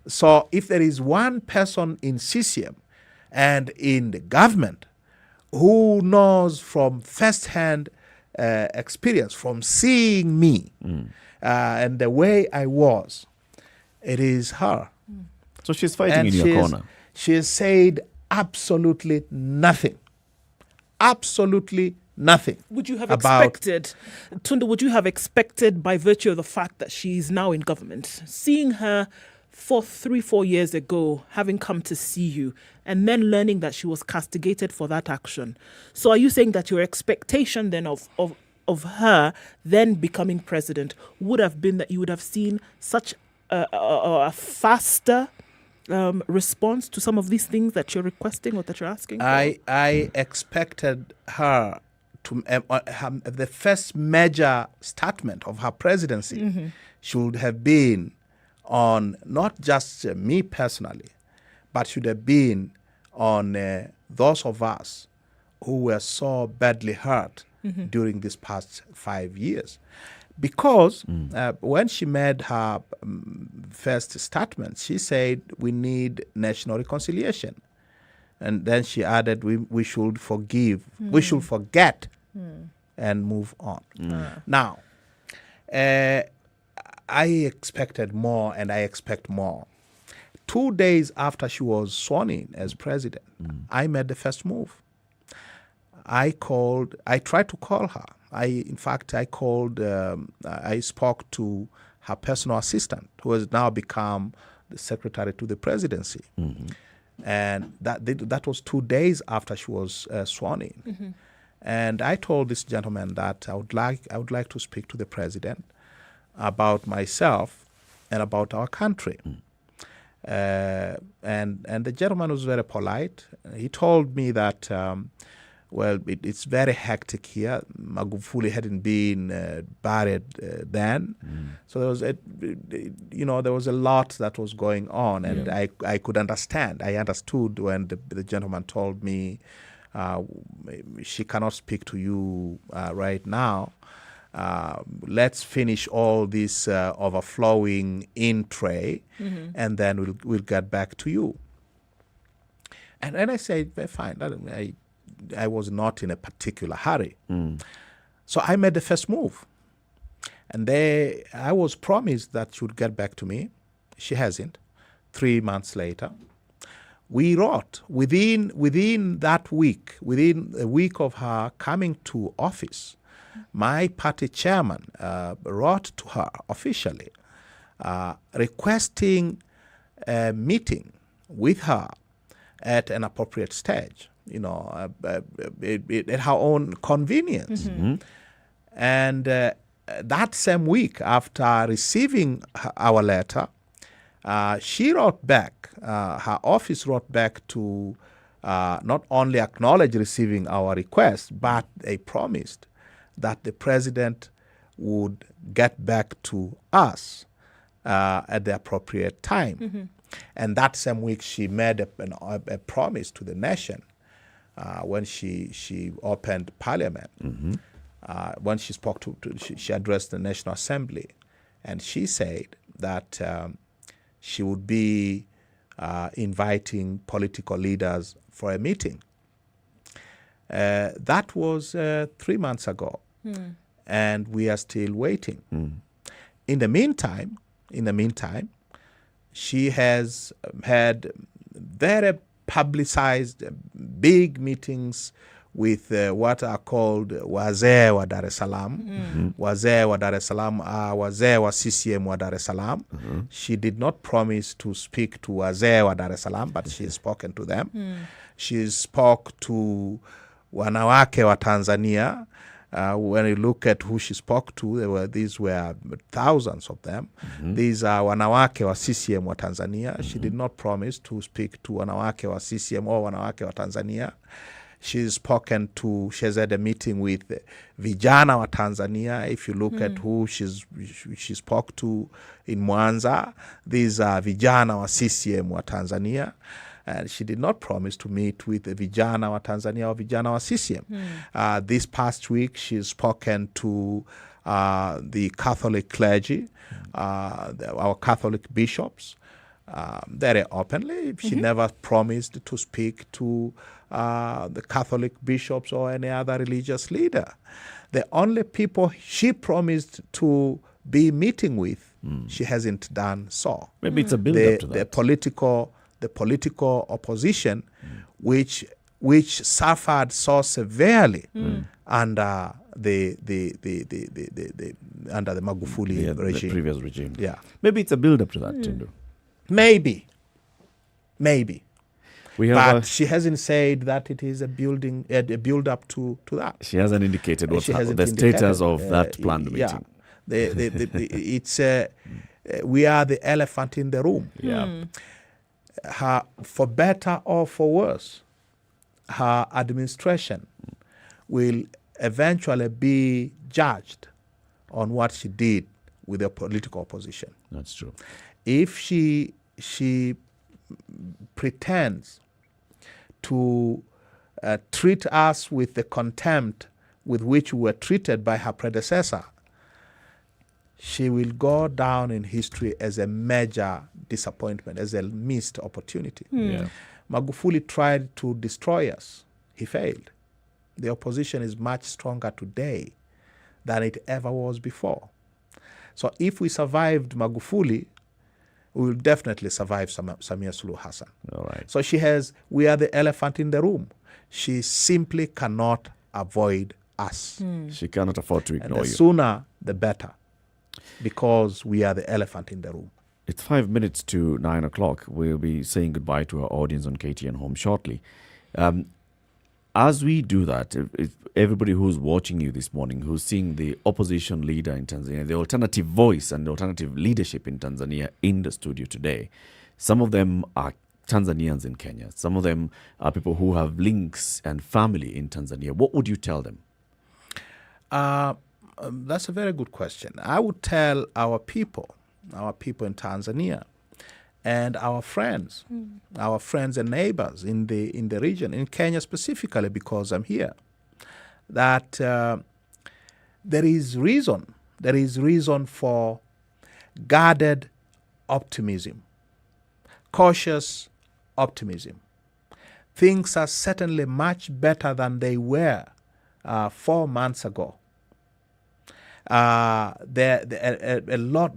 So if there is one person in CCM and in the government who knows from first-hand experience, from seeing me and the way I was, it is her. So she's fighting in your corner. She has said absolutely nothing. Absolutely nothing. Would you have expected, Tunde, by virtue of the fact that she's now in government, seeing her 3-4 years ago, having come to see you, and then learning that she was castigated for that action. So are you saying that your expectation then of her then becoming president would have been that you would have seen such a faster response to some of these things that you're requesting or that you're asking for? I expected her to the first major statement of her presidency should have been on not just me personally, but should have been on those of us who were so badly hurt during these past 5 years. Because when she made her first statement, she said we need national reconciliation. And then she added we should forgive, we should forget and move on. Now, I expected more, and I expect more. 2 days after she was sworn in as president, I made the first move. I tried to call her. I spoke to her personal assistant, who has now become the secretary to the presidency. And that was 2 days after she was sworn in. And I told this gentleman that I would like to speak to the president about myself and about our country. And the gentleman was very polite. He told me that it's very hectic here. Magufuli hadn't been buried then, so there was a lot that was going on, and I could understand. I understood when the gentleman told me she cannot speak to you right now. Let's finish all this overflowing in tray, and then we'll get back to you. And I said, fine. I was not in a particular hurry. So I made the first move. And I was promised that she would get back to me. She hasn't. 3 months later, we wrote within that week, within a week of her coming to office, my party chairman wrote to her officially requesting a meeting with her at an appropriate stage, at her own convenience. And that same week, after receiving our letter, she wrote back, her office wrote back to not only acknowledge receiving our request, but they promised that the president would get back to us at the appropriate time. And that same week, she made a promise to the nation when she opened Parliament. When she spoke she addressed the National Assembly, and she said that she would be inviting political leaders for a meeting. That was 3 months ago, and we are still waiting. In the meantime, she has had very publicized big meetings with what are called wazee wa Dar es Salaam. Wazee wa Dar es Salaam are wazee wa CCM wa Dar es Salaam. She did not promise to speak to wazee wa Dar es Salaam, but she has spoken to them. She spoke to wanawake wa Tanzania. When you look at who she spoke to, these were thousands of them. These are wanawake wa CCM wa Tanzania. She did not promise to speak to wanawake wa CCM or wanawake wa Tanzania. She has had a meeting with vijana wa Tanzania. If you look at who she spoke to in Mwanza, these are vijana wa CCM wa Tanzania. And she did not promise to meet with the vijana wa Tanzania or vijana wa CCM. This past week, she's spoken to the Catholic clergy, our Catholic bishops, very openly. She never promised to speak to the Catholic bishops or any other religious leader. The only people she promised to be meeting with, she hasn't done so. Maybe it's a build-up to that. The political opposition, which suffered so severely under the Magufuli regime, the previous regime. Yeah, maybe it's a build-up to that, Tindu. Maybe. But she hasn't said that it is a build-up to that. She hasn't indicated the status of that planned meeting. It's we are the elephant in the room. For better or for worse, her administration will eventually be judged on what she did with the political opposition. That's true. If she pretends to treat us with the contempt with which we were treated by her predecessor, she will go down in history as a major disappointment, as a missed opportunity. Magufuli tried to destroy us. He failed. The opposition is much stronger today than it ever was before. So if we survived Magufuli, we will definitely survive Samia Suluhu Hassan. All right. So we are the elephant in the room. She simply cannot avoid us. She cannot afford to ignore and the you. Sooner, the better, because we are the elephant in the room. It's 5 minutes to 9 o'clock. We'll be saying goodbye to our audience on KTN Home shortly. As we do that, if everybody who's watching you this morning, who's seeing the opposition leader in Tanzania, the alternative voice and the alternative leadership in Tanzania in the studio today, some of them are Tanzanians in Kenya. Some of them are people who have links and family in Tanzania. What would you tell them? That's a very good question. I would tell our people in Tanzania, and our friends and neighbors in the region, in Kenya specifically, because I'm here, that there is reason for guarded optimism, cautious optimism. Things are certainly much better than they were 4 months ago. There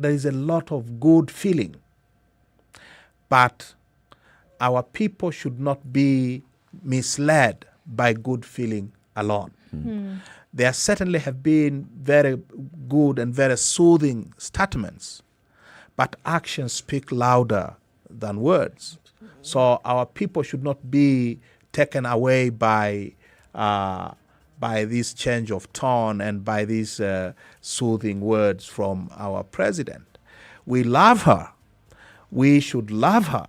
is a lot of good feeling, but our people should not be misled by good feeling alone. There certainly have been very good and very soothing statements, but actions speak louder than words. So our people should not be taken away by this change of tone and by these soothing words from our president. We love her. We should love her.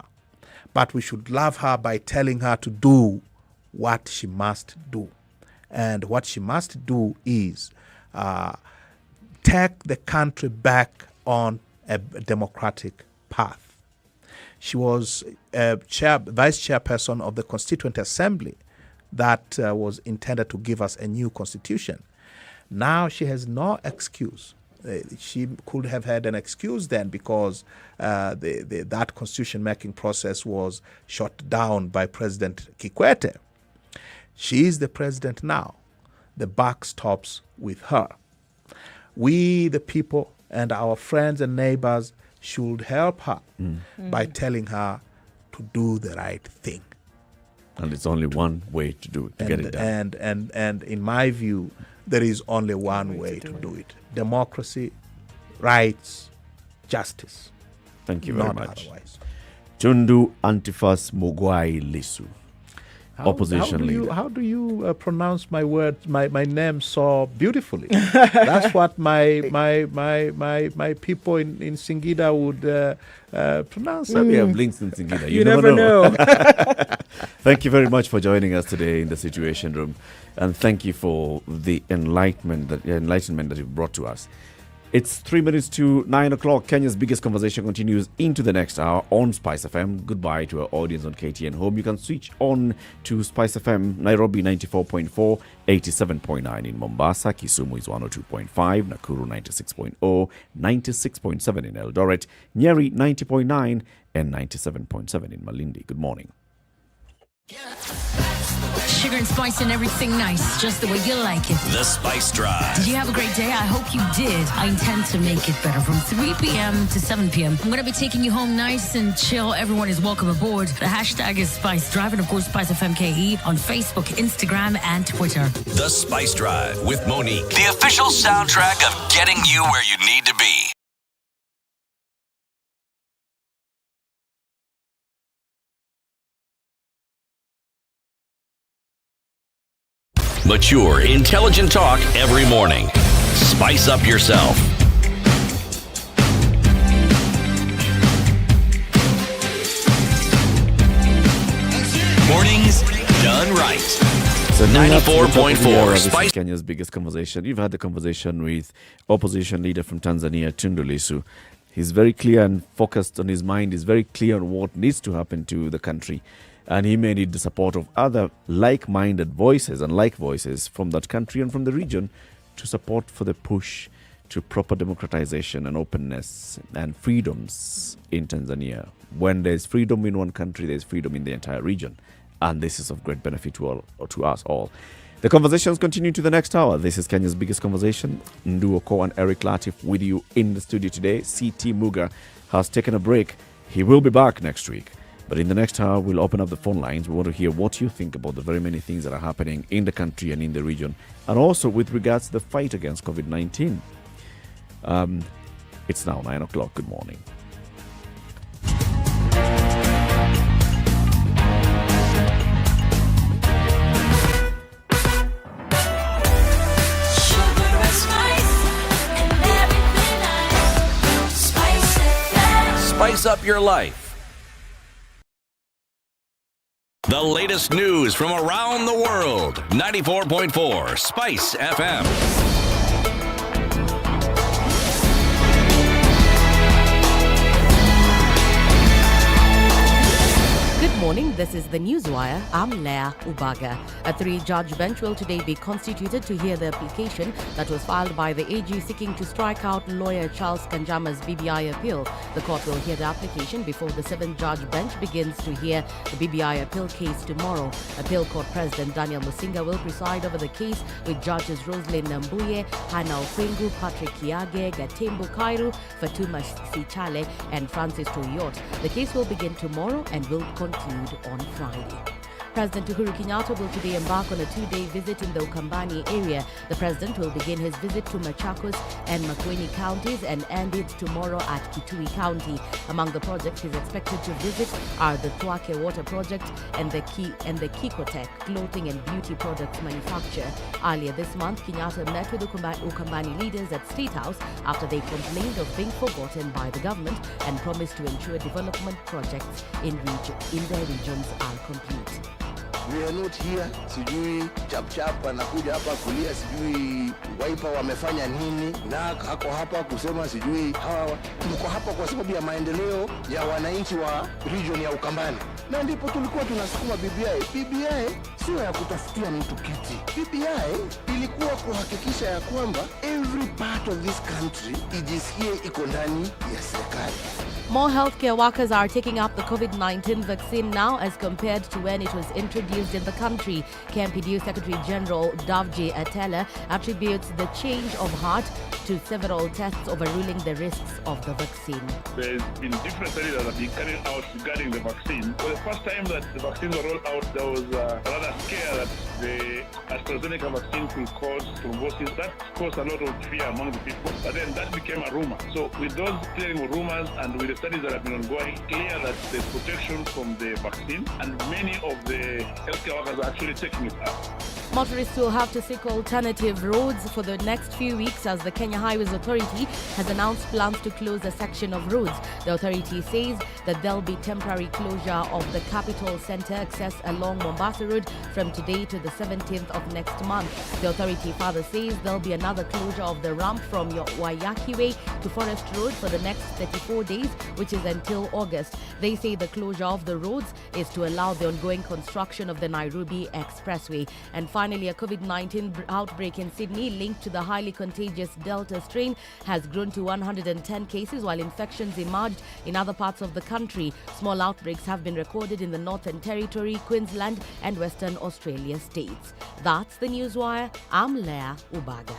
But we should love her by telling her to do what she must do. And what she must do is take the country back on a democratic path. She was vice chairperson of the Constituent Assembly that was intended to give us a new constitution. Now she has no excuse. She could have had an excuse then because that constitution-making process was shut down by President Kikwete. She is the president now. The buck stops with her. We, the people, and our friends and neighbors should help her by telling her to do the right thing. And it's only one way to do it, to get it done. And in my view, there is only one way to do it. Democracy, rights, justice. Thank you very Not much. Otherwise. Tundu Antiphas Mogwai Lisu, opposition leader. How do you pronounce my word, my name so beautifully? That's what my people in Singida would pronounce it. We have links in Singida. You never know. Thank you very much for joining us today in the Situation Room, and thank you for the enlightenment that you've brought to us. It's 3 minutes to 9 o'clock. Kenya's biggest conversation continues into the next hour on Spice FM. Goodbye to our audience on KTN Home. You can switch on to Spice FM, Nairobi 94.4, 87.9 in Mombasa. Kisumu is 102.5, Nakuru 96.0, 96.7 in Eldoret, Nyeri 90.9, and 97.7 in Malindi. Good morning. Sugar and spice and everything nice, just the way you like it. The Spice Drive. Did you have a great day? I hope you did. I intend to make it better from 3 p.m. to 7 p.m. I'm going to be taking you home nice and chill. Everyone is welcome aboard. The hashtag is Spice Drive and, of course, SpiceFMKE on Facebook, Instagram, and Twitter. The Spice Drive with Monique. The official soundtrack of getting you where you need to be. Mature, intelligent talk every morning. Spice up yourself. Mornings done right. So 94.4 Spice. Kenya's biggest conversation. You've had the conversation with opposition leader from Tanzania, Tundu Lissu. He's very clear and focused on his mind. He's very clear on what needs to happen to the country. And he may need the support of other like-minded voices and like voices from that country and from the region to support for the push to proper democratization and openness and freedoms in Tanzania. When there's freedom in one country, there's freedom in the entire region. And this is of great benefit to us all. The conversations continue to the next hour. This is Kenya's biggest conversation. Ndu Oko and Eric Latif with you in the studio today. CT Muga has taken a break. He will be back next week. But in the next hour, we'll open up the phone lines. We want to hear what you think about the very many things that are happening in the country and in the region. And also with regards to the fight against COVID-19. It's now 9 o'clock. Good morning. Spice up your life. The latest news from around the world. 94.4 Spice FM. Good morning, this is the Newswire. I'm Leah Ubaga. A 3-judge bench will today be constituted to hear the application that was filed by the AG seeking to strike out lawyer Charles Kanjama's BBI appeal. The court will hear the application before the 7-judge bench begins to hear the BBI appeal case tomorrow. Appeal Court President Daniel Musinga will preside over the case with judges Roslyn Nambuye, Hannah Okwengu, Patrick Kiage, Gatembo Kairu, Fatuma Sichale, and Francis Toyot. The case will begin tomorrow and will conclude on Friday. President Uhuru Kenyatta will today embark on a 2-day visit in the Ukambani area. The president will begin his visit to Machakos and Makueni counties and end it tomorrow at Kitui County. Among the projects he's expected to visit are the Twake Water Project and the Kikotech clothing and beauty products manufacture. Earlier this month, Kenyatta met with Ukambani leaders at State House after they complained of being forgotten by the government and promised to ensure development projects in their regions are complete. We are not here, sijui chap anakuja hapa kulia, sijui waipa wamefanya nini, na hako hapa kusema sijui hawa mko hapa kwa sababu ya maendeleo ya wananchi wa region ya Ukambani. Na ndipo tulikuwa tunasukuma BBI. BBI sio ya kutafutia mtu kiti. BBI ilikuwa kuhakikisha ya kwamba every part of this country ijisikie iko ndani ya serikali. More healthcare workers are taking up the COVID-19 vaccine now as compared to when it was introduced in the country. KMPDU Secretary General Davji Atela attributes the change of heart to several tests overruling the risks of the vaccine. There's been different studies that have been carried out regarding the vaccine. For the first time that the vaccines were rolled out, there was rather scare that the AstraZeneca vaccine could cause thrombosis. That caused a lot of fear among the people. But then that became a rumor. So with those clearing of rumors and with the studies that have been ongoing, clear that there's protection from the vaccine and many of the healthcare workers are actually taking it up. Motorists will have to seek alternative roads for the next few weeks as the Kenya Highways Authority has announced plans to close a section of roads. The authority says that there'll be temporary closure of the Capital Center access along Mombasa Road from today to the 17th of next month. The authority further says there'll be another closure of the ramp from Wayaki Way to Forest Road for the next 34 days, which is until August. They say the closure of the roads is to allow the ongoing construction of the Nairobi Expressway. And finally, a COVID-19 outbreak in Sydney linked to the highly contagious Delta strain has grown to 110 cases, while infections emerged in other parts of the country. Small outbreaks have been recorded in the Northern Territory, Queensland and Western Australia states. That's the Newswire. I'm Leah Ubaga.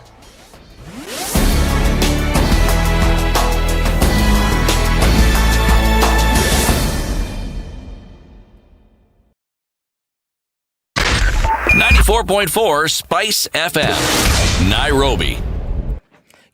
94.4 Spice FM, Nairobi.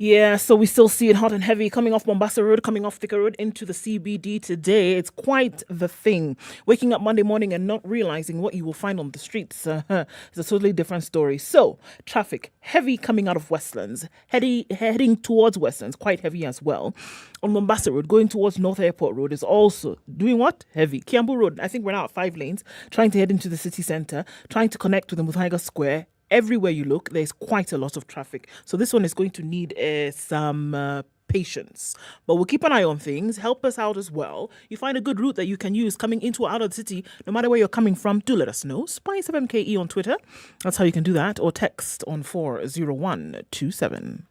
Yeah, so we still see it hot and heavy coming off Mombasa Road, coming off Thika Road into the CBD today. It's quite the thing. Waking up Monday morning and not realizing what you will find on the streets is a totally different story. So, traffic, heavy coming out of Westlands, heading towards Westlands, quite heavy as well. On Mombasa Road, going towards North Airport Road is also doing what? Heavy. Kiambu Road, I think we're now at 5 lanes, trying to head into the city centre, trying to connect with the Muthaiga Square. Everywhere you look, there's quite a lot of traffic. So this one is going to need some patience. But we'll keep an eye on things. Help us out as well. You find a good route that you can use coming into or out of the city, no matter where you're coming from, do let us know. SpiceFM on Twitter. That's how you can do that. Or text on 40127.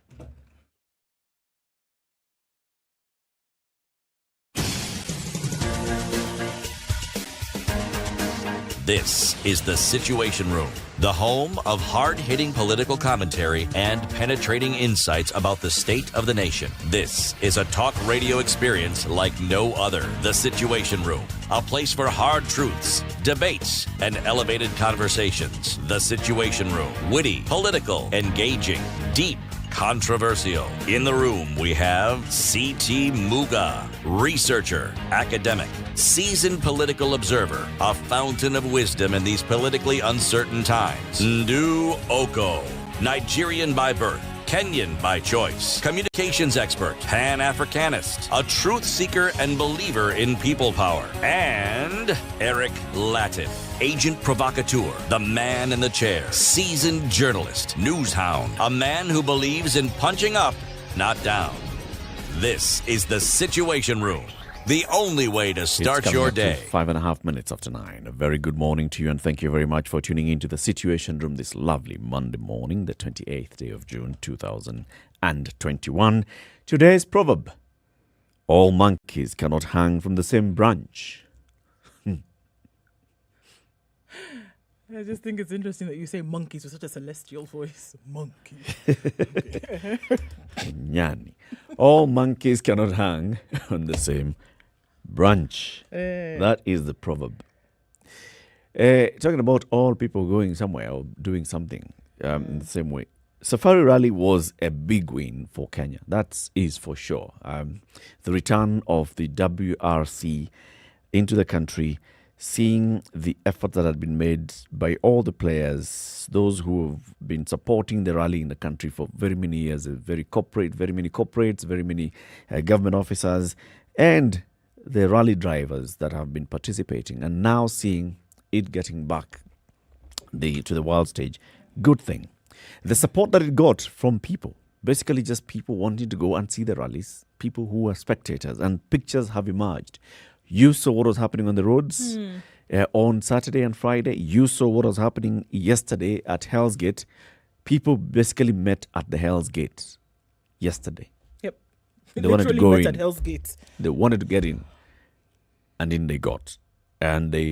This is The Situation Room, the home of hard-hitting political commentary and penetrating insights about the state of the nation. This is a talk radio experience like no other. The Situation Room, a place for hard truths, debates, and elevated conversations. The Situation Room, witty, political, engaging, deep, controversial. In the room, we have C.T. Muga, researcher, academic, seasoned political observer, a fountain of wisdom in these politically uncertain times. Ndu Oko, Nigerian by birth, Kenyan by choice, communications expert, Pan-Africanist, a truth seeker and believer in people power, and Eric Latif, agent provocateur, the man in the chair, seasoned journalist, news hound, a man who believes in punching up, not down. This is The Situation Room, the only way to start your day. 5.5 minutes after 9. A very good morning to you, and thank you very much for tuning into The Situation Room this lovely Monday morning, the 28th day of June 2021. Today's proverb: all monkeys cannot hang from the same branch. I just think it's interesting that you say monkeys with such a celestial voice. Monkey. Nyani. All monkeys cannot hang on the same branch. That is the proverb. Talking about all people going somewhere or doing something in the same way. Safari Rally was a big win for Kenya. That is for sure. The return of the WRC into the country, seeing the effort that had been made by all the players, those who have been supporting the rally in the country for very many years, very many corporates, very many government officers, and the rally drivers that have been participating, and now seeing it getting back to the world stage. Good thing. The support that it got from people, basically just people wanting to go and see the rallies, people who are spectators, and pictures have emerged. You saw what was happening on the roads on Saturday and Friday. You saw what was happening yesterday at Hell's Gate. People basically met at the Hell's Gate yesterday. Yep. They wanted to go met in. at Hell's Gate. They wanted to get in, and in they got. And they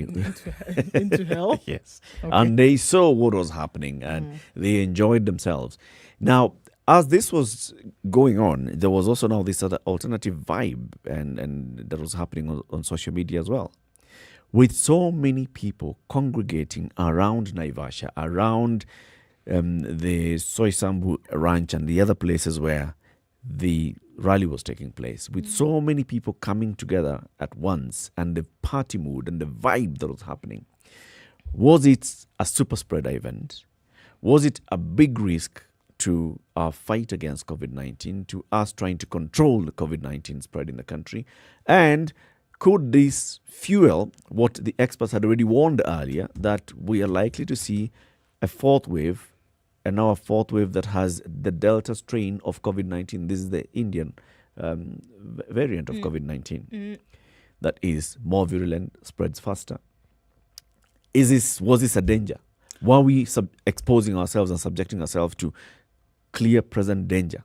into hell? Yes. Okay. And they saw what was happening, and they enjoyed themselves. Now, as this was going on, there was also now this other alternative vibe and that was happening on social media as well. With so many people congregating around Naivasha, around the Soisambu Ranch and the other places where the rally was taking place, with so many people coming together at once, and the party mood and the vibe that was happening. Was it a super spreader event? Was it a big risk to our fight against COVID-19, to us trying to control the COVID-19 spread in the country? And could this fuel what the experts had already warned earlier, that we are likely to see a fourth wave, and now a fourth wave that has the Delta strain of COVID-19? This is the Indian variant of COVID-19 that is more virulent, spreads faster. Was this a danger? Were we exposing ourselves and subjecting ourselves to clear present danger?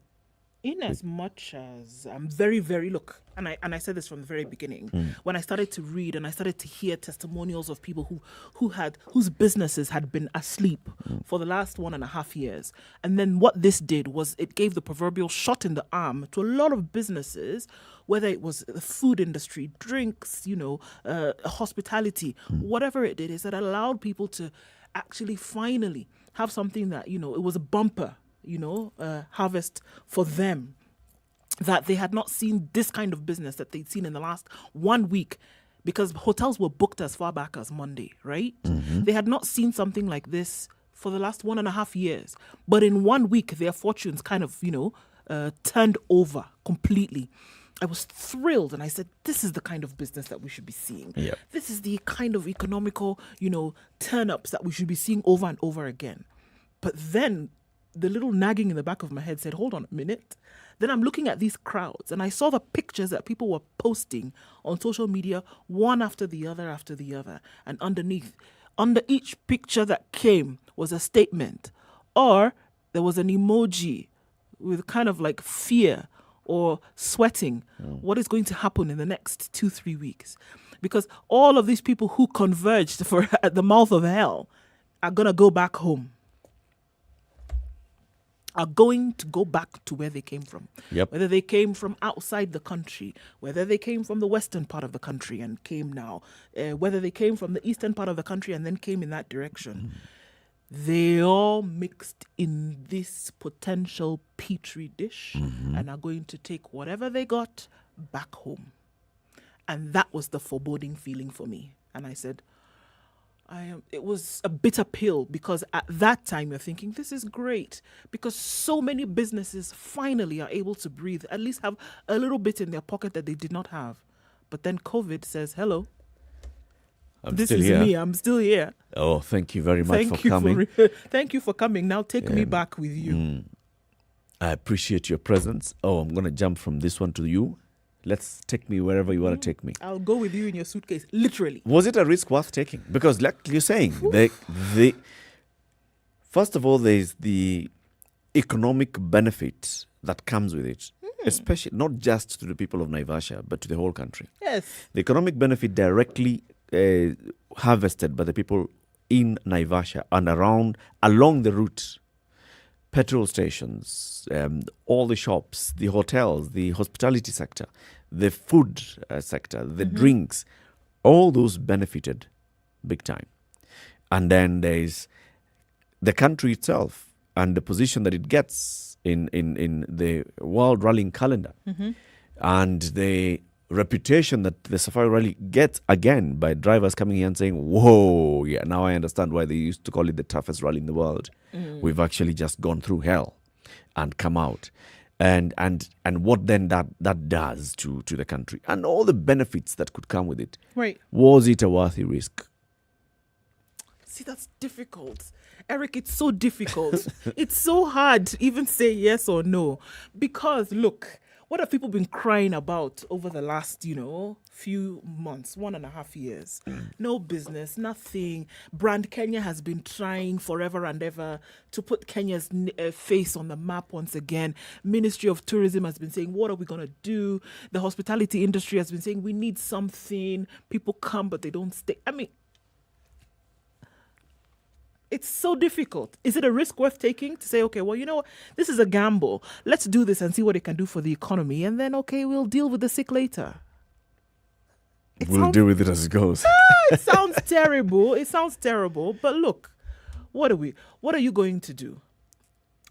In as much as I'm very, very, look, and I said this from the very beginning, when I started to read and I started to hear testimonials of people whose businesses had been asleep for the last 1.5 years. And then what this did was it gave the proverbial shot in the arm to a lot of businesses, whether it was the food industry, drinks, hospitality, whatever it did, is that allowed people to actually finally have something that, it was a bumper, harvest for them, that they had not seen this kind of business that they'd seen in the last 1 week, because hotels were booked as far back as Monday, right? They had not seen something like this for the last 1.5 years. But in 1 week, their fortunes kind of, turned over completely. I was thrilled, and I said, this is the kind of business that we should be seeing. Yep. This is the kind of economical, turn-ups that we should be seeing over and over again. But then the little nagging in the back of my head said, hold on a minute. Then I'm looking at these crowds, and I saw the pictures that people were posting on social media, one after the other. And under each picture that came was a statement, or there was an emoji with kind of like fear or sweating. What is going to happen in the next 2-3 weeks? Because all of these people who converged at the mouth of hell are going to go back home. Are going to go back to where they came from. Yep. Whether they came from outside the country, whether they came from the western part of the country and came now, whether they came from the eastern part of the country and then came in that direction. They all mixed in this potential petri dish and are going to take whatever they got back home. And that was the foreboding feeling for me. And I said, it was a bitter pill, because at that time you're thinking, this is great, because so many businesses finally are able to breathe, at least have a little bit in their pocket that they did not have. But then COVID says, hello, this is me, I'm still here. Oh, thank you very much for coming. Thank you for coming. Now take me back with you. I appreciate your presence. Oh, I'm going to jump from this one to you. Let's take me wherever you want to take me. I'll go with you in your suitcase, literally. Was it a risk worth taking? Because like you're saying, first of all, there's the economic benefit that comes with it, especially not just to the people of Naivasha, but to the whole country. Yes. The economic benefit directly harvested by the people in Naivasha and along the route. Petrol stations, all the shops, the hotels, the hospitality sector, the food sector, the drinks, all those benefited big time. And then there's the country itself and the position that it gets in the world rallying calendar. And the reputation that the safari rally gets again by drivers coming here and saying, whoa, yeah, now I understand why they used to call it the toughest rally in the world. We've actually just gone through hell and come out. And what then that does to the country and all the benefits that could come with it. Right. Was it a worthy risk? See, that's difficult. Eric, it's so difficult. It's so hard to even say yes or no. Because, look, what have people been crying about over the last, few months, 1.5 years? No business, nothing. Brand Kenya has been trying forever and ever to put Kenya's face on the map once again. Ministry of Tourism has been saying, what are we going to do? The hospitality industry has been saying, we need something. People come, but they don't stay. I mean, it's so difficult. Is it a risk worth taking to say, okay, well, you know what? This is a gamble. Let's do this and see what it can do for the economy. And then, okay, we'll deal with the sick later. We'll deal with it as it goes. It sounds terrible. It sounds terrible. But look, what are you going to do?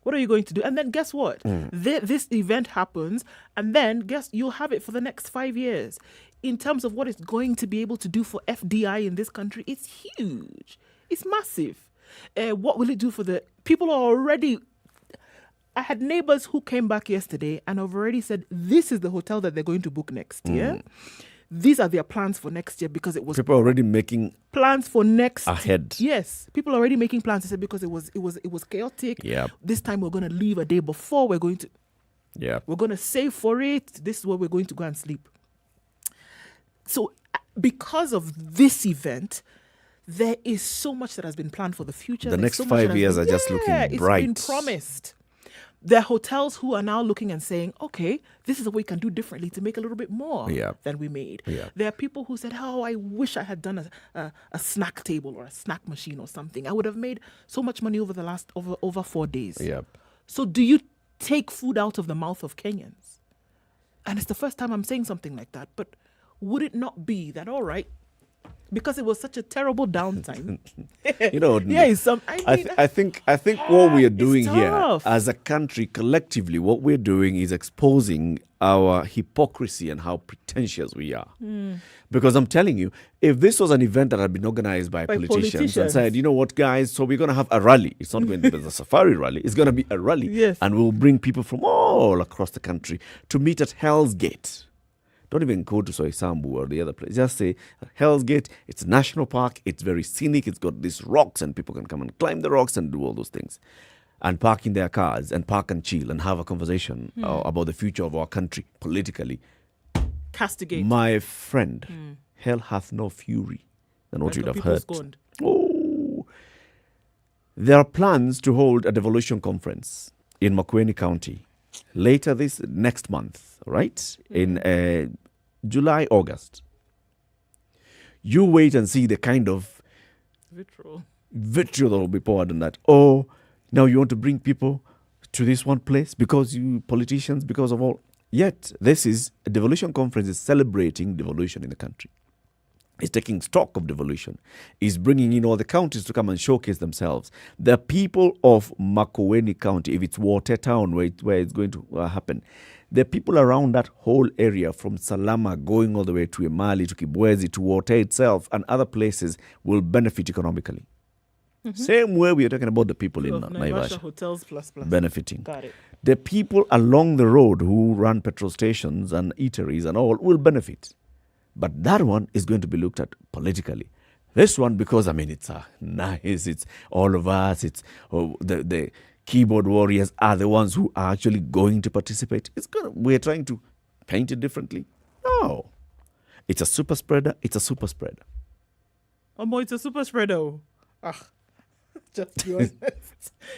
What are you going to do? And then guess what? This event happens, and then you'll have it for the next 5 years. In terms of what it's going to be able to do for FDI in this country, it's huge. It's massive. What will it do for the people are already... I had neighbors who came back yesterday and have already said this is the hotel that they're going to book next year. These are their plans for next year because it was... People are already making... plans for next... ahead. Yes. People are already making plans. They said because it was chaotic. Yeah. This time we're going to leave a day before. We're going to... Yeah. We're going to save for it. This is where we're going to go and sleep. So because of this event... there is so much that has been planned for the future. The There's next so 5 years are just looking bright. It's been promised. There are hotels who are now looking and saying, okay, this is what we can do differently to make a little bit more than we made. Yeah. There are people who said, oh, I wish I had done a snack table or a snack machine or something. I would have made so much money over the last, over 4 days. Yep. So do you take food out of the mouth of Kenyans? And it's the first time I'm saying something like that. But would it not be that, all right, because it was such a terrible downtime. I think what we are doing here as a country collectively, what we're doing is exposing our hypocrisy and how pretentious we are. Because I'm telling you, if this was an event that had been organized by politicians and said, you know what, guys, so we're going to have a rally. It's not going to be the safari rally. It's going to be a rally. Yes. And we'll bring people from all across the country to meet at Hell's Gate. Don't even go to Soisambu or the other place. Just say Hell's Gate. It's a national park. It's very scenic. It's got these rocks and people can come and climb the rocks and do all those things. And park in their cars and park and chill and have a conversation about the future of our country politically. Castigate. My friend, hell hath no fury than what you'd have heard. Scorned. Oh. There are plans to hold a devolution conference in Makueni County later next month, right? In July, August. You wait and see the kind of vitriol that will be poured on that. Oh, now you want to bring people to this one place because you politicians, because of all. Yet, this is a devolution conference is celebrating devolution in the country. It's taking stock of devolution. It's bringing in all the counties to come and showcase themselves. The people of Makueni County, if it's Water Town where it's going to happen, the people around that whole area from Salama going all the way to Emali, to Kibwezi, to Water itself and other places will benefit economically. Same way we are talking about the people in Naivasha. Hotels plus. Benefiting. Got it. The people along the road who run petrol stations and eateries and all will benefit. But that one is going to be looked at politically. This one, because, it's nice, it's all of us, it's the keyboard warriors are the ones who are actually going to participate. We're trying to paint it differently. No. It's a super spreader. It's a super spreader. It's a super spreader. Just be honest.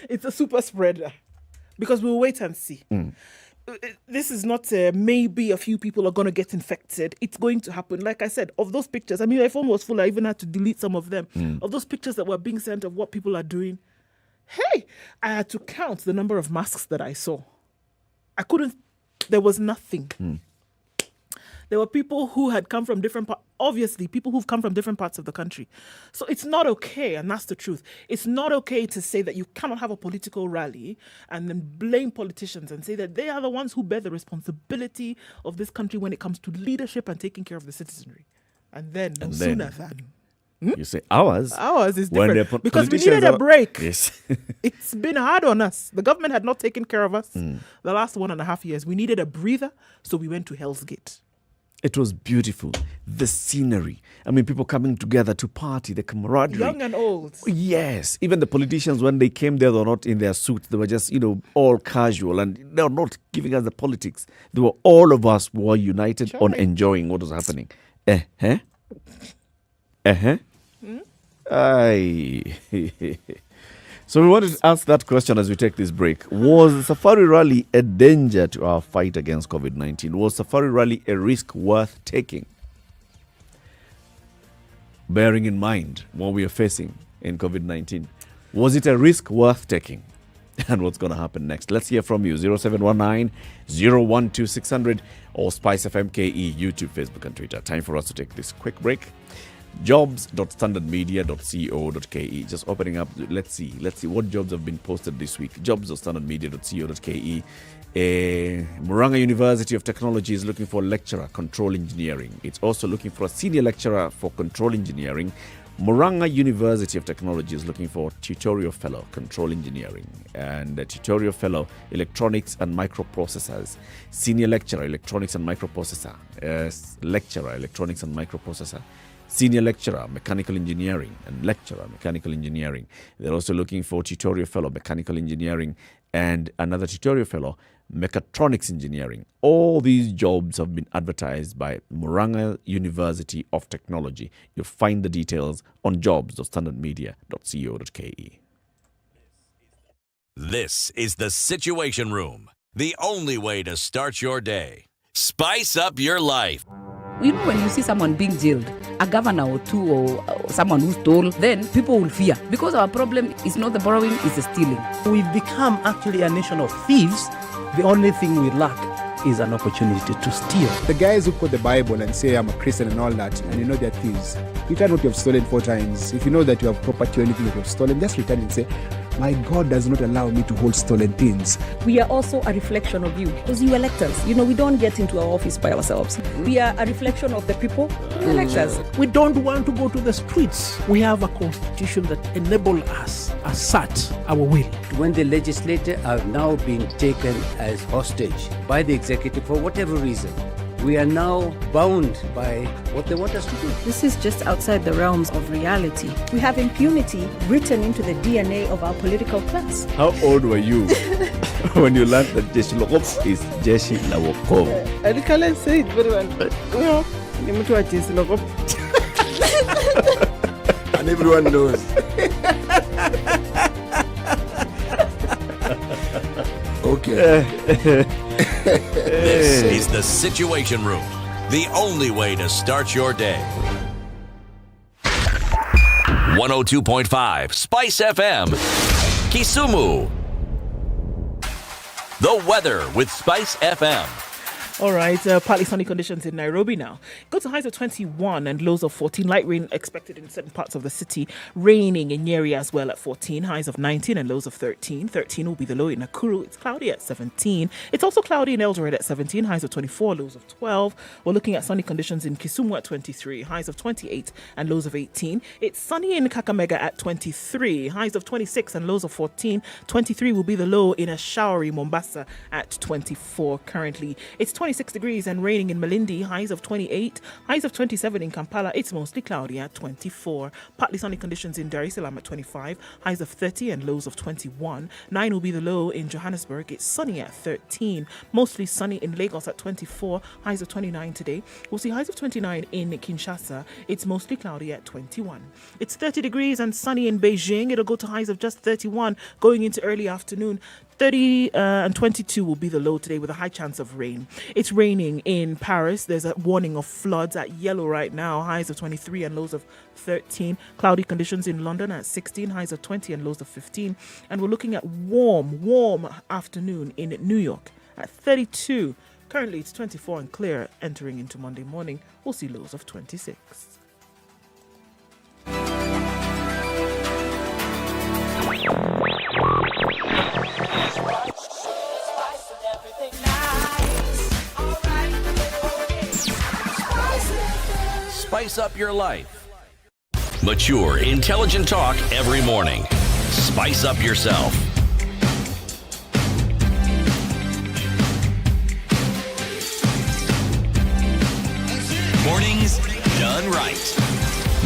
It's a super spreader. Because we'll wait and see. This is not maybe a few people are going to get infected. It's going to happen. Like I said, of those pictures, my phone was full. I even had to delete some of them. Of those pictures that were being sent of what people are doing. Hey, I had to count the number of masks that I saw. There was nothing. There were people who had come from different obviously people who've come from different parts of the country. So it's not okay, and that's the truth. It's not okay to say that you cannot have a political rally and then blame politicians and say that they are the ones who bear the responsibility of this country when it comes to leadership and taking care of the citizenry. And then sooner than you say ours is different because we needed a break. Yes. It's been hard on us. The government had not taken care of us the last 1.5 years. We needed a breather, so we went to Hell's Gate. It was beautiful. The scenery. I mean, people coming together to party, the camaraderie. Young and old. Yes. Even the politicians, when they came there, they were not in their suits. They were just, all casual. And they were not giving us the politics. They were, all of us were united on enjoying what was happening. Aye. So we wanted to ask that question as we take this break. Was the Safari Rally a danger to our fight against COVID-19? Was Safari Rally a risk worth taking? Bearing in mind what we are facing in COVID-19. Was it a risk worth taking? And what's going to happen next? Let's hear from you. 0719 012 600 or SpiceFM KE, YouTube, Facebook and Twitter. Time for us to take this quick break. Jobs.standardmedia.co.ke. Just opening up. Let's see what jobs have been posted this week. Jobs.standardmedia.co.ke. Murang'a University of Technology is looking for a lecturer, control engineering. It's also looking for a senior lecturer for control engineering. Murang'a University of Technology is looking for tutorial fellow, control engineering, and a tutorial fellow, electronics and microprocessors. Senior lecturer, electronics and microprocessor. Lecturer, electronics and microprocessor. Senior lecturer, mechanical engineering, and lecturer, mechanical engineering. They're also looking for tutorial fellow, mechanical engineering, and another tutorial fellow, mechatronics engineering. All these jobs have been advertised by Murang'a University of Technology. You'll find the details on jobs.standardmedia.co.ke. This is the Situation Room, the only way to start your day. Spice up your life. When you see someone being jailed, a governor or two or someone who stole, then people will fear. Because our problem is not the borrowing, it's the stealing. We've become actually a nation of thieves. The only thing we lack is an opportunity to steal. The guys who quote the Bible and say I'm a Christian and all that, and you know they're thieves. Return what you have stolen 4 times. If you know that you have property or anything that you have stolen, just return and say, my God does not allow me to hold stolen things. We are also a reflection of you, because you elect us. We don't get into our office by ourselves. We are a reflection of the people who elect us. We don't want to go to the streets. We have a constitution that enables us, assert our will. When the legislature are now being taken as hostage by the executive for whatever reason, we are now bound by what they want us to do. This is just outside the realms of reality. We have impunity written into the DNA of our political class. How old were you when you learned that Jeshi Lokop is Jeshi Lawokov? I can't say it very well. And everyone knows. Okay. This is the Situation Room, the only way to start your day. 102.5 Spice FM, Kisumu. The weather with Spice FM. All right, partly sunny conditions in Nairobi now. Go to highs of 21 and lows of 14. Light rain expected in certain parts of the city. Raining in Nyeri as well at 14. Highs of 19 and lows of 13. 13 will be the low in Nakuru. It's cloudy at 17. It's also cloudy in Eldoret at 17. Highs of 24, lows of 12. We're looking at sunny conditions in Kisumu at 23. Highs of 28 and lows of 18. It's sunny in Kakamega at 23. Highs of 26 and lows of 14. 23 will be the low in a showery Mombasa at 24 currently. It's 26 degrees and raining in Malindi, highs of 28, highs of 27 in Kampala. It's mostly cloudy at 24. Partly sunny conditions in Dar es Salaam at 25, highs of 30 and lows of 21. 9 will be the low in Johannesburg. It's sunny at 13, mostly sunny in Lagos at 24, highs of 29 today. We'll see highs of 29 in Kinshasa. It's mostly cloudy at 21. It's 30 degrees and sunny in Beijing. It'll go to highs of just 31 going into early afternoon. 30 and 22 will be the low today with a high chance of rain. It's raining in Paris. There's a warning of floods at yellow right now. Highs of 23 and lows of 13. Cloudy conditions in London at 16. Highs of 20 and lows of 15. And we're looking at warm afternoon in New York at 32. Currently, it's 24 and clear. Entering into Monday morning, we'll see lows of 26. Spice up your life. Mature, intelligent talk every morning. Spice up yourself. Mornings done right.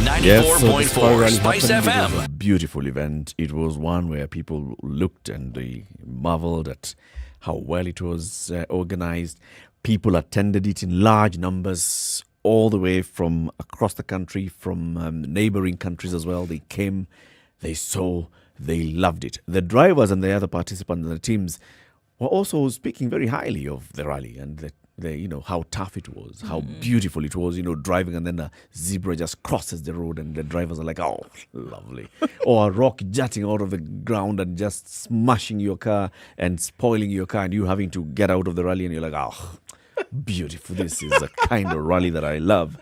94.4 Spice FM. It was a beautiful event. It was one where people looked and they marveled at how well it was organized. People attended it in large numbers, all the way from across the country, from neighboring countries as well. They came, they saw, they loved it. The drivers and the other participants and the teams were also speaking very highly of the rally and the how tough it was, how beautiful it was, driving, and then a zebra just crosses the road and the drivers are like, oh, lovely. Or a rock jutting out of the ground and just smashing your car and spoiling your car and you having to get out of the rally and you're like, oh, beautiful. This is the kind of rally that I love.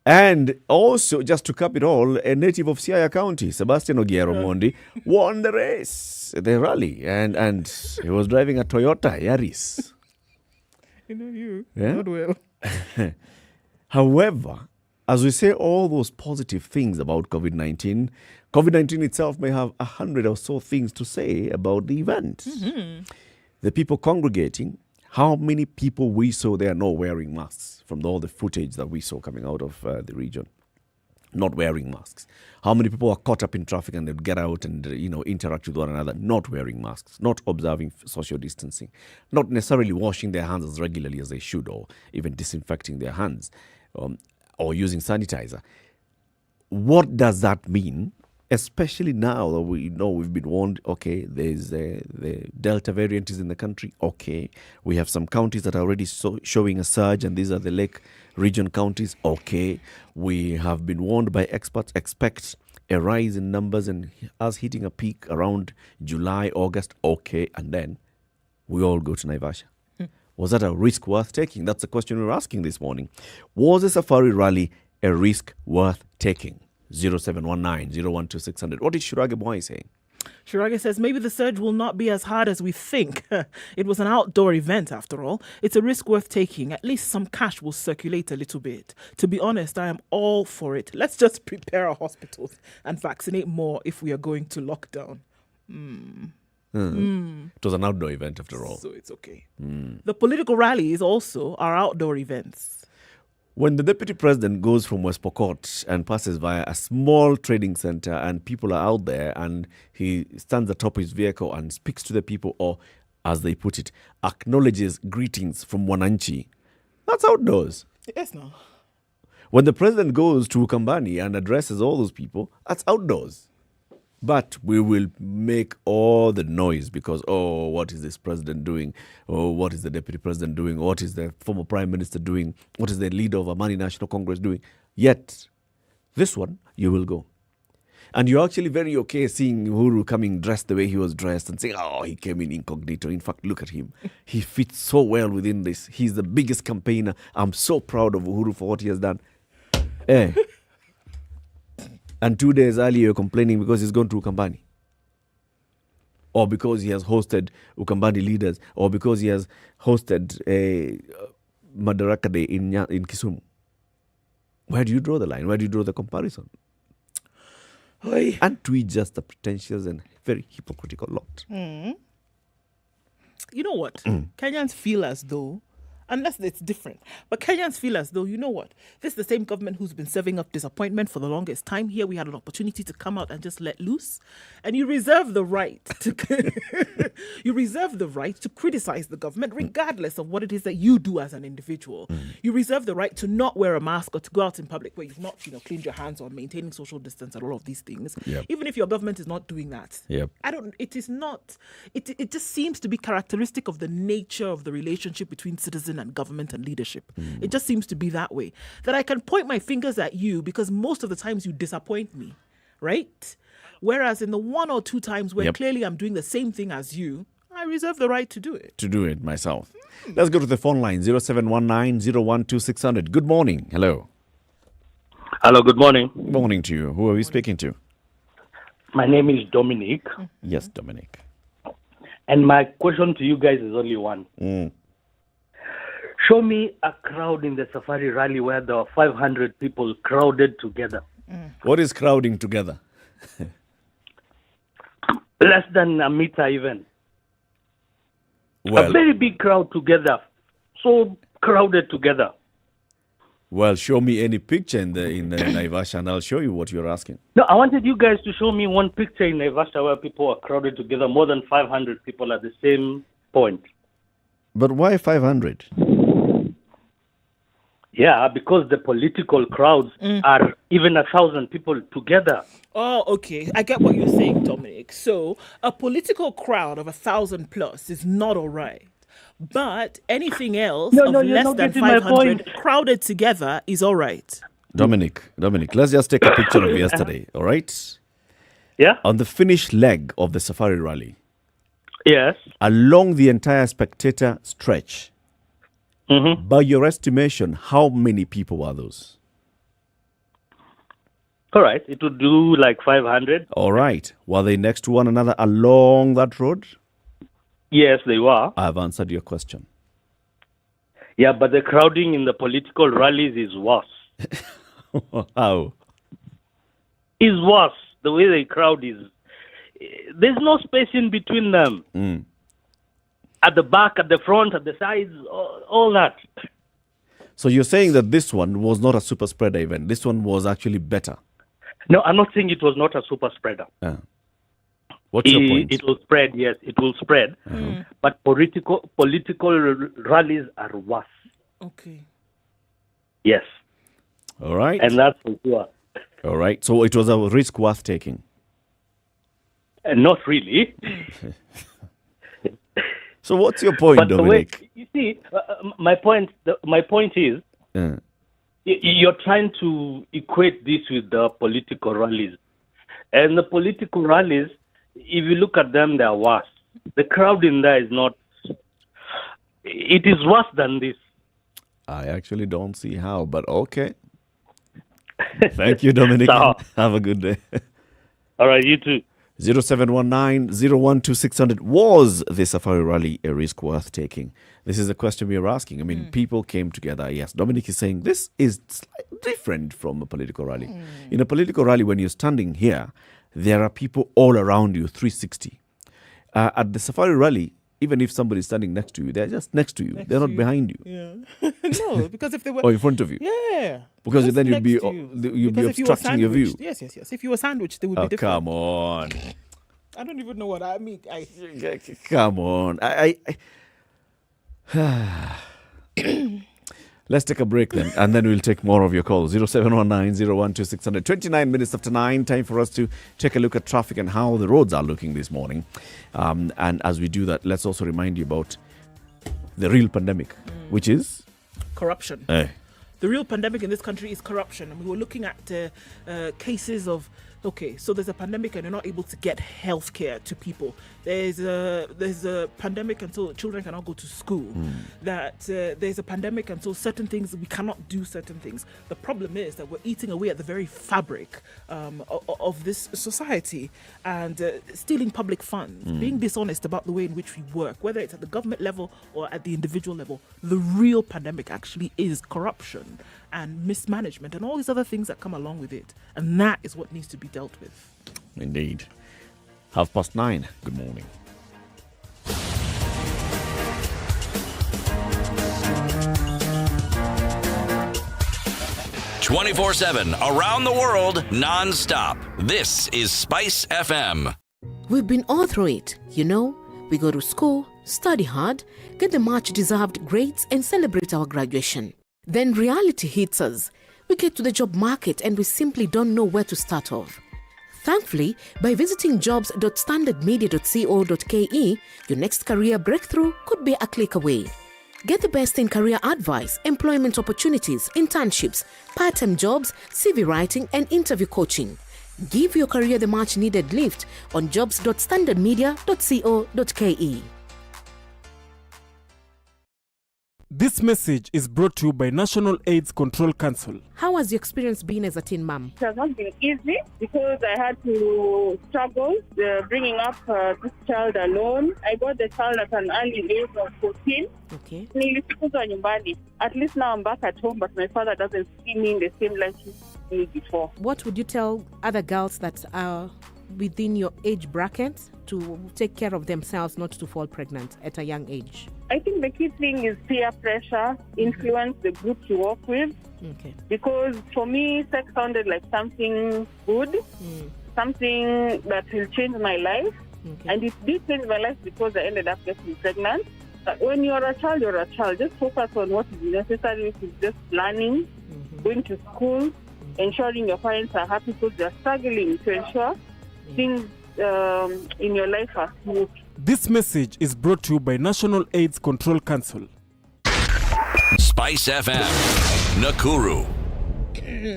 And also, just to cap it all, a native of Siaya County, Sebastian Ogiero Mondi, won the race, the rally, and he was driving a Toyota Yaris. Not well. However, as we say all those positive things about COVID-19, COVID-19 itself may have 100 or so things to say about the event. Mm-hmm. The people congregating, how many people we saw there not wearing masks from all the footage that we saw coming out of the region, not wearing masks. How many people are caught up in traffic and they'd get out and, interact with one another, not wearing masks, not observing social distancing, not necessarily washing their hands as regularly as they should, or even disinfecting their hands, or using sanitizer. What does that mean? Especially now that we know we've been warned, okay, there's the Delta variant is in the country, okay. We have some counties that are already showing a surge, and these are the Lake Region counties, okay. We have been warned by experts, expect a rise in numbers and us hitting a peak around July, August, okay. And then we all go to Naivasha. Was that a risk worth taking? That's the question we're asking this morning. Was the safari rally a risk worth taking? 0719-012-600. What is Shurage Boy saying? Shurage says, maybe the surge will not be as hard as we think. It was an outdoor event after all. It's a risk worth taking. At least some cash will circulate a little bit. To be honest, I am all for it. Let's just prepare our hospitals and vaccinate more if we are going to lockdown. It was an outdoor event after all. So it's okay. The political rallies also are outdoor events. When the deputy president goes from West Pokot and passes via a small trading center and people are out there and he stands atop his vehicle and speaks to the people, or as they put it, acknowledges greetings from Wananchi, that's outdoors. Yes, no. When the president goes to Ukambani and addresses all those people, that's outdoors. But we will make all the noise because, oh, what is this president doing? Oh, what is the deputy president doing? What is the former prime minister doing? What is the leader of Amani National Congress doing? Yet, this one, you will go. And you're actually very okay seeing Uhuru coming dressed the way he was dressed and saying, oh, he came in incognito. In fact, look at him. He fits so well within this. He's the biggest campaigner. I'm so proud of Uhuru for what he has done. And 2 days earlier, you're complaining because he's gone to Ukambani. Or because he has hosted Ukambani leaders. Or because he has hosted a Madaraka Day in Kisumu. Where do you draw the line? Where do you draw the comparison? Aren't we just a pretentious and very hypocritical lot? You know what? Kenyans feel as though, unless it's different, but Kenyans feel as though, you know what? This is the same government who's been serving up disappointment for the longest time. Here we had an opportunity to come out and just let loose. And you reserve the right to criticize the government regardless of what it is that you do as an individual. You reserve the right to not wear a mask or to go out in public where you've not, cleaned your hands or maintaining social distance and all of these things. Yep. Even if your government is not doing that. Yep. It just seems to be characteristic of the nature of the relationship between citizen and government and leadership. It just seems to be that way. That I can point my fingers at you because most of the times you disappoint me, right? Whereas in the one or two times where clearly I'm doing the same thing as you, I reserve the right to do it. To do it myself. Let's go to the phone line, 0719-012-600. Good morning. Hello. Hello, good morning. Good morning to you. Who are we speaking to? My name is Dominic. Yes, Dominic. And my question to you guys is only one. Show me a crowd in the safari rally where there were 500 people crowded together. What is crowding together? Less than a meter even. Well, a very big crowd together. So crowded together. Well, show me any picture in Naivasha and I'll show you what you're asking. No, I wanted you guys to show me one picture in Naivasha where people are crowded together, more than 500 people at the same point. But why 500? Yeah, because the political crowds are even 1,000 people together. Oh, okay. I get what you're saying, Dominic. So a political crowd of 1,000 plus is not all right. But anything else of less than 500 crowded together is all right. Dominic, let's just take a picture of yesterday, all right? Yeah. On the finished leg of the safari rally. Yes. Along the entire spectator stretch. By your estimation, how many people were those? All right. It would do like 500. All right. Were they next to one another along that road? Yes, they were. I have answered your question. Yeah, but the crowding in the political rallies is worse. How? Is worse. The way they crowd is... There's no space in between them. At the back, at the front, at the sides, all that. So you're saying that this one was not a super spreader event. This one was actually better. No, I'm not saying it was not a super spreader. What's your point? It will spread, yes, it will spread. But political rallies are worse. Okay. Yes. All right. And that's for sure. All right. So it was a risk worth taking. Not really. So what's your point, but Dominic? You see, my point is, you're trying to equate this with the political rallies. And the political rallies, if you look at them, they're worse. The crowd in there is not... It is worse than this. I actually don't see how, but okay. Thank you, Dominic. Have a good day. All right, you too. 0719-012-600. Was the safari rally a risk worth taking? This is the question we are asking. I mean, people came together. Yes, Dominic is saying this is different from a political rally. In a political rally, when you're standing here, there are people all around you, 360. At the safari rally, even if somebody's standing next to you, they're just next to you. They're not behind you. Yeah. No, because if they were... Or in front of you. Yeah. Because then you'd be if obstructing your view. Yes. If you were sandwiched, they would be different. Come on. I don't even know what I mean. Come on. Let's take a break then, and then we'll take more of your calls. 0719-012-600. 29 minutes after 9, time for us to take a look at traffic and how the roads are looking this morning. And as we do that, let's also remind you about the real pandemic, which is? Corruption. The real pandemic in this country is corruption. And we were looking at cases of, okay, so there's a pandemic and you're not able to get health care to people. There's a pandemic until children cannot go to school. That there's a pandemic until certain things, we cannot do certain things. The problem is that we're eating away at the very fabric of this society and stealing public funds, being dishonest about the way in which we work, whether it's at the government level or at the individual level. The real pandemic actually is corruption and mismanagement and all these other things that come along with it. And that is what needs to be dealt with. Indeed. 9:30. Good morning. (24/7) around the world, non-stop. This is Spice FM. We've been all through it, you know. We go to school, study hard, get the much-deserved grades and celebrate our graduation. Then reality hits us. We get to the job market and we simply don't know where to start off. Thankfully, by visiting jobs.standardmedia.co.ke, your next career breakthrough could be a click away. Get the best in career advice, employment opportunities, internships, part-time jobs, CV writing and interview coaching. Give your career the much-needed lift on jobs.standardmedia.co.ke. This message is brought to you by National AIDS Control Council. How has your experience been as a teen mom? It has not been easy because I had to struggle bringing up this child alone. I got the child at an early age of 14. Okay. Nilifukuzwa nyumbani. At least now I'm back at home, but my father doesn't see me in the same light he saw me before. What would you tell other girls that are within your age bracket to take care of themselves, not to fall pregnant at a young age? I think the key thing is peer pressure, influence the group you work with. Okay. Because for me, sex sounded like something good, something that will change my life. Okay. And it did change my life because I ended up getting pregnant. But when you're a child, you're a child. Just focus on what is necessary, which is just learning, going to school, ensuring your parents are happy because they're struggling to ensure things in your life are smooth. This message is brought to you by National AIDS Control Council. Spice FM, Nakuru.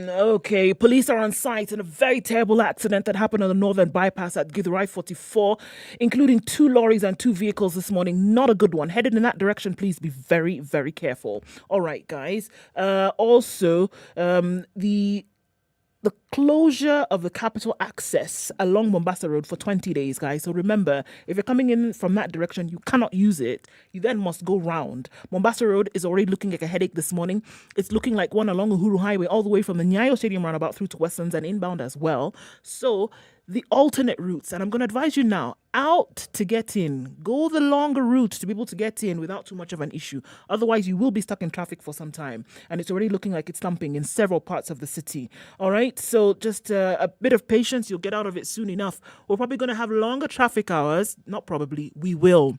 Okay, police are on site in a very terrible accident that happened on the northern bypass at Githurai 44, including 2 lorries and 2 vehicles this morning. Not a good one. Headed in that direction, please be very, very careful. All right, guys. Also, the closure of the capital access along Mombasa Road for 20 days, guys. So remember, if you're coming in from that direction, you cannot use it. You then must go round. Mombasa Road is already looking like a headache this morning. It's looking like one along Uhuru Highway all the way from the Nyayo Stadium roundabout through to Westlands and inbound as well. So the alternate routes, and I'm going to advise you now, out to get in. Go the longer route to be able to get in without too much of an issue. Otherwise, you will be stuck in traffic for some time. And it's already looking like it's dumping in several parts of the city. All right, so just a bit of patience. You'll get out of it soon enough. We're probably going to have longer traffic hours. Not probably, we will.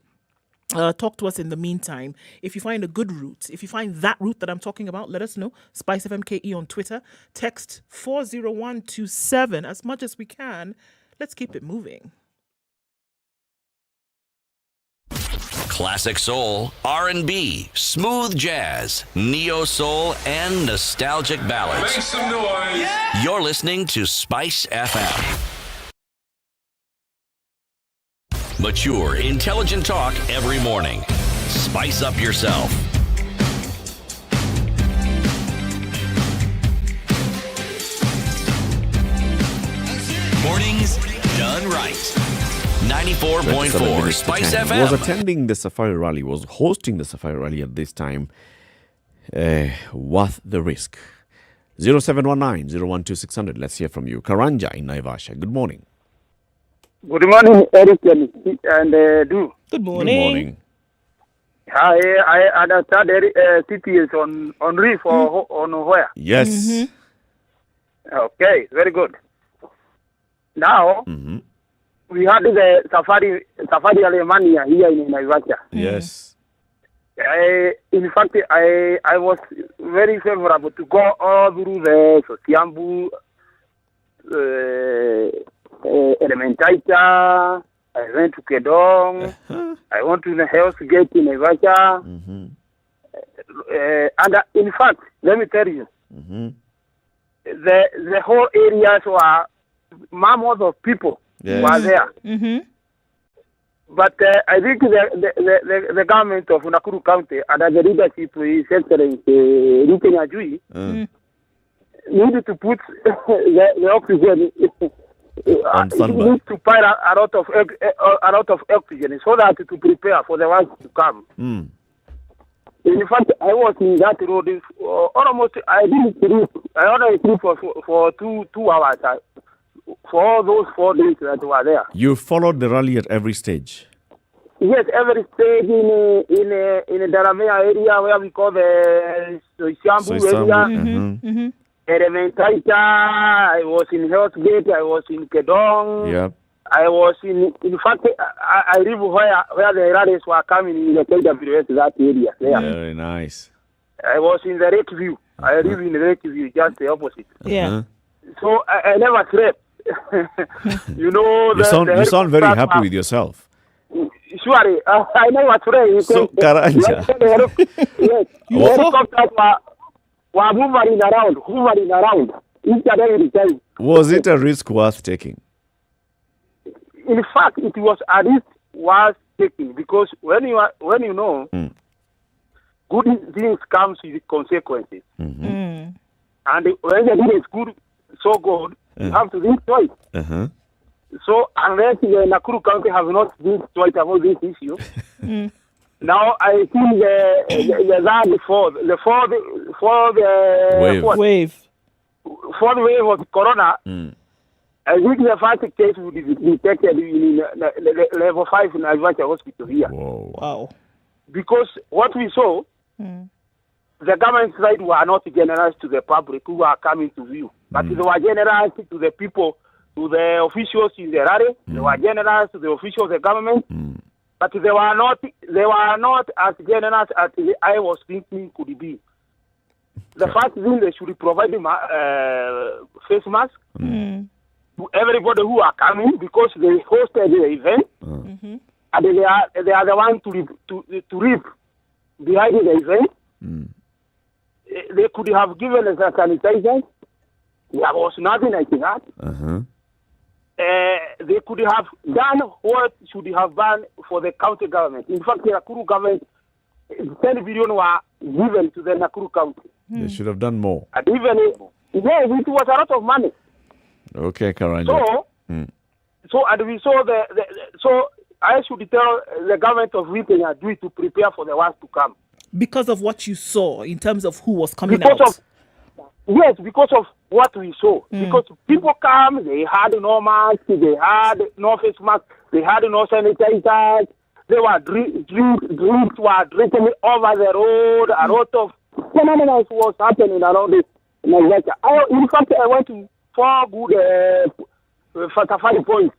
Talk to us in the meantime. If you find a good route, if you find that route that I'm talking about, let us know. SpiceFM KE on Twitter. Text 40127 as much as we can. Let's keep it moving. Classic soul, R&B, smooth jazz, neo soul, and nostalgic ballads. Make some noise. Yeah. You're listening to Spice FM. Mature, intelligent talk every morning. Spice up yourself. Mornings done right. 94.4 Spice FM. Was attending the Safari Rally, was hosting the Safari Rally at this time. Worth the risk. 0719-012-600. Let's hear from you. Karanja in Naivasha. Good morning. Good morning, Eric and Du. Good morning. Good morning. I understand city is on reef or on where? Yes. Mm-hmm. Okay, very good. Now, we had the Safari Alemania here in Naivasha. Yes. In fact, I was very favorable to go all through the Sosiambu, Elementaita, I went to Kedong, I went to the Hell's Gate in Naivasha. And in fact, let me tell you, the whole areas were mammoths of people were there. But I think the government of Nakuru County under the leadership of His Excellency Rukeni Ajui needed to put the oxygen. Need to pile a lot of oxygen so that to prepare for the ones to come. In fact, I was in that road almost. I didn't sleep. I only sleep for 2 hours. For all those 4 days that were there. You followed the rally at every stage? Yes, every stage in the Daramea area where we call the Soishambu area. Elementaita, I was in Hell's Gate, I was in Kedong. Yep. I was in fact, I live where the rallies were coming in the KWS, that area there. Very nice. I was in the Lakeview. I live in the Lakeview, just the opposite. Yeah. So I never slept. You know, you sound very happy with yourself. Surely, I never slept. So, Karanja. Yes, helicopters were hovering around each and every time. Was it a risk worth taking? In fact, it was a risk worth taking because when you know good things comes with consequences. Mm-hmm. And when the good is good, so good, you have to think twice. Uh-huh. So unless the Nakuru County has not think twice about this issue, now I think the fourth wave of corona. I think the first case would be detected in level 5 in Naivasha Hospital here. Whoa. Wow. Because what we saw, the government side were not generous to the public who are coming to view, but they were generous to the people, to the officials in the rally. They were generous to the officials of the government, but they were not as generous as I was thinking could be. The first thing, they should provide face mask to everybody who are coming, because they hosted the event, and they are the ones to reap behind the event. They could have given us a sanitizer. There was nothing like that. They could have done what should have done for the county government. In fact, the Nakuru government, 10 billion were given to the Nakuru county. They should have done more. And even, it was a lot of money. Okay, Karanja. So and we saw so I should tell the government of Britain are due to prepare for the ones to come. Because of what you saw in terms of who was coming because out. Yes, because of what we saw. Because people come, they had no mask, they had no face mask, they had no sanitizers, they were drinks were drinking over the road, a lot of phenomena was happening around this. In fact, I went to 4 good Safari points.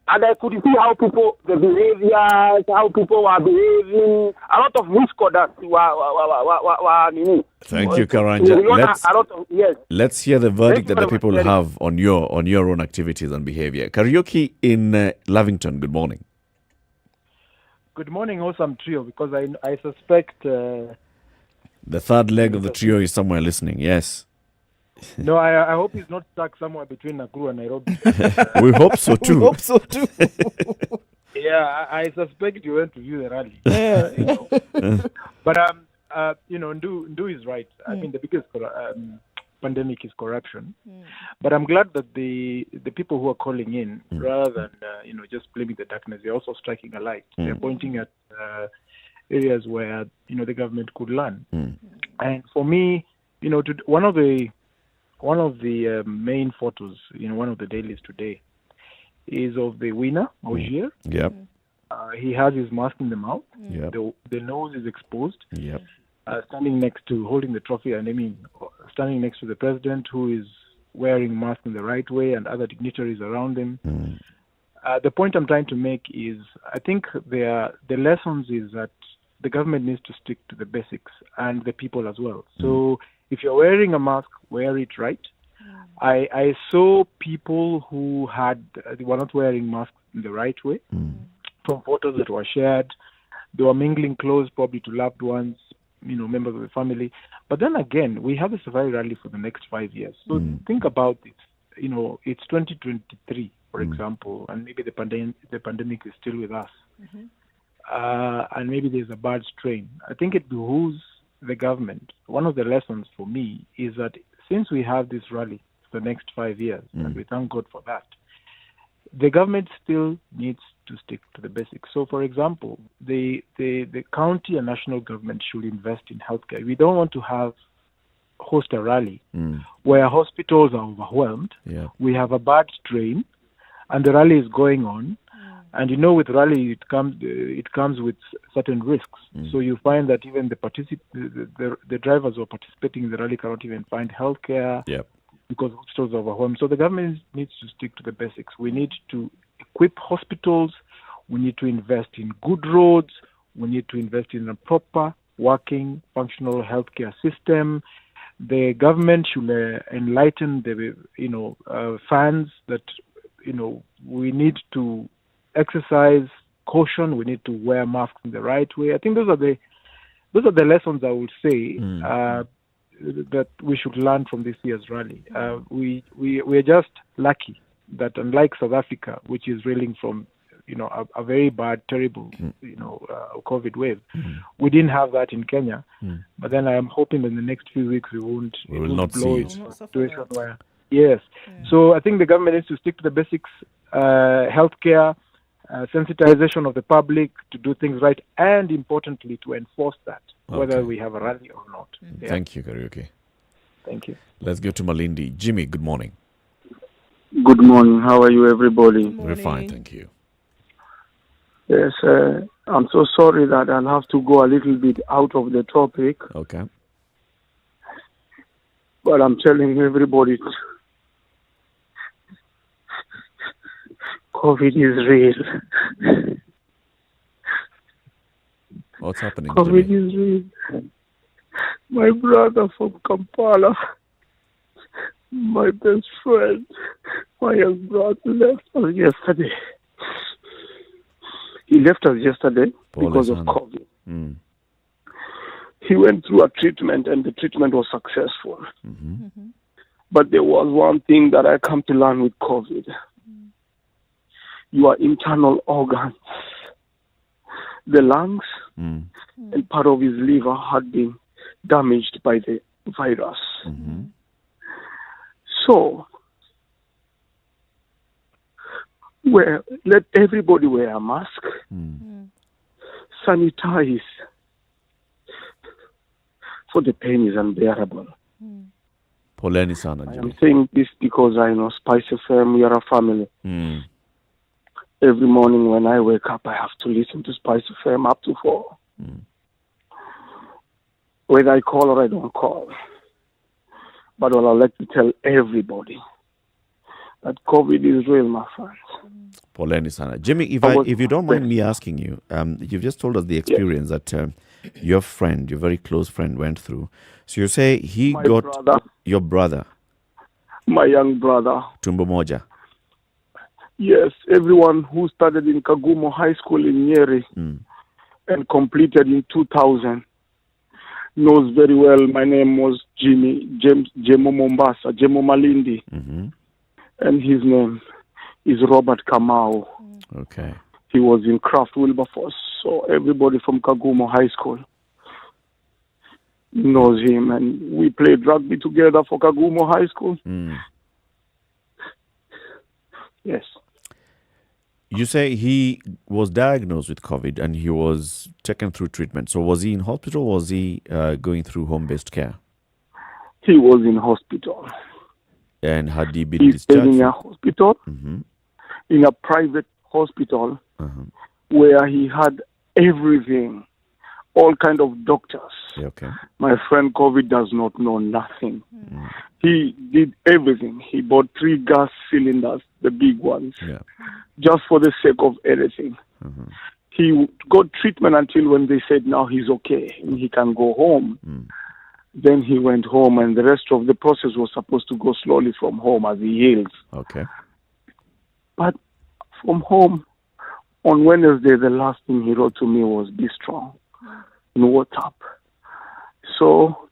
And I could see how people, the behaviors, how people were behaving, a lot of misconduct were Thank you, Karanja. Let's hear the verdict that the people have on your own activities and behavior. Karaoke in Lavington, good morning. Good morning, awesome trio, because I suspect... the third leg of the trio is somewhere listening, yes. No, I hope he's not stuck somewhere between Nakuru and Nairobi. We hope so too. We hope so too. Yeah, I suspect you went to view the rally. But Ndu is right. I mean, the biggest pandemic is corruption. But I'm glad that the people who are calling in, rather than just blaming the darkness, they're also striking a light. They're pointing at areas where the government could learn. And for me, one of the main photos in one of the dailies today is of the winner, Ogier. Yep. He has his mask in the mouth. Yep. The nose is exposed. Yep. Holding the trophy, and standing next to the president, who is wearing mask in the right way, and other dignitaries around him. The point I'm trying to make is, I think the lessons is that the government needs to stick to the basics, and the people as well. So if you're wearing a mask, wear it right. I saw people who were not wearing masks in the right way. From photos that were shared, they were mingling close, probably to loved ones, members of the family. But then again, we have a safari rally for the next 5 years. So think about it. It's 2023, for example, and maybe the pandemic is still with us. And maybe there's a bad strain. I think it behooves the government. One of the lessons for me is that since we have this rally for the next 5 years, and we thank God for that, the government still needs to stick to the basics. So, for example, the county and national government should invest in healthcare. We don't want to host a rally where hospitals are overwhelmed. We have a bad strain, and the rally is going on. And with rally, it comes with certain risks. So you find that even the drivers who are participating in the rally cannot even find healthcare because hospitals are overwhelmed. So the government needs to stick to the basics. We need to equip hospitals. We need to invest in good roads. We need to invest in a proper working, functional healthcare system. The government should enlighten the fans that we need to exercise caution. We need to wear masks in the right way. I think those are the lessons I would say that we should learn from this year's rally. We are just lucky that, unlike South Africa, which is reeling from a very bad, terrible, COVID wave. We didn't have that in Kenya, but then I am hoping in the next few weeks we will not blow see into a situation where, yes. So I think the government needs to stick to the basics, healthcare, sensitization of the public to do things right, and importantly to enforce that, whether we have a rally or not. Yeah. Thank you, Karaoke. Thank you. Let's go to Malindi. Jimmy, good morning. Good morning. How are you, everybody? We're fine, thank you. Yes, I'm so sorry that I'll have to go a little bit out of the topic. Okay. But I'm telling everybody, COVID is real. What's happening, COVID Jimmy? is real. My brother from Kampala, my best friend, my young brother left us yesterday. He left us yesterday because of COVID. He went through a treatment and the treatment was successful. But there was one thing that I come to learn with COVID. Your internal organs, the lungs, and part of his liver had been damaged by the virus. So, let everybody wear a mask, sanitize, for the pain is unbearable. Poleni sana, I am saying this because I know SpiceFM, we are a family. Every morning when I wake up, I have to listen to SpiceFM up to 4. Whether I call or I don't call. But what I'd like to tell everybody, that COVID is real, my friends. Poleni sana. Jimmy, if you don't mind me asking you, you've just told us the experience that your friend, your very close friend, went through. So you say your brother. My young brother. Tumbo moja. Yes, everyone who started in Kisumu High School in Nyeri and completed in 2000 knows very well my name was Jemo Mombasa, Jemo Malindi. And his name is Robert Kamau. Okay. He was in Craft Wilberforce, so everybody from Kisumu High School knows him, and we played rugby together for Kisumu High School. Yes. You say he was diagnosed with COVID and he was taken through treatment. So was he in hospital or was he going through home-based care? He was in hospital. And had he been He's discharged? in a hospital, in a private hospital, where he had everything, all kind of doctors. Okay. My friend COVID does not know nothing. He did everything. He bought 3 gas cylinders, the big ones, just for the sake of anything. He got treatment until when they said now he's okay and he can go home. Then he went home, and the rest of the process was supposed to go slowly from home as he heals. Okay. But from home, on Wednesday, the last thing he wrote to me was, "Be strong," in WhatsApp. So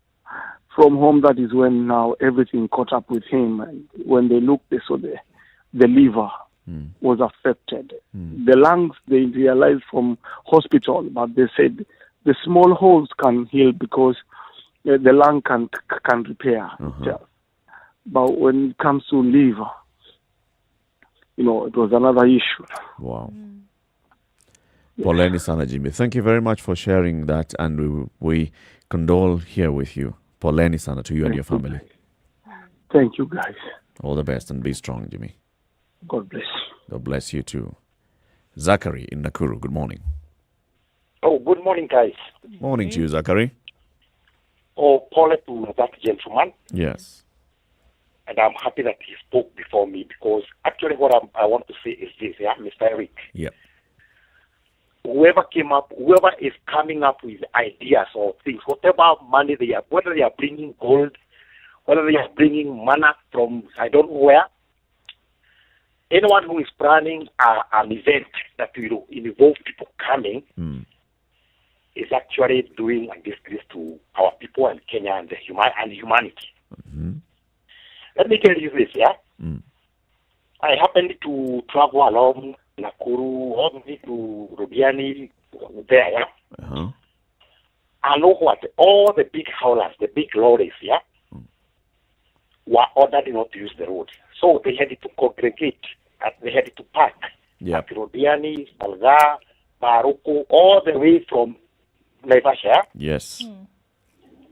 from home, that is when now everything caught up with him. And when they looked, they saw the liver was affected. The lungs, they realized from hospital, but they said the small holes can heal because the lung can repair itself. But when it comes to liver, it was another issue. Wow. Poleni sana, Jimmy. Thank you very much for sharing that, and we condole here with you. Poleni sana to you and your family. Thank you, guys. All the best, and be strong, Jimmy. God bless. God bless you too. Zachary in Nakuru, good morning. Oh, good morning, guys. Morning to you, Zachary. Oh, Paul to that gentleman. Yes. And I'm happy that he spoke before me, because actually what I want to say is this, Mr. Eric. Yep. Whoever is coming up with ideas or things, whatever money they are, whether they are bringing gold, whether they are bringing manna from I don't know where, anyone who is planning an event that will involve people coming is actually doing a disgrace to our people and Kenya and humanity. Let me tell you this, I happened to travel along Nakuru, all the way to Rubiani, there, yeah? Uh-huh. I know what? All the big haulers, the big lorries, yeah, were ordered not to use the road. So they had to congregate, they had to park at Rubiani, Malga, Baruko, all the way from Naivasha. Yes.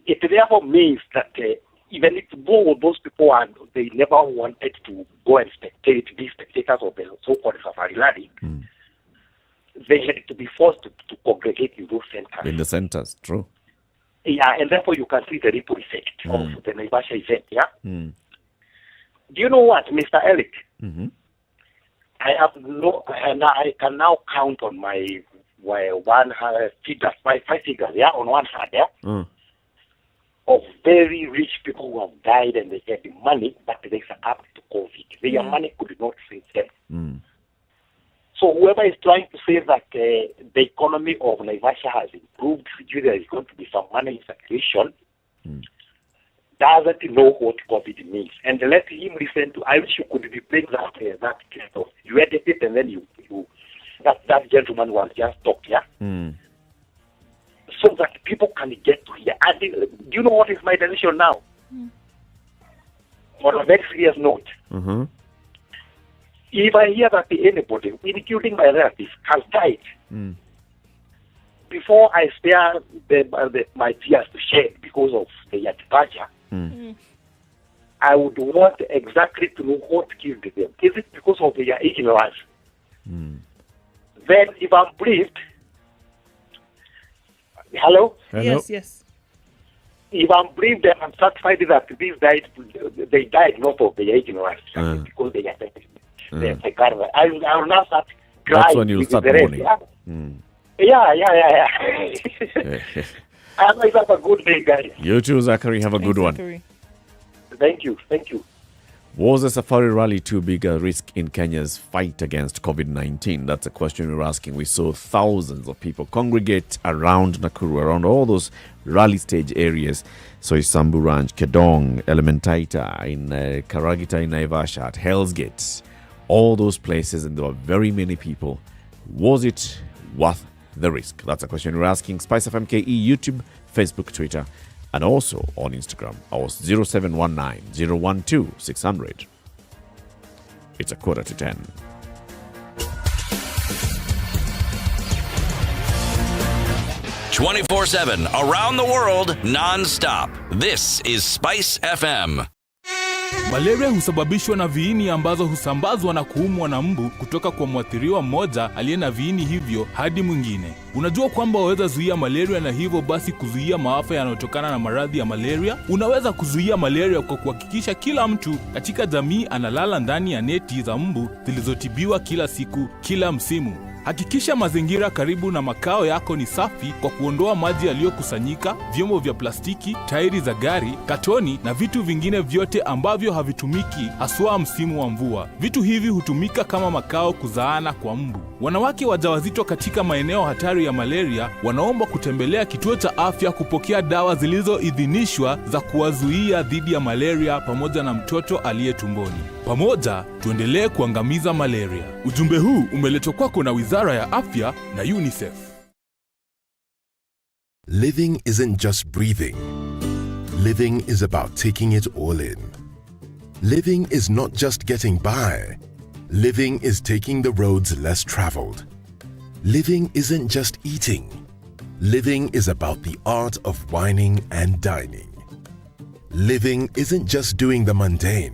It therefore means that even if both those people and they never wanted to go and spectate, be spectators of the so-called safari rally, they had to be forced to congregate in those centers. In the centers, true. Yeah, and therefore you can see the ripple effect of the Naivasha event, yeah? Mm. Do you know what, Mr. Eric? Mm-hmm. I can now count on my five figures, yeah, on one hand, yeah? Of very rich people who have died and they had the money, but they succumbed to COVID. Their money could not save them. So whoever is trying to say that the economy of Naivasha has improved, there is going to be some money in circulation, doesn't know what COVID means. And let him listen to, I wish you could be playing that clip of, you edit it and then you that gentleman was just talking, yeah? So that people can get to hear. Do you know what is my decision now? On a very serious note, if I hear that anybody, including my relatives, has died, before I spare my tears to shed because of their departure, I would want exactly to know what killed them. Is it because of their ignorance? Then, if I'm briefed, hello? Yes. If I'm briefed and I'm satisfied that they died not of their ignorance, because they affected the government. I will now start crying. That's when you'll start mourning. Yeah. I hope you have a good day, guys. You too, Zachary. Have a good one. Zachary. Thank you. Was the safari rally too big a risk in Kenya's fight against COVID-19? That's a question we're asking. We saw thousands of people congregate around Nakuru, around all those rally stage areas. So Isambu Ranch, Kedong, Elementaita, in Karagita in Naivasha, at Hell's Gate, all those places, and there were very many people. Was it worth the risk? That's a question we're asking. SpiceFM KE, YouTube, Facebook, Twitter, and also on Instagram. Our 0719 012 600. It's 9:45. 24/7 around the world, non-stop. This is Spice FM. Malaria husababishwa na viini ambazo husambazwa na kuumwa na mbu kutoka kwa mwathiriwa mmoja aliye na viini hivyo hadi mwingine. Unajua kwamba waweza zuia malaria na hivyo basi kuzuia maafa yanayotokana na maradhi ya malaria? Unaweza kuzuia malaria kwa kuhakikisha kila mtu katika jamii analala ndani ya neti za mbu zilizotibiwa kila siku, kila msimu. Hakikisha mazingira karibu na makao yako ni safi kwa kuondoa maji yaliyokusanyika, vyombo vya plastiki, tairi za gari, katoni na vitu vingine vyote ambavyo havitumiki haswa msimu wa mvua. Vitu hivi hutumika kama makao kuzaana kwa mbu. Wanawake wajawazito katika maeneo hatari ya malaria wanaomba kutembelea kituo cha afya kupokea dawa zilizoidhinishwa za kuwazuia dhidi ya malaria pamoja na mtoto aliye tumboni. Pamoja tuendelee kuangamiza malaria. Ujumbe huu umeletwa kwako na Wizara ya Afya na UNICEF. Living isn't just breathing. Living is about taking it all in. Living is not just getting by. Living is taking the roads less traveled. Living isn't just eating. Living is about the art of wining and dining. Living isn't just doing the mundane.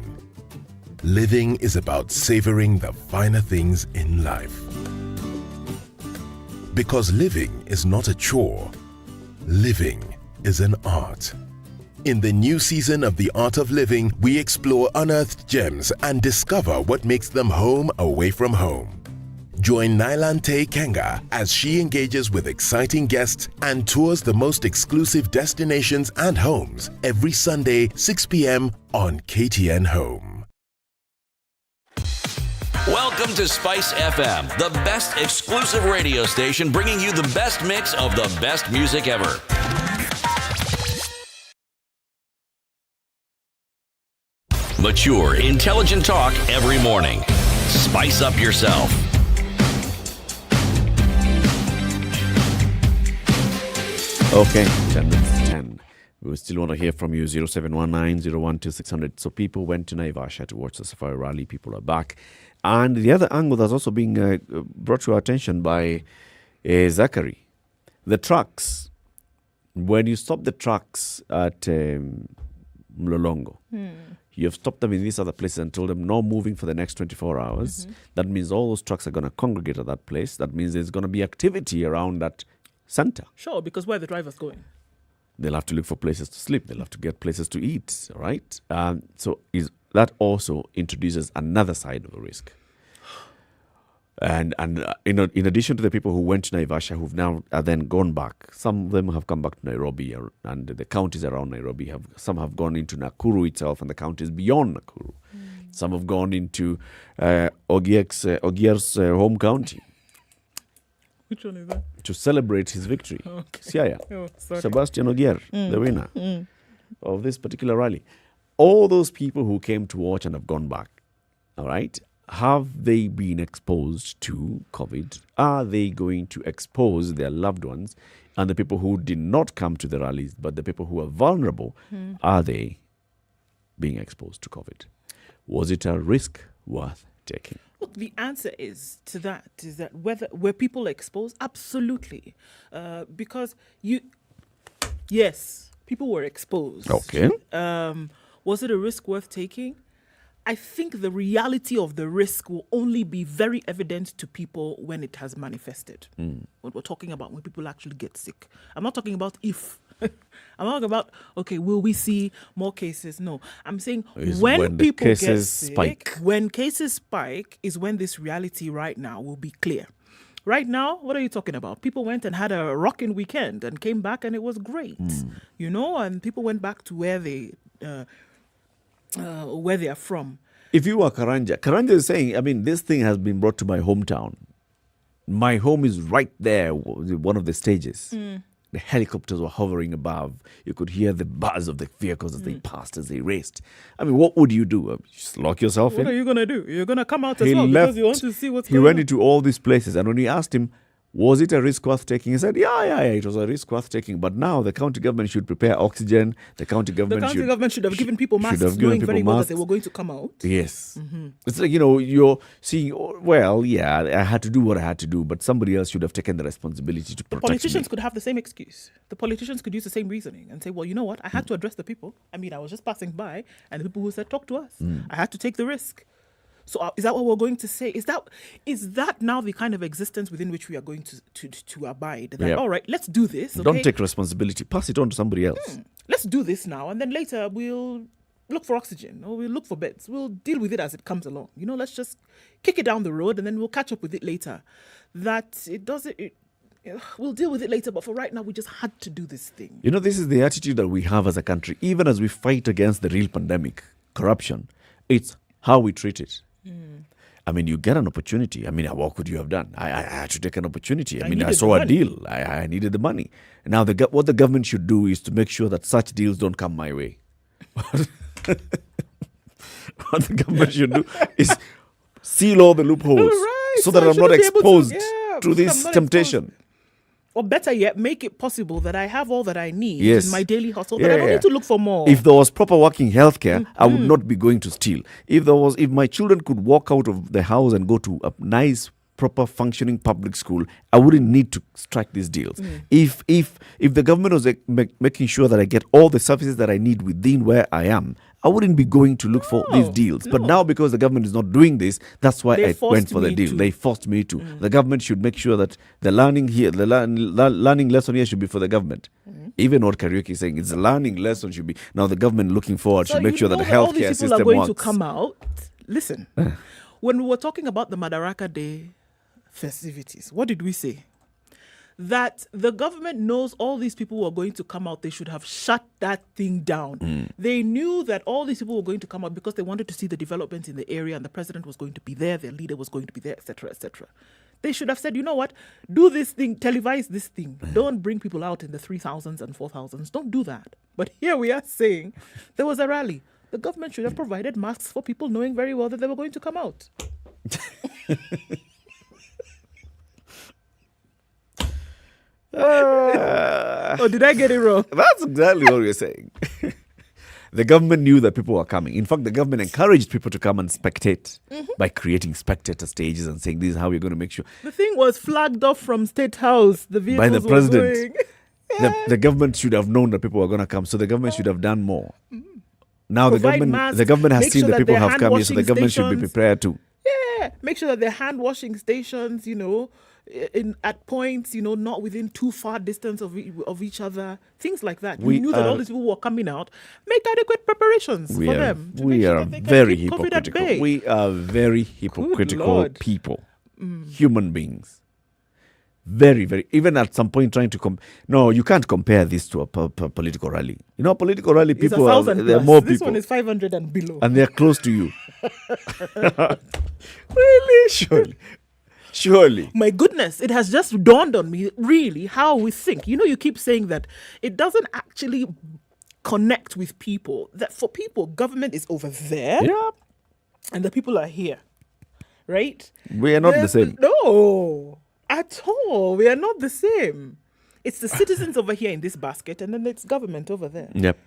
Living is about savoring the finer things in life. Because living is not a chore. Living is an art. In the new season of The Art of Living, we explore unearthed gems and discover what makes them home away from home. Join Nailante Kenga as she engages with exciting guests and tours the most exclusive destinations and homes every Sunday, 6 p.m. on KTN Home. Welcome to Spice FM, the best exclusive radio station bringing you the best mix of the best music ever. Mature, intelligent talk every morning. Spice up yourself. Okay, 10 minutes to 10. We still want to hear from you, 0719-012-600. So people went to Naivasha to watch the safari rally. People are back. And the other angle that's also being brought to our attention by Zachary, the trucks. When you stop the trucks at Mlolongo, you have stopped them in these other places and told them no moving for the next 24 hours. That means all those trucks are going to congregate at that place. That means there's going to be activity around that center. Sure, because where are the drivers going? They'll have to look for places to sleep. They'll have to get places to eat, right? So that also introduces another side of the risk. And in addition to the people who went to Naivasha, who've now then gone back, some of them have come back to Nairobi, and the counties around Nairobi some have gone into Nakuru itself and the counties beyond Nakuru. Some have gone into Ogier's home county. Which one is that? To celebrate his victory. Okay. Siaya. Oh, sorry. Sebastian Ogier, the winner of this particular rally. All those people who came to watch and have gone back, all right, have they been exposed to COVID? Are they going to expose their loved ones? And the people who did not come to the rallies, but the people who are vulnerable, are they being exposed to COVID? Was it a risk worth taking? Look, the answer is that were people exposed? Absolutely, because yes, people were exposed. Okay. Was it a risk worth taking? I think the reality of the risk will only be very evident to people when it has manifested. When we're talking about when people actually get sick. I'm not talking about if. I'm not talking about, okay, will we see more cases? No. I'm saying when people get sick, when cases spike is when this reality right now will be clear. Right now, what are you talking about? People went and had a rocking weekend and came back and it was great. And people went back to where they are from. If you are Karanja is saying, I mean, this thing has been brought to my hometown. My home is right there, one of the stages. The helicopters were hovering above. You could hear the buzz of the vehicles as they passed, as they raced. I mean, what would you do? Just lock yourself in? What are you going to do? You're going to come out as well because you want to see what's going on. He went into all these places, and when we asked him, was it a risk worth taking? He said, yeah, it was a risk worth taking. But now the county government should prepare oxygen. The county government should have given people masks, knowing very well that they were going to come out. Yes. It's like, you're seeing, well, yeah, I had to do what I had to do, but somebody else should have taken the responsibility to protect me. Politicians could have the same excuse. The politicians could use the same reasoning and say, well, you know what? I had to address the people. I mean, I was just passing by, and the people who said, talk to us. I had to take the risk. So is that what we're going to say? Is that now the kind of existence within which we are going to abide? That, all right, let's do this. Okay? Don't take responsibility. Pass it on to somebody else. Let's do this now. And then later we'll look for oxygen or we'll look for beds. We'll deal with it as it comes along. Let's just kick it down the road and then we'll catch up with it later. We'll deal with it later. But for right now, we just had to do this thing. This is the attitude that we have as a country. Even as we fight against the real pandemic, corruption, it's how we treat it. I mean, you get an opportunity. I mean, what could you have done? I had to take an opportunity. I saw a deal. I needed the money. Now, what the government should do is to make sure that such deals don't come my way. What the government should do is seal all the loopholes so that I'm not exposed to this temptation. Or better yet, make it possible that I have all that I need in my daily hustle, that I don't need to look for more. If there was proper working healthcare, I would not be going to steal. If my children could walk out of the house and go to a nice, proper, functioning public school, I wouldn't need to strike these deals. If the government was making sure that I get all the services that I need within where I am, I wouldn't be going to look for these deals. But now, because the government is not doing this, that's why I went for the deal. They forced me to. The government should make sure that the learning lesson here should be for the government. Even what Karaoke is saying, it's a learning lesson should be. Now the government looking forward should make sure that the healthcare system works. All these people are going to come out. Listen, when we were talking about the Madaraka Day festivities, what did we say? That the government knows all these people who are going to come out, they should have shut that thing down. They knew that all these people were going to come out because they wanted to see the developments in the area and the president was going to be there, their leader was going to be there, etc., etc. They should have said, you know what, do this thing, televise this thing. Don't bring people out in the 3,000s and 4,000s. Don't do that. But here we are saying there was a rally. The government should have provided masks for people knowing very well that they were going to come out. Oh, did I get it wrong? That's exactly what we're saying. The government knew that people were coming. In fact, the government encouraged people to come and spectate by creating spectator stages and saying, this is how we're going to make sure. The thing was flagged off from State House. The vehicles By the president. were going. The government should have known that people were going to come, so the government should have done more. Now the Provide government masks, has make seen sure the that people there are have come here, so the hand-washing government should be stations. prepared too. Yeah, make sure that there are hand washing stations, at points, not within too far distance of each other, things like that. We knew that all these people were coming out. Make adequate preparations for them. We are very hypocritical. We are very hypocritical people, human beings. Very, very. Even at some point, trying to no, you can't compare this to a political rally. A political rally, people there are more people. This one is 500 and below, and they're close to you. Really, surely. My goodness, it has just dawned on me, really, how we think. You keep saying that it doesn't actually connect with people. That for people, government is over there, and the people are here, right? We are not the same. No. At all. We are not the same. It's the citizens over here in this basket, and then it's government over there. Yep.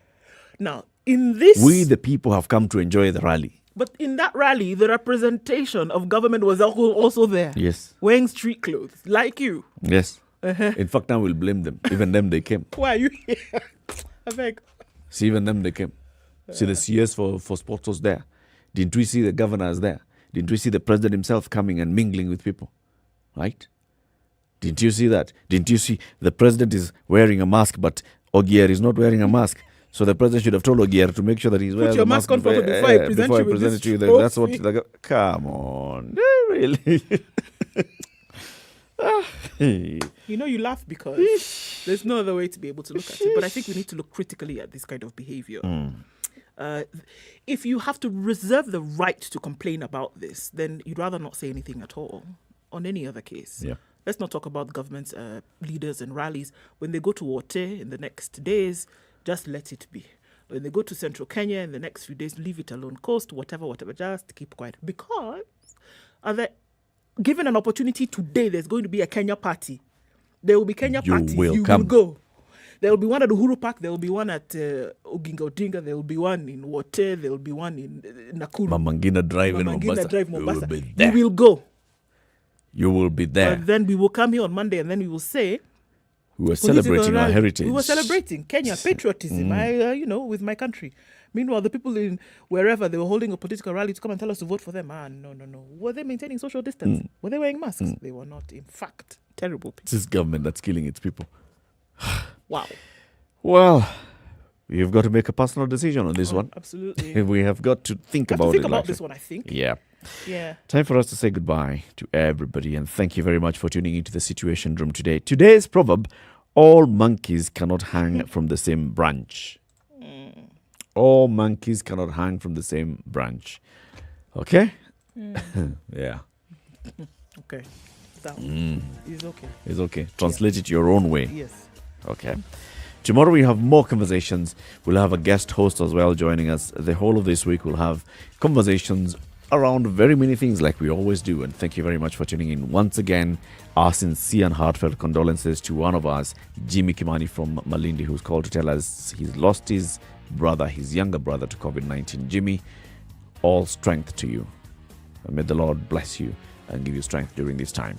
Now, in this... We, the people, have come to enjoy the rally. But in that rally, the representation of government was also there. Yes. Wearing street clothes, like you. Yes. In fact, now we'll blame them. Even them, they came. Why are you here? I beg. See, even them, they came. See, the CS for sports was there. Didn't we see the governors there? Didn't we see the president himself coming and mingling with people? Right? Didn't you see that? Didn't you see the president is wearing a mask, but Ogier is not wearing a mask? So the president should have told Ogier to make sure that he's wearing a mask on before I present it to you. That's what. Come on, really? You laugh because there's no other way to be able to look at it. But I think we need to look critically at this kind of behavior. If you have to reserve the right to complain about this, then you'd rather not say anything at all on any other case. Yeah. Let's not talk about government's leaders and rallies. When they go to Wote in the next days, just let it be. When they go to central Kenya in the next few days, leave it alone. Coast, whatever, just keep quiet. Because given an opportunity today, there's going to be a Kenya party. There will be Kenya parties. You will go. There will be one at Uhuru Park. There will be one at Oginga Odinga. There will be one in Wote. There will be one in Nakuru. Mamangina Drive in Mombasa. You will go. You will be there. And then we will come here on Monday and then we will say... We were celebrating our heritage. We were celebrating Kenya, patriotism, with my country. Meanwhile, the people in wherever, they were holding a political rally to come and tell us to vote for them. No. Were they maintaining social distance? Were they wearing masks? They were not. In fact, terrible people. It's this government that's killing its people. Wow. Well, you've got to make a personal decision on this one. Absolutely. We have got to think about it. This one, I think. Yeah. Yeah. Time for us to say goodbye to everybody, and thank you very much for tuning into the Situation Room today. Today's proverb: all monkeys cannot hang from the same branch. All monkeys cannot hang from the same branch. Okay? Yeah. Okay. It's okay. It's okay. Translate it your own way. Yes. Okay. Tomorrow we have more conversations. We'll have a guest host as well joining us. The whole of this week we'll have conversations around very many things like we always do. And thank you very much for tuning in. Once again, our sincere and heartfelt condolences to one of us, Jimmy Kimani from Malindi, who's called to tell us he's lost his brother, his younger brother, to COVID-19. Jimmy, all strength to you. And may the Lord bless you and give you strength during this time.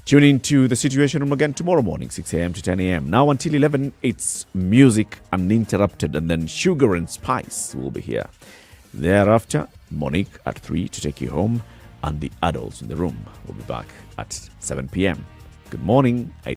Tune in to the Situation Room again tomorrow morning, 6 a.m. to 10 a.m. Now until 11, it's music uninterrupted, and then Sugar and Spice will be here. Thereafter, Monique at 3 to take you home, and the adults in the room will be back at 7 p.m. Good morning.